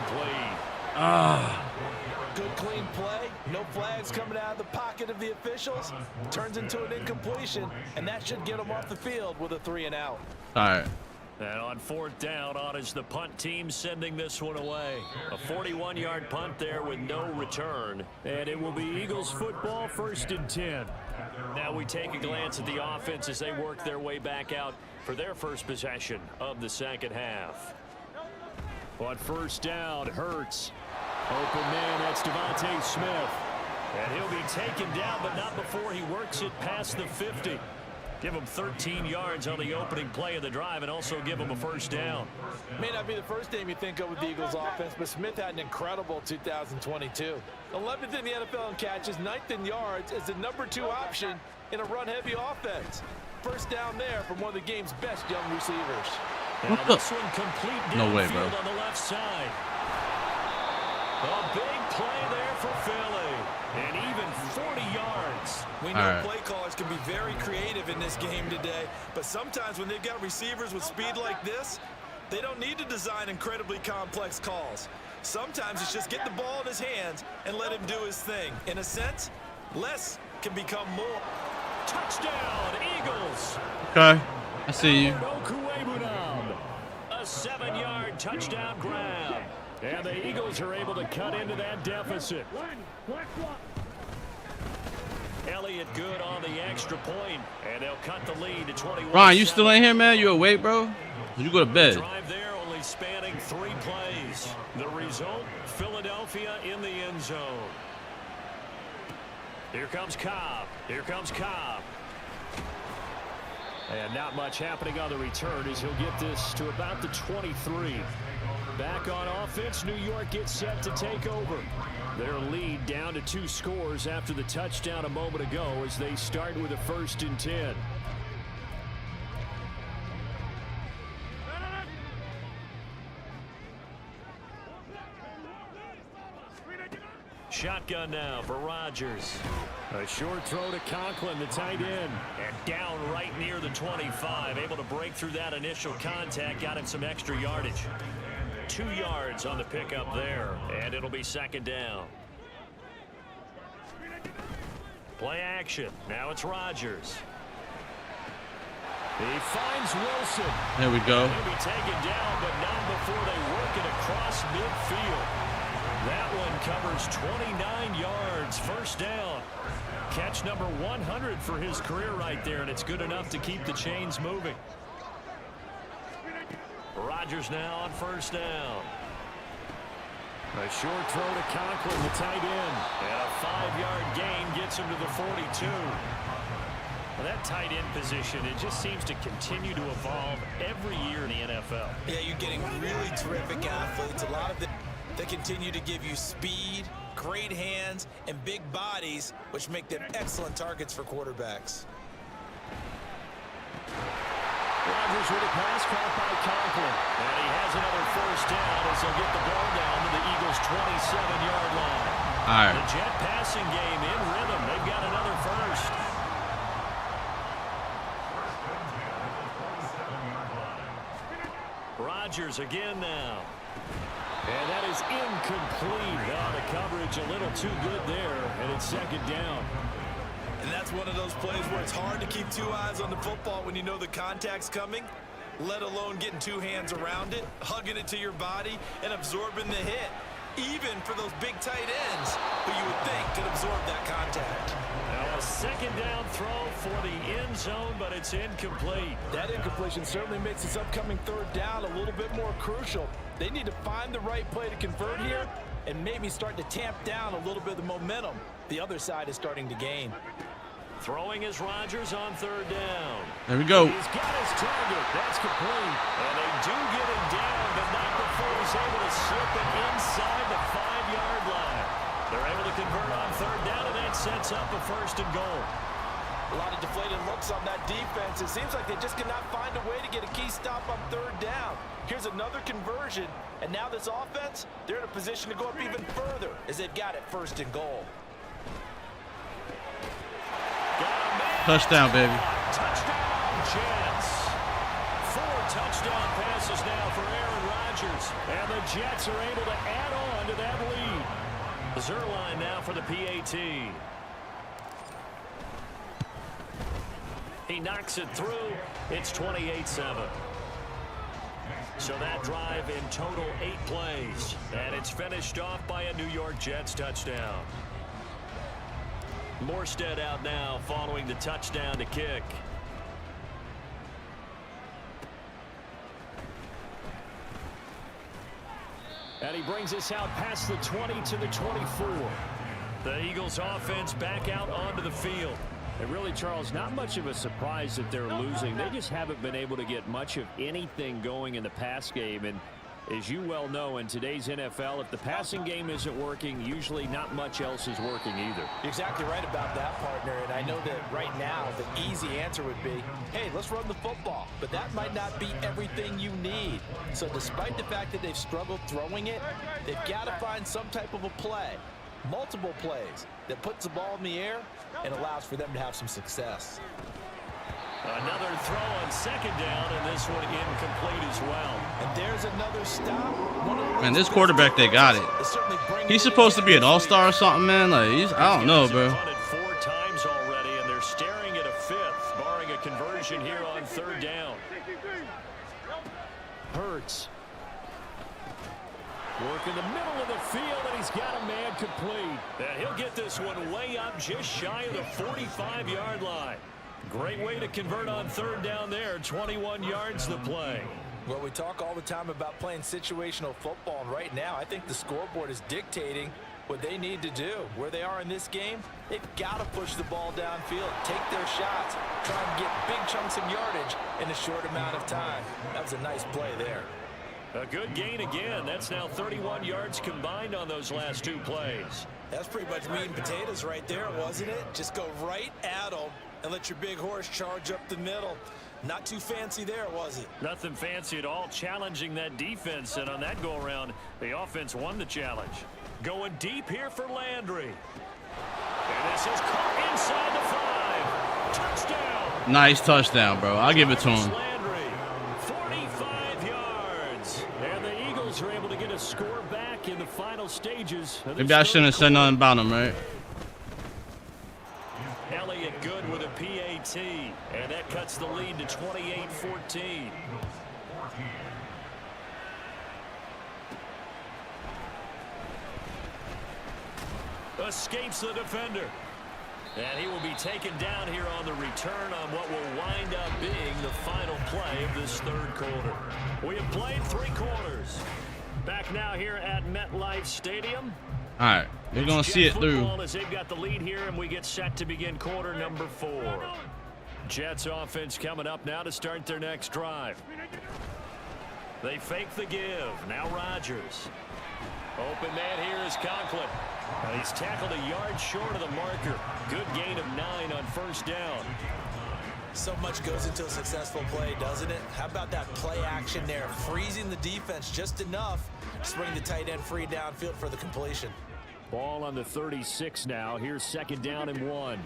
clean play. No flags coming out of the pocket of the officials. Turns into an incompletion, and that should get them off the field with a 3 and out. All right. And on 4th down, on is the punt team sending this one away. A 41-yard punt there with no return. And it will be Eagles football, 1st and 10. Now we take a glance at the offense as they work their way back out for their first possession of the second half. On 1st down, Hurts. Open man, that's Devontae Smith. And he'll be taken down, but not before he works it past the 50. Give him 13 yards on the opening play of the drive and also give him a 1st down. May not be the first name you think of with the Eagles offense, but Smith had an incredible 2022. 11th in the NFL in catches, 9th in yards as the number 2 option in a run-heavy offense. 1st down there from one of the game's best young receivers. Now this one complete no way, bro. On the left side. A big play there for Philly. And even 40 yards. We know play callers can be very creative in this game today, but sometimes when they've got receivers with speed like this, they don't need to design incredibly complex calls. Sometimes it's just get the ball in his hands and let him do his thing. In a sense, less can become more. Touchdown, Eagles. Okay, I see you. A 7-yard touchdown grab. And the Eagles are able to cut into that deficit. Elliott good on the extra point, and they'll cut the lead to 21. Ryan, you still in here, man? You awake, bro? You go to bed. Drive there only spanning 3 plays. The result, Philadelphia in the end zone. Here comes Cobb. Here comes Cobb. And not much happening on the return as he'll get this to about the 23. Back on offense, New York gets set to take over. Their lead down to 2 scores after the touchdown a moment ago as they start with a 1st and 10. Shotgun now for Rodgers. A short throw to Conklin, the tight end. And down right near the 25. Able to break through that initial contact. Got him some extra yardage. 2 yards on the pickup there. And it'll be 2nd down. Play action. Now it's Rodgers. He finds Wilson. There we go. He'll be taken down, but not before they work it across midfield. That one covers 29 yards. 1st down. Catch number 100 for his career right there, and it's good enough to keep the chains moving. Rodgers now on 1st down. A short throw to Conklin, the tight end. And a 5-yard gain gets him to the 42. Well, that tight end position, it just seems to continue to evolve every year in the NFL. Yeah, you're getting really terrific athletes. A lot of them that continue to give you speed, great hands, and big bodies, which make them excellent targets for quarterbacks. Rodgers with a pass caught by Conklin. And he has another 1st down as he'll get the ball down to the Eagles' 27-yard line. All right. The Jet passing game in rhythm. They've got another 1st. Rodgers again now. And that is incomplete. Oh, the coverage a little too good there, and it's second down. And that's one of those plays where it's hard to keep two eyes on the football when you know the contact's coming, let alone getting two hands around it, hugging it to your body, and absorbing the hit. Even for those big tight ends who you would think could absorb that contact. Now a second down throw for the end zone, but it's incomplete. That incompletion certainly makes this upcoming third down a little bit more crucial. They need to find the right play to convert here and maybe start to tamp down a little bit of the momentum the other side is starting to gain. Throwing is Rodgers on third down. There we go. He's got his target. That's complete. And they do get him down, but not before he's able to slip it inside the 5-yard line. They're able to convert on third down, and that sets up a first and goal. A lot of deflated looks on that defense. It seems like they just cannot find a way to get a key stop on third down. Here's another conversion, and now this offense, they're in a position to go up even further as they've got it first and goal. Touchdown, baby. Touchdown, Jets. 4 touchdown passes now for Aaron Rodgers. And the Jets are able to add on to that lead. Zerline now for the PAT. He knocks it through. It's 28-7. So that drive in total 8 plays. And it's finished off by a New York Jets touchdown. Morstead out now following the touchdown to kick. And he brings us out past the 20 to the 24. The Eagles offense back out onto the field. And really, Charles, not much of a surprise that they're losing. They just haven't been able to get much of anything going in the pass game. And as you well know, in today's NFL, if the passing game isn't working, usually not much else is working either. You're exactly right about that, partner. And I know that right now the easy answer would be, hey, let's run the football. But that might not be everything you need. So despite the fact that they've struggled throwing it, they've got to find some type of a play, multiple plays, that puts the ball in the air and allows for them to have some success. Another throw on second down, and this one incomplete as well. And there's another stop. Man, this quarterback, they got it. He's supposed to be an all-star or something, man. Like, I don't know, bro. Punted 4 times already, and they're staring at a 5th, barring a conversion here on third down. Hurts. Work in the middle of the field, and he's got a man complete. And he'll get this one way up just shy of the 45-yard line. Great way to convert on third down there. 21 yards to play. Well, we talk all the time about playing situational football, and right now I think the scoreboard is dictating what they need to do. Where they are in this game, they've got to push the ball downfield, take their shots, try and get big chunks of yardage in a short amount of time. That was a nice play there. A good gain again. That's now 31 yards combined on those last 2 plays. That's pretty much meat and potatoes right there, wasn't it? Just go right at them and let your big horse charge up the middle. Not too fancy there, was it? Nothing fancy at all, challenging that defense, and on that go-around, the offense won the challenge. Going deep here for Landry. And this is caught inside the 5. Touchdown! Nice touchdown, bro. I'll give it to him. Landry, 45 yards. And the Eagles are able to get a score back in the final stages. Maybe I shouldn't have said nothing about him, right? Elliott good with a PAT, and that cuts the lead to 28-14. Escapes the defender. And he will be taken down here on the return on what will wind up being the final play of this third quarter. We have played 3 quarters. Back now here at MetLife Stadium. All right, we're going to see it through. As they've got the lead here, and we get set to begin quarter number 4. Jets offense coming up now to start their next drive. They fake the give. Now Rodgers. Open man here is Conklin. And he's tackled a yard short of the marker. Good gain of 9 on first down. So much goes into a successful play, doesn't it? How about that play action there? Freezing the defense just enough to bring the tight end free downfield for the completion. Ball on the 36 now. Here's second down and 1.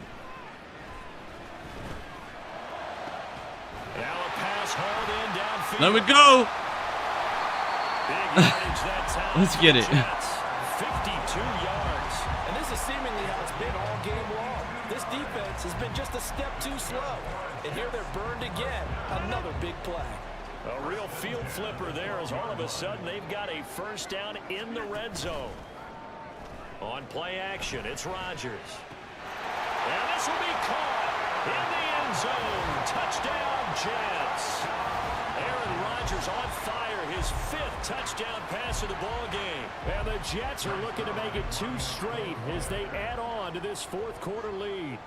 Now a pass hauled in downfield. There we go. Let's get it. 52 yards. And this is seemingly how it's been all game long. This defense has been just a step too slow. And here they're burned again. Another big play. A real field flipper there as all of a sudden they've got a first down in the red zone. On play action, it's Rodgers. And this will be caught in the end zone. Touchdown, Jets. Aaron Rodgers on fire, his 5th touchdown pass of the ball game. And the Jets are looking to make it 2 straight as they add on to this 4th quarter lead.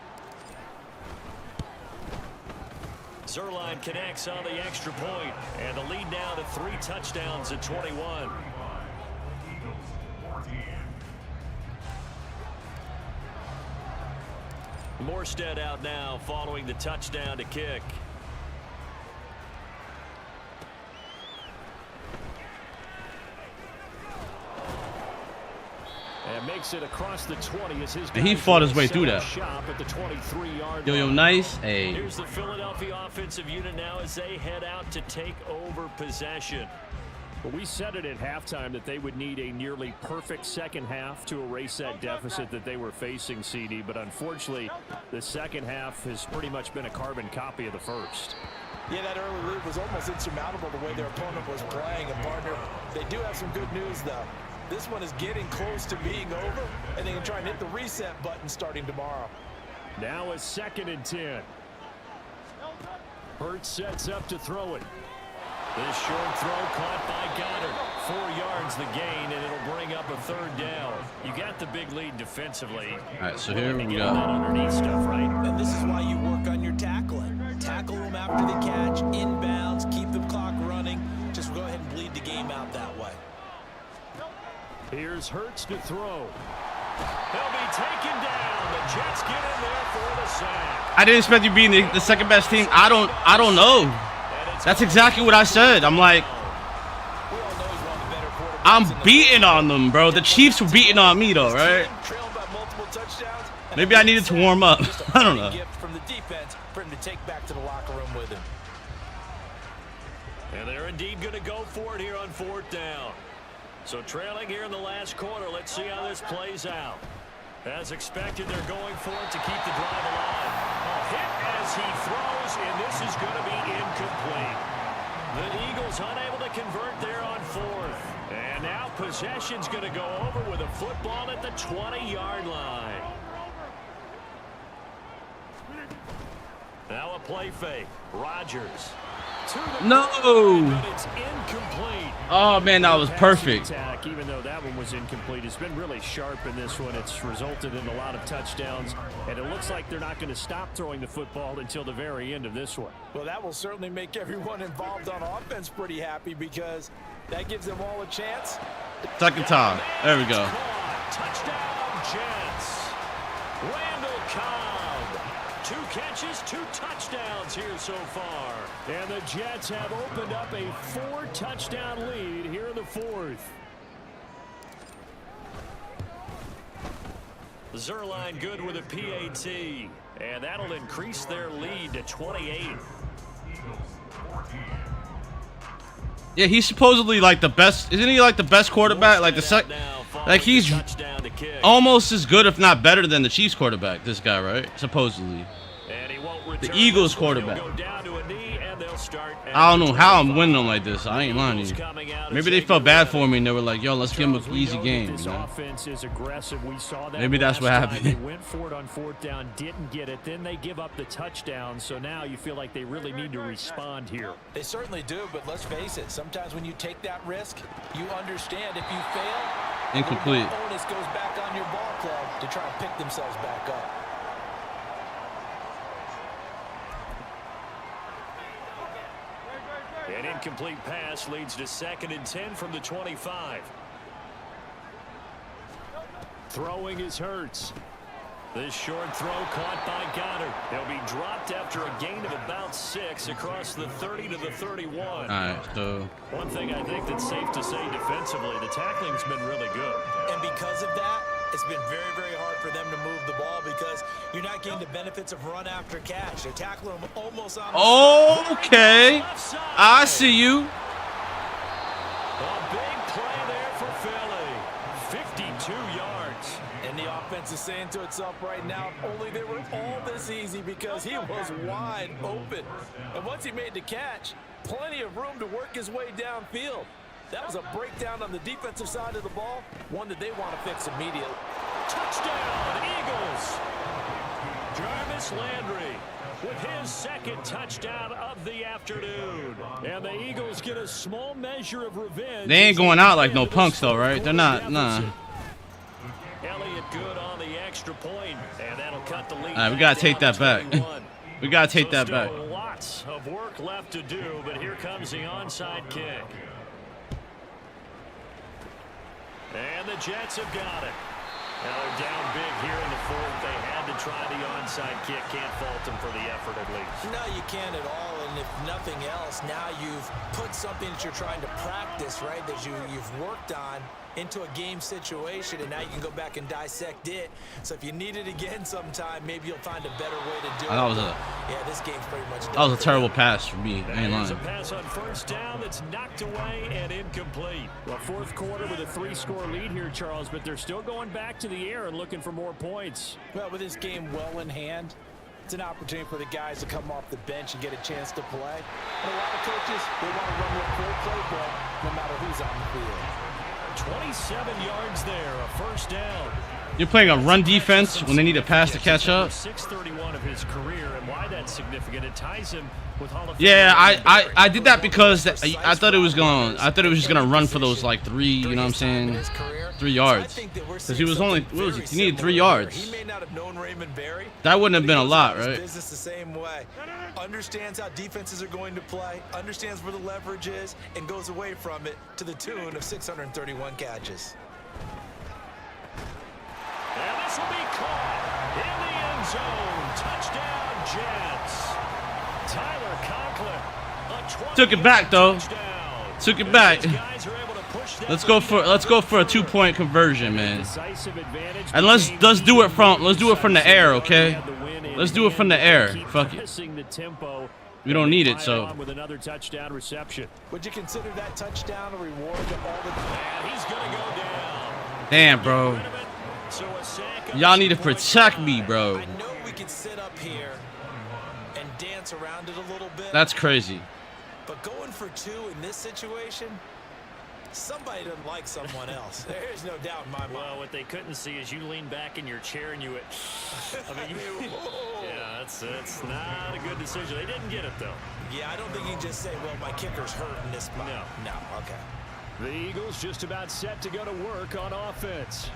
Zerline connects on the extra point, and the lead now to 3 touchdowns at 21. Morstead out now following the touchdown to kick. And makes it across the 20 as his He fought his way through that. Shop at the 23-yard Yo, line. nice. Hey. Here's the Philadelphia offensive unit now as they head out to take over possession. Well, we said it at halftime that they would need a nearly perfect second half to erase that deficit that they were facing, CD. But unfortunately, the second half has pretty much been a carbon copy of the first. Yeah, that early lead was almost insurmountable the way their opponent was playing. And, partner, they do have some good news, though. This one is getting close to being over, and they can try and hit the reset button starting tomorrow. Now a 2nd and 10. Hurts sets up to throw it. This short throw caught by Goddard. 4 yards the gain, and it'll bring up a 3rd down. You got the big lead defensively. All right, so here we That go. underneath stuff, right? And this is why you work on your tackling. Tackle them after the catch, inbounds, keep the clock running. Just go ahead and bleed the game out that way. Here's Hurts to throw. He'll be taken down. The Jets get in there for the sack. I didn't expect you being the second best team. I don't know. That's exactly what I said. I'm like, I'm beating on them, bro. The Chiefs were beating on me, though, right? Maybe I needed to warm up. I don't know. From the defense for him to take back to the locker room with him. And they're indeed going to go for it here on 4th down. So trailing here in the last quarter, let's see how this plays out. As expected, they're going for it to keep the drive alive. A hit as he throws, and this is going to be incomplete. The Eagles unable to convert there on 4th. And now possession's going to go over with a football at the 20-yard line. Now a play fake. Rodgers. No. It's incomplete. Oh, man, that was perfect. Attack, even though that one was incomplete, it's been really sharp in this one. It's resulted in a lot of touchdowns, and it looks like they're not going to stop throwing the football until the very end of this one. Well, that will certainly make everyone involved on offense pretty happy because that gives them all a chance. Second time. There we go. Touchdown, Jets. Randall Cobb. 2 catches, 2 touchdowns here so far. And the Jets have opened up a 4-touchdown lead here in the 4th. Zerline good with a PAT. And that'll increase their lead to 28. Yeah, he's supposedly like the best. Isn't he like the best quarterback? Like he's almost as good, if not better, than the Chiefs quarterback. This guy, right? Supposedly. The Eagles quarterback. I don't know how I'm winning them like this. I ain't lying to you. Maybe they felt bad for me and they were like, yo, let's give him an easy game. You know? Maybe that's what happened. They went for it on 4th down, didn't get it. Then they give up the touchdown. So now you feel like they really need to respond here. They certainly do, but let's face it. Sometimes when you take that risk, you understand if you fail, incomplete. The onus goes back on your ball club to try and pick themselves back up. An incomplete pass leads to 2nd and 10 from the 25. Throwing is Hurts. This short throw caught by Goddard. They'll be dropped after a gain of about 6 across the 30 to the 31. All right, so one thing I think that's safe to say defensively, the tackling's been really good. And because of that, it's been very, very hard for them to move the ball because you're not getting the benefits of run after catch. They're tackling them almost on the okay. I see you. A big defense is saying to itself right now, if only they were all this easy, because he was wide open. And once he made the catch, plenty of room to work his way downfield. That was a breakdown on the defensive side of the ball, one that they want to fix immediately. Touchdown, Eagles. Jarvis Landry with his second touchdown of the afternoon. And the Eagles get a small measure of revenge. They ain't going out like no punks though, right? They're not, nah. Elliott good on the extra point, and that'll cut the lead. All right, we gotta take that back. We gotta take that back. Lots of work left to do, but here comes the onside kick. And the Jets have got it. Now they're down big here in the fourth. They had to try the onside kick. Can't fault them for the effort at least. No, you can't at all. And if nothing else, now you've put something that you're trying to practice, right, that you've worked on into a game situation, and now you can go back and dissect it. So if you need it again sometime, maybe you'll find a better way to do it. Yeah, this game's pretty much done. That was a terrible pass for me. I ain't There's a lying. pass on first down that's knocked away and incomplete. Well, fourth quarter with a 3-score lead here, Charles, but they're still going back to the air and looking for more points. Well, with this game well in hand, it's an opportunity for the guys to come off the bench and get a chance to play. And a lot of coaches, they want to run their full playbook no matter who's on the field. 27 yards there, a first down. You're playing a run defense when they need a pass to catch up. 631 of his career, and why that's significant, it ties him with Hall of Fame. Yeah, I did that because I thought it was just gonna run for those like 3, you know what I'm saying, 3 yards. Because he was only, what was it? He needed 3 yards. He may not have known Raymond Berry. That wouldn't have been a lot, His right? business the same way. Understands how defenses are going to play, understands where the leverage is, and goes away from it to the tune of 631 catches. And this will be caught in the end zone. Touchdown, Jets. Tyler Conklin. Took it back though. Touchdown. Took it back. These guys are able to push that Let's go for a 2-point conversion, man. decisive advantage. And let's do it from the air, okay? Let's do it from the air. Fuck it. The tempo. We don't need it, so. With another touchdown reception. Would you consider that touchdown a reward to all the... And he's gonna go down. Damn, bro. So a sack on Y'all need to 2 points. protect me, bro. I know we can sit up here and dance around it a little bit. That's crazy. But going for 2 in this situation, somebody doesn't like someone else. There's no doubt in my mind. Well, what they couldn't see is you lean back in your chair and you went, I mean, yeah, that's not a good decision. They didn't get it, though. Yeah, I don't think you can just say, well, my kicker's hurt in this spot. No, okay. The Eagles just about set to go to work on offense.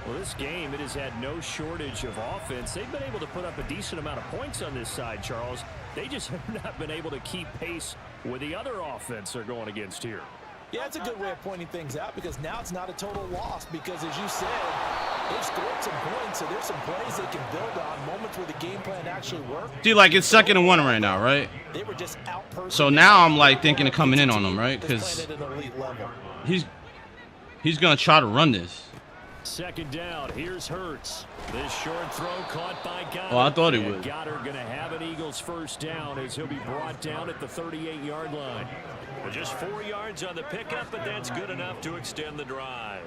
Well, this game, it has had no shortage of offense. They've been able to put up a decent amount of points on this side, Charles. They just have not been able to keep pace with the other offense they're going against here. Yeah, that's a good way of pointing things out, because now it's not a total loss, because as you said, they've scored some points, so there's some plays they can build on, moments where the game plan actually worked. See, like, it's 2nd and 1 right now, right? They were just out-personed. So now I'm like thinking of coming in on him, right? Because at an elite level. he's gonna try to run this. Second down, here's Hurts. This short throw caught by Goddard. Oh, I thought he would. Goddard going to have an Eagles first down as he'll be brought down at the 38-yard line. Well, just 4 yards on the pickup, but that's good enough to extend the drive.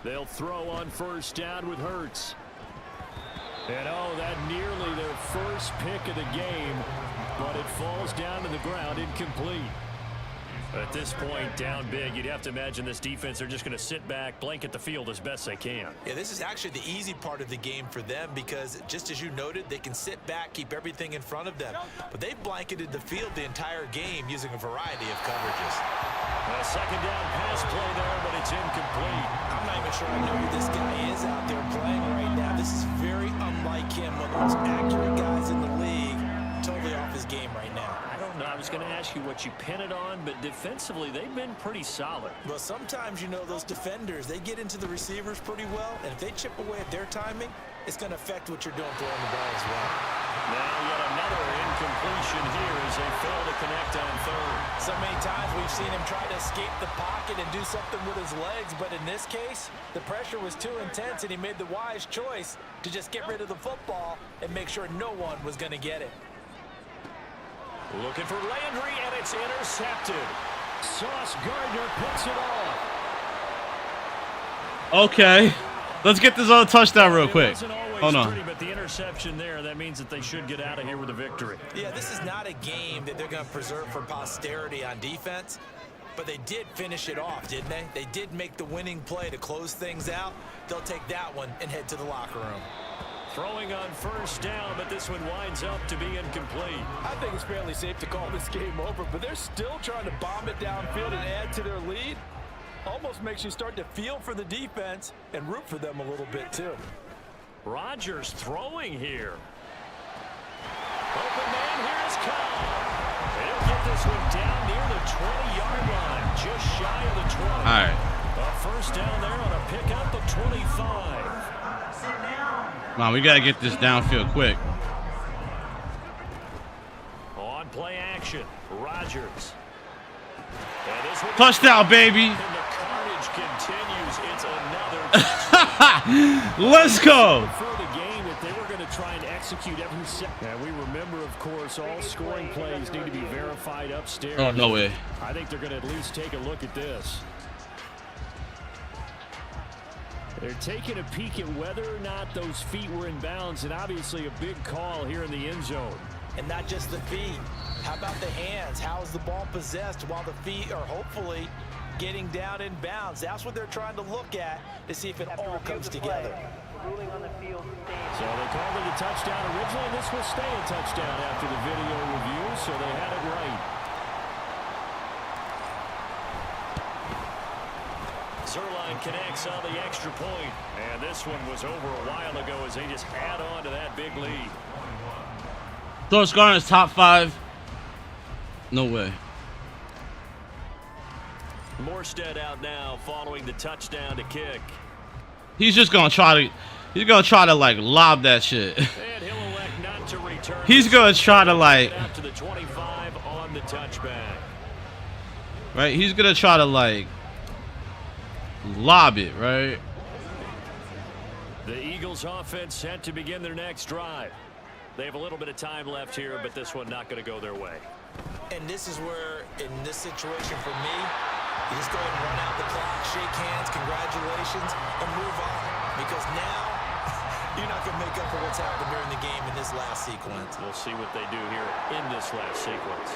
They'll throw on first down with Hurts. And oh, that nearly their first pick of the game, but it falls down to the ground incomplete. At this point, down big, you'd have to imagine this defense, they're just going to sit back, blanket the field as best they can. Yeah, this is actually the easy part of the game for them, because just as you noted, they can sit back, keep everything in front of them. But they've blanketed the field the entire game using a variety of coverages. A second down pass play there, but it's incomplete. I'm not even sure I know who this guy is out there playing right now. This is very unlike him. One of the most accurate guys in the league, totally off his game right now. I don't know. I was going to ask you what you pin it on, but defensively, they've been pretty solid. Well, sometimes, you know, those defenders, they get into the receivers pretty well, and if they chip away at their timing, it's going to affect what you're doing throwing the ball as well. Now yet another incompletion here as they fail to connect on third. So many times we've seen him try to escape the pocket and do something with his legs, but in this case, the pressure was too intense, and he made the wise choice to just get rid of the football and make sure no one was going to get it. Looking for Landry, and it's intercepted. Sauce Gardner picks it off. Okay. Let's get this other touchdown real quick. Hold on. Pretty, but the interception there, that means that they should get out of here with a victory. Yeah, this is not a game that they're going to preserve for posterity on defense, but they did finish it off, didn't they? They did make the winning play to close things out. They'll take that one and head to the locker room. Throwing on first down, but this one winds up to be incomplete. I think it's fairly safe to call this game over, but they're still trying to bomb it downfield and add to their lead. Almost makes you start to feel for the defense and root for them a little bit, too. Rodgers throwing here. Open man, here is Cobb. They'll get this one down near the 20-yard line, just shy of the 20. All right. A first down there on a pickup of 25. Man, we got to get this downfield quick. On play action, Rodgers. Touchdown, baby. And the carnage continues. It's another Let's go. before the game that they were going to try and execute every second. And we remember, of course, all scoring plays need to be verified upstairs. Oh, no way. I think they're going to at least take a look at this. They're taking a peek at whether or not those feet were in bounds, and obviously a big call here in the end zone. And not just the feet. How about the hands? How is the ball possessed while the feet are hopefully getting down in bounds? That's what they're trying to look at to see if it all comes together. Ruling on the field So they called it a touchdown originally. This will stay a touchdown after the video review, so they had it right. Zerline connects on the extra point, and this one was over a while ago as they just add on to that big lead. Throw score is top 5. No way. Morstead out now following the touchdown to kick. He's just gonna try to like lob that shit. And he'll elect not to return. He's gonna try to like out to the 25 on the touchback. right. He's gonna try to like lob it, right? The Eagles offense set to begin their next drive. They have a little bit of time left here, but this one not going to go their way. And this is where, in this situation for me, you just go ahead and run out the clock, shake hands, congratulations, and move on. Because now, you're not going to make up for what's happened during the game in this last sequence. We'll see what they do here in this last sequence.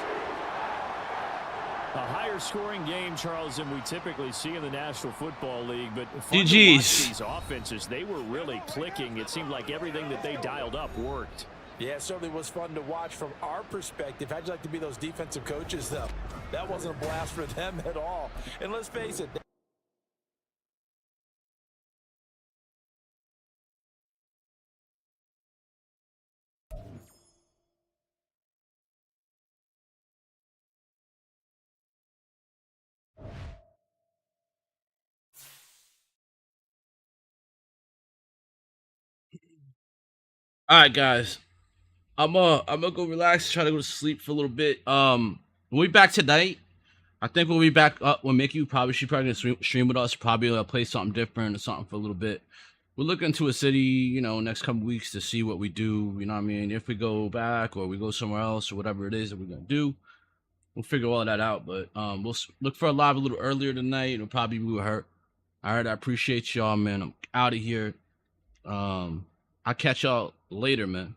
A higher scoring game, Charles, than we typically see in the National Football League. But fun to watch these offenses, they were really clicking. It seemed like everything that they dialed up worked. Yeah, it certainly was fun to watch from our perspective. How'd you like to be those defensive coaches, though? That wasn't a blast for them at all. And let's face it. All right, guys. I'm gonna go relax, try to go to sleep for a little bit. We'll be back tonight. I think we'll be back up when Mickey probably gonna stream with us. Probably play something different or something for a little bit. We're looking to a city, you know, next couple weeks to see what we do. You know what I mean? If we go back or we go somewhere else or whatever it is that we're gonna do, we'll figure all that out. But we'll look for a live a little earlier tonight. It'll probably be with her. All right, I appreciate y'all, man. I'm out of here. I'll catch y'all later, man.